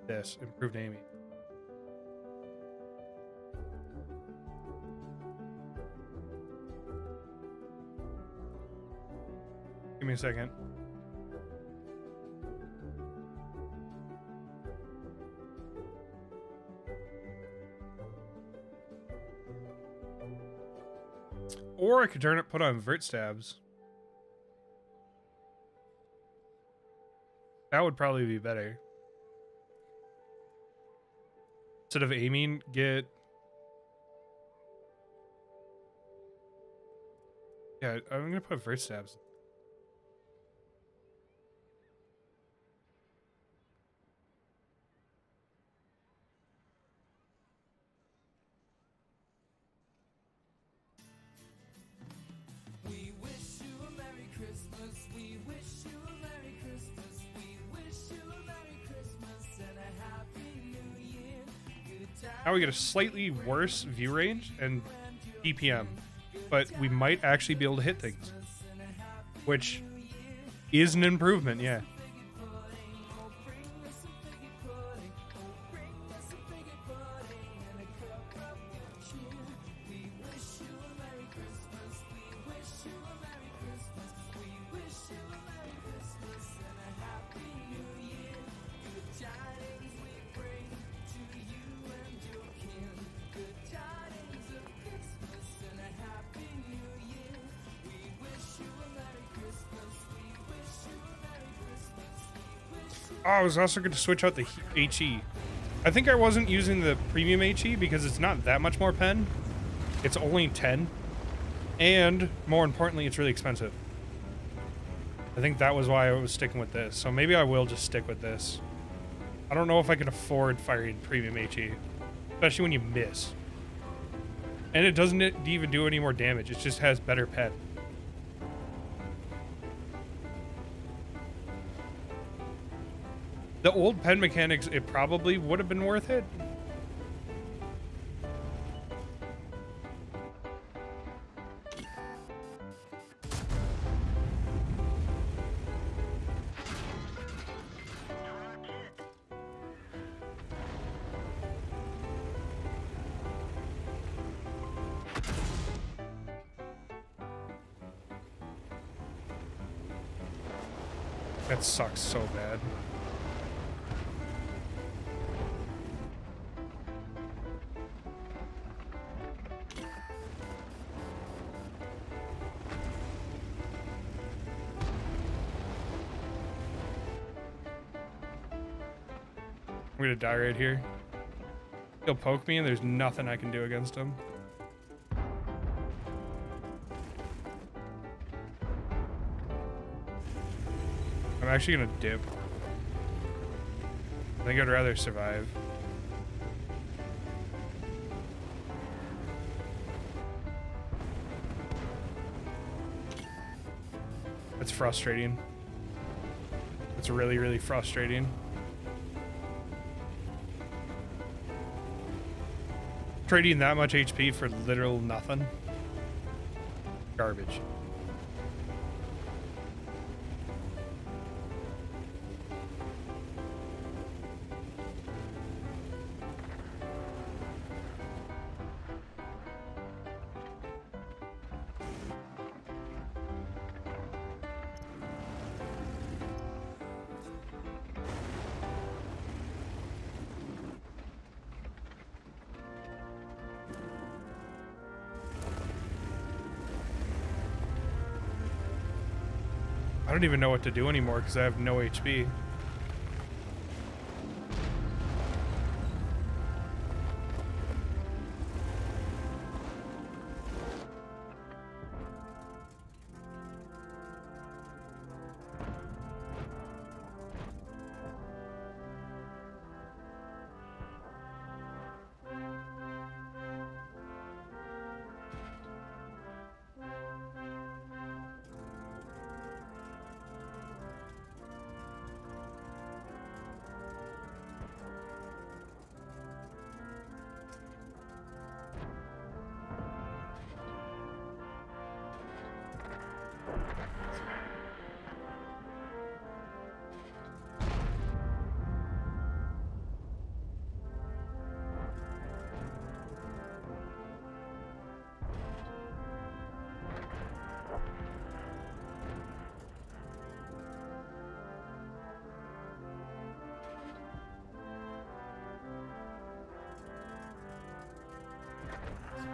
this improved aiming. Give me a second. Or I could turn it, put on vert stabs. That would probably be better. Instead of aiming, get... Yeah, I'm gonna put vert stabs. Now we get a slightly worse view range and DPM, but we might actually be able to hit things, which is an improvement, yeah. Oh, I was also going to switch out the HE. I think I wasn't using the premium HE because it's not that much more pen. It's only 10. And more importantly, it's really expensive. I think that was why I was sticking with this. So maybe I will just stick with this. I don't know if I can afford firing premium HE, especially when you miss. And it doesn't even do any more damage. It just has better pen. The old pen mechanics, it probably would have been worth it. That sucks so bad. I'm gonna die right here. He'll poke me and there's nothing I can do against him. I'm actually gonna dip. I think I'd rather survive. That's frustrating. It's really, really frustrating. Trading that much HP for literal nothing. Garbage. I don't even know what to do anymore because I have no HP.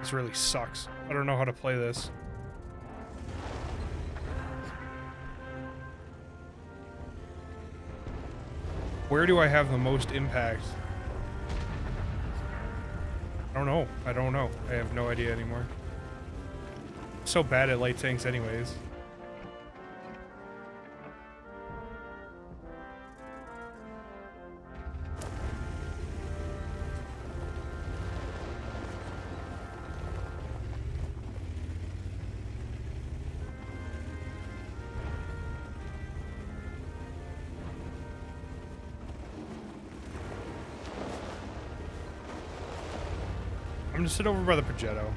This really sucks. I don't know how to play this. Where do I have the most impact? I don't know. I don't know. I have no idea anymore. I'm so bad at light tanks anyways. I'm gonna sit over by the Progetto.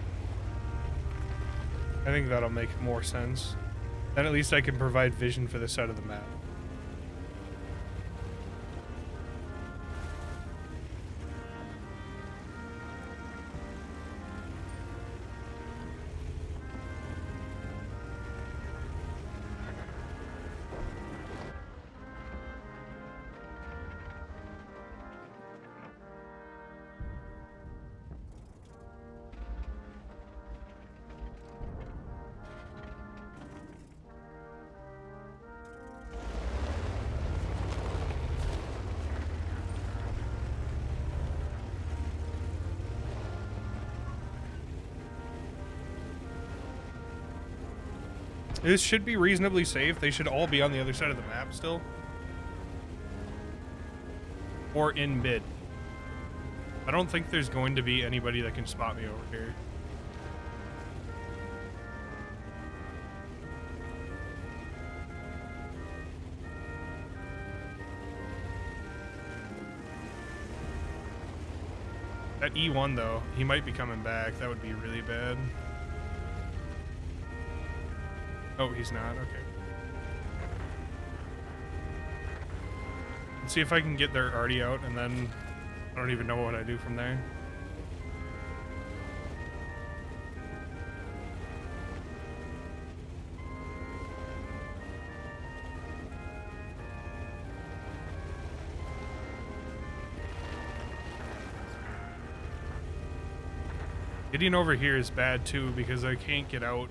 I think that'll make more sense. Then at least I can provide vision for this side of the map. This should be reasonably safe. They should all be on the other side of the map still. Or in mid. I don't think there's going to be anybody that can spot me over here. That E1 though, he might be coming back. That would be really bad. Oh, he's not. Okay. Let's see if I can get their arty out, and then I don't even know what I do from there. Getting over here is bad too because I can't get out.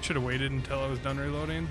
Should have waited until I was done reloading.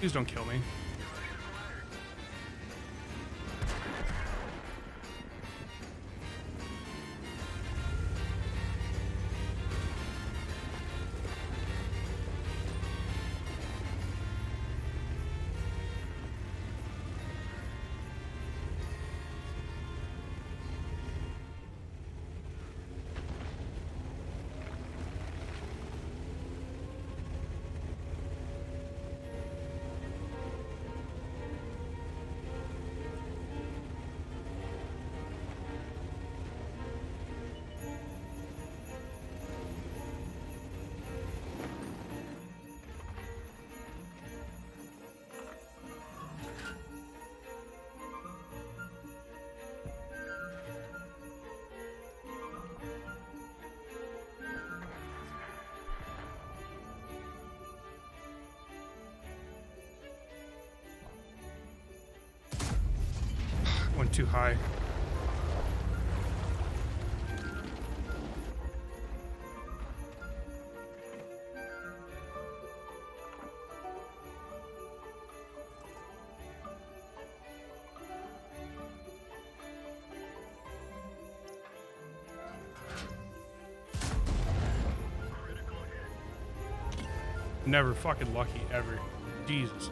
Please don't kill me. Went too high. Never fucking lucky ever. Jesus.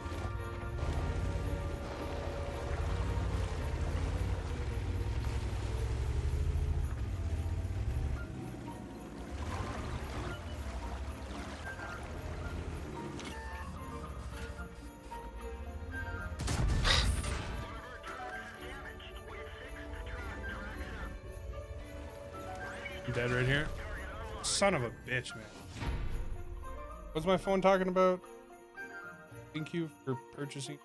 You dead right here? Son of a bitch, man. What's my phone talking about? Thank you for purchasing.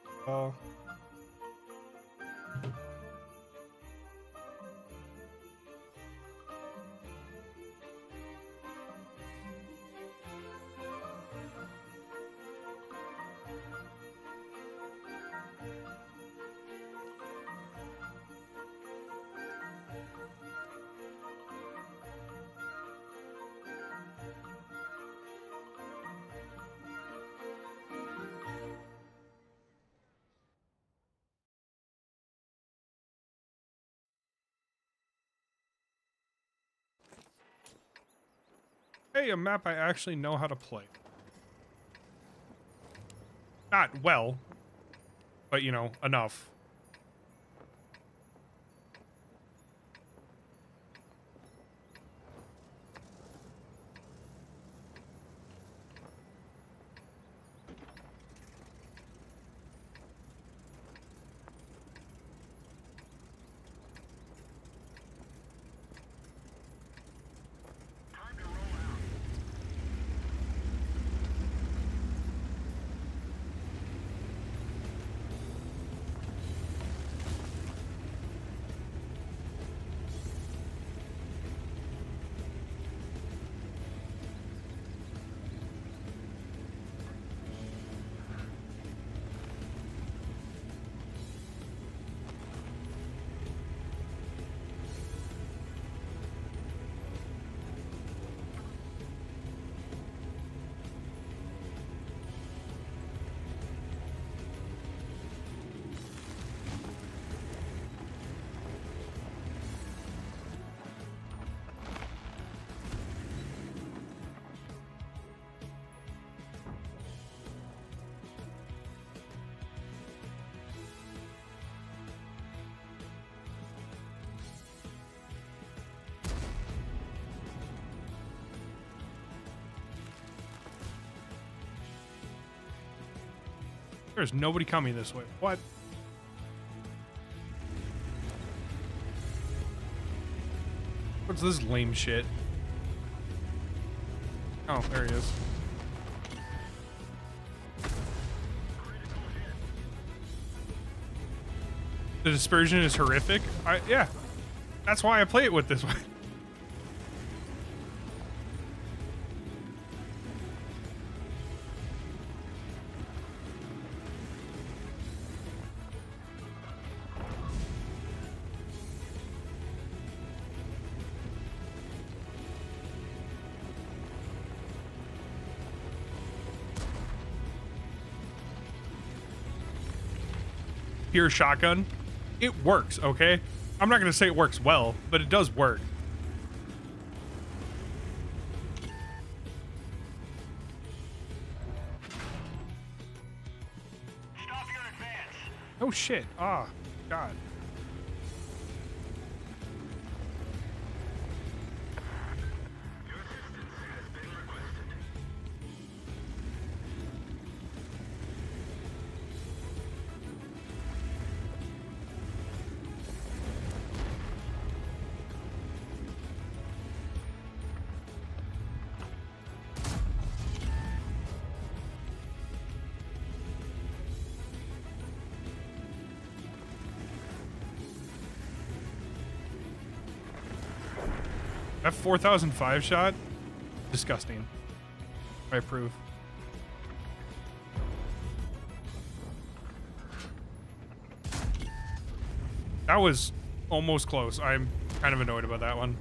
Hey, a map I actually know how to play. Not well, but you know, enough. There's nobody coming this way. What? What's this lame shit? Oh, there he is. The dispersion is horrific. Yeah. That's why I play it with this one. Pure shotgun, it works, okay? I'm not gonna say it works well, but it does work. Stop your advance. Oh shit. Ah, God. Your assistance has been requested. That 4005 shot, disgusting. I approve. That was almost close. I'm kind of annoyed about that one.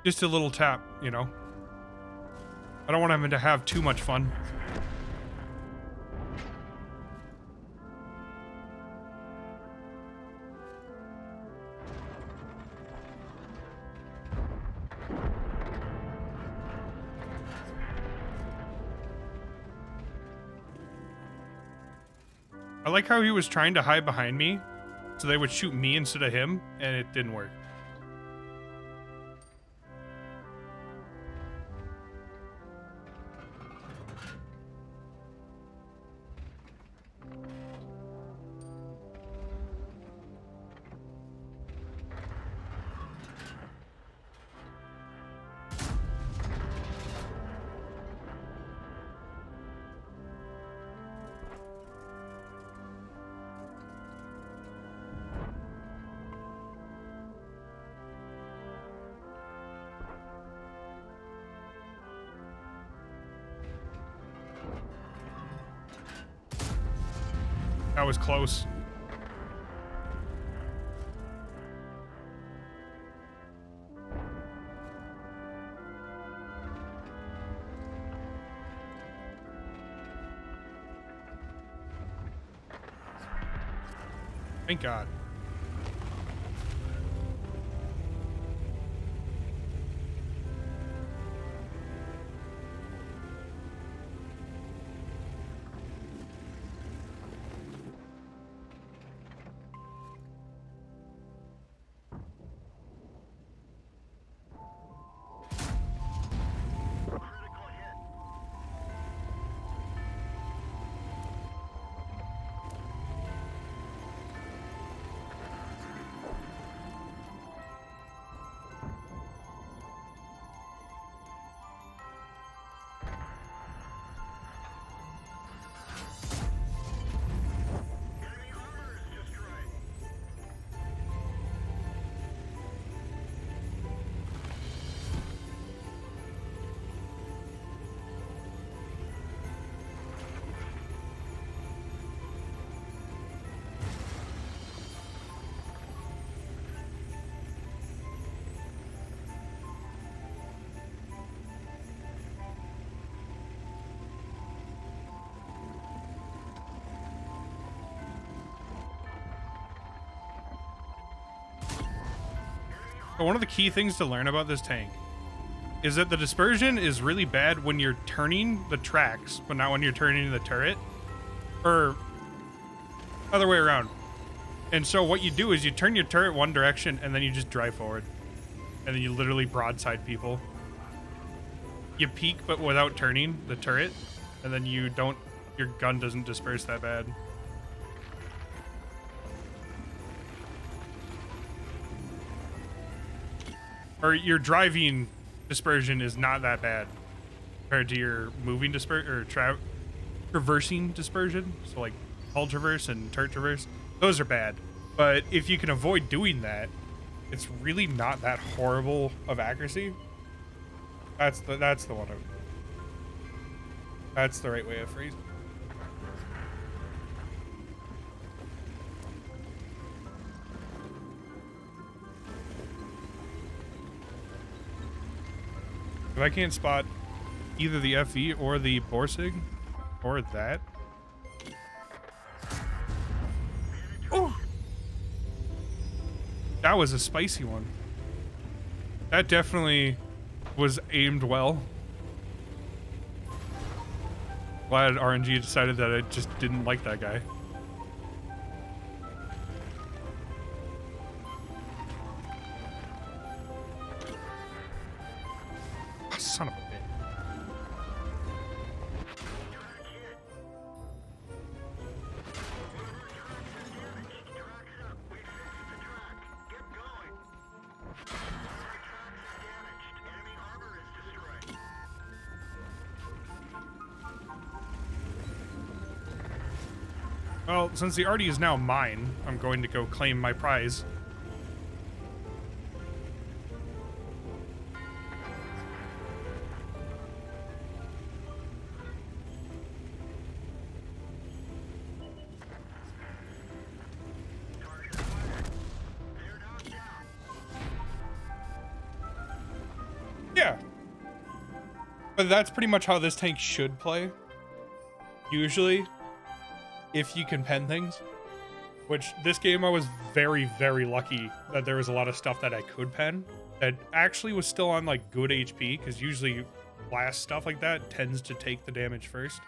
Just a little tap, you know. I don't want him to have too much fun. I like how he was trying to hide behind me so they would shoot me instead of him, and it didn't work. That was close. Thank God. Critical hit. Enemy armor is destroyed. But one of the key things to learn about this tank is that the dispersion is really bad when you're turning the tracks, but not when you're turning the turret. Or other way around. And so what you do is you turn your turret one direction and then you just drive forward. And then you literally broadside people. You peek but without turning the turret, and then your gun doesn't disperse that bad. Or your driving dispersion is not that bad compared to your moving dispersion or traversing dispersion. So like hull traverse and turret traverse, those are bad. But if you can avoid doing that, it's really not that horrible of accuracy. That's the one. That's the right way of phrasing. If I can't spot either the FE or the Borsig or that. Oh! That was a spicy one. That definitely was aimed well. Glad RNG decided that I just didn't like that guy. Oh, son of a bitch. Well, since the Artie is now mine, I'm going to go claim my prize. Yeah. But that's pretty much how this tank should play. Usually. If you can pen things, which this game I was very, very lucky that there was a lot of stuff that I could pen that actually was still on like good HP, because usually blast stuff like that tends to take the damage first.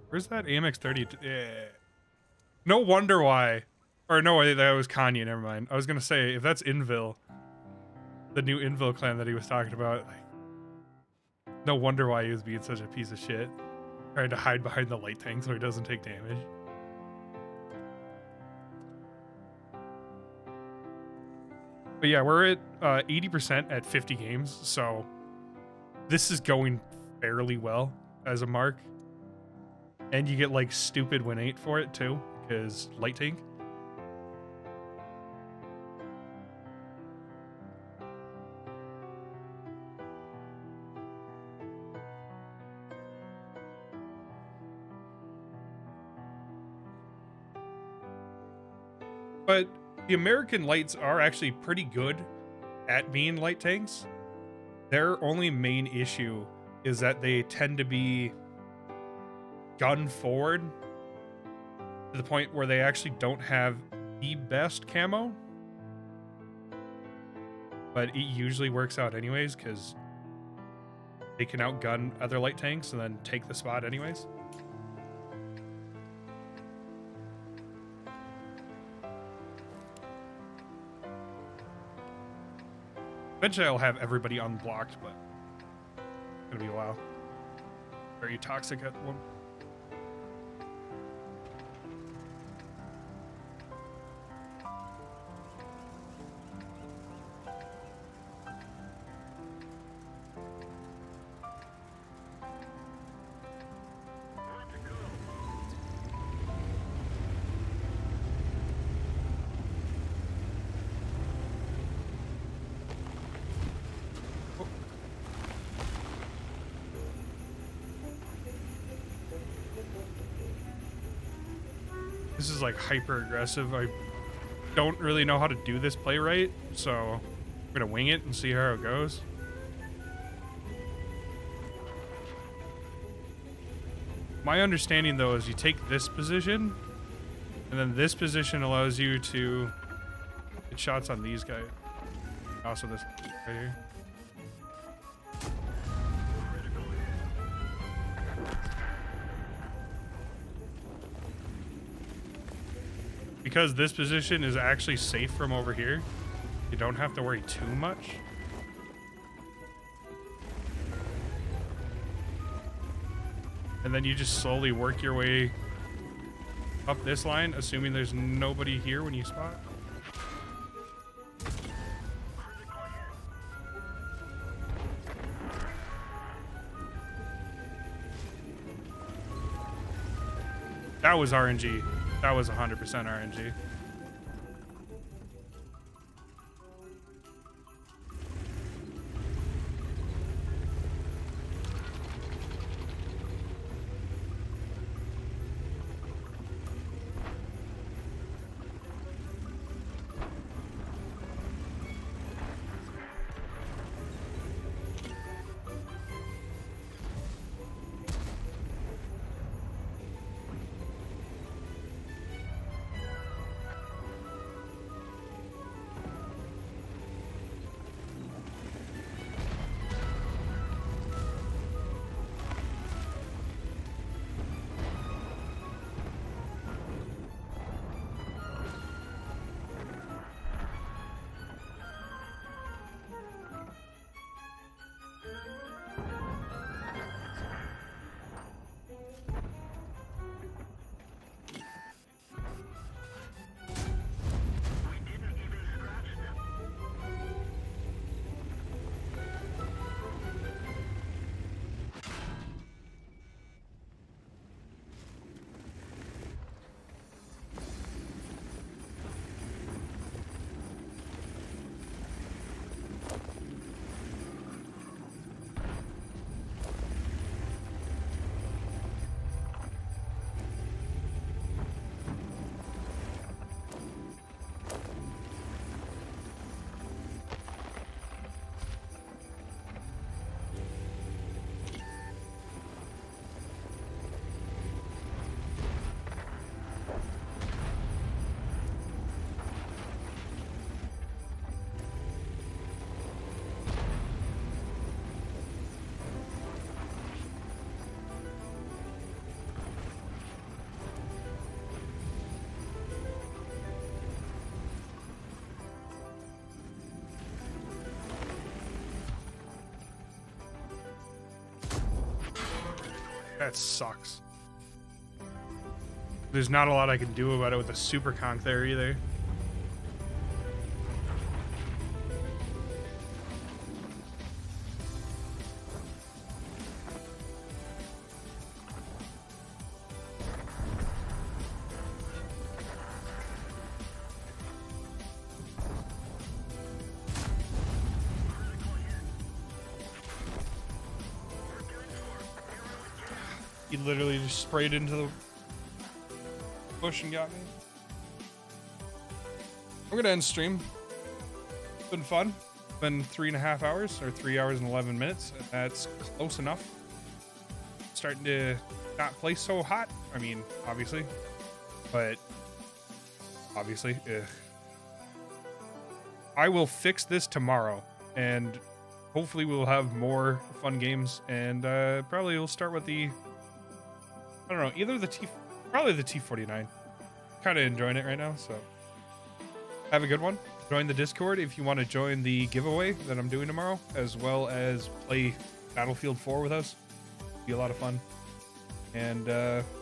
Where's that AMX 30? No wonder why. Or no, that was Kanye, never mind. I was gonna say, if that's Invil, the new Invil clan that he was talking about, like, no wonder why he was being such a piece of shit. Trying to hide behind the light tank so he doesn't take damage. But yeah, we're at 80% at 50 games, so this is going fairly well as a mark. And you get like stupid win 8 for it too, because light tank. But the American lights are actually pretty good at being light tanks. Their only main issue is that they tend to be gun forward to the point where they actually don't have the best camo. But it usually works out anyways because they can outgun other light tanks and then take the spot anyways. Eventually I'll have everybody unblocked, but it's gonna be a while. Very toxic at one. This is like hyper aggressive. I don't really know how to do this play right, so I'm gonna wing it and see how it goes. My understanding though is you take this position, and then this position allows you to get shots on these guys. Also this right here. Because this position is actually safe from over here, you don't have to worry too much. And then you just slowly work your way up this line, assuming there's nobody here when you spot. That was RNG. That was 100% RNG. That sucks. There's not a lot I can do about it with a super conk there either. He literally just sprayed into the bush and got me. I'm gonna end stream. It's been fun. It's been 3.5 hours, or 3 hours and 11 minutes. That's close enough. Starting to not play so hot. I mean, obviously, but obviously, ugh. I will fix this tomorrow, and hopefully we'll have more fun games, and probably we'll start with the, I don't know, either probably the T49. Kind of enjoying it right now, so have a good one. Join the Discord if you want to join the giveaway that I'm doing tomorrow, as well as play Battlefield 4 with us. Be a lot of fun. And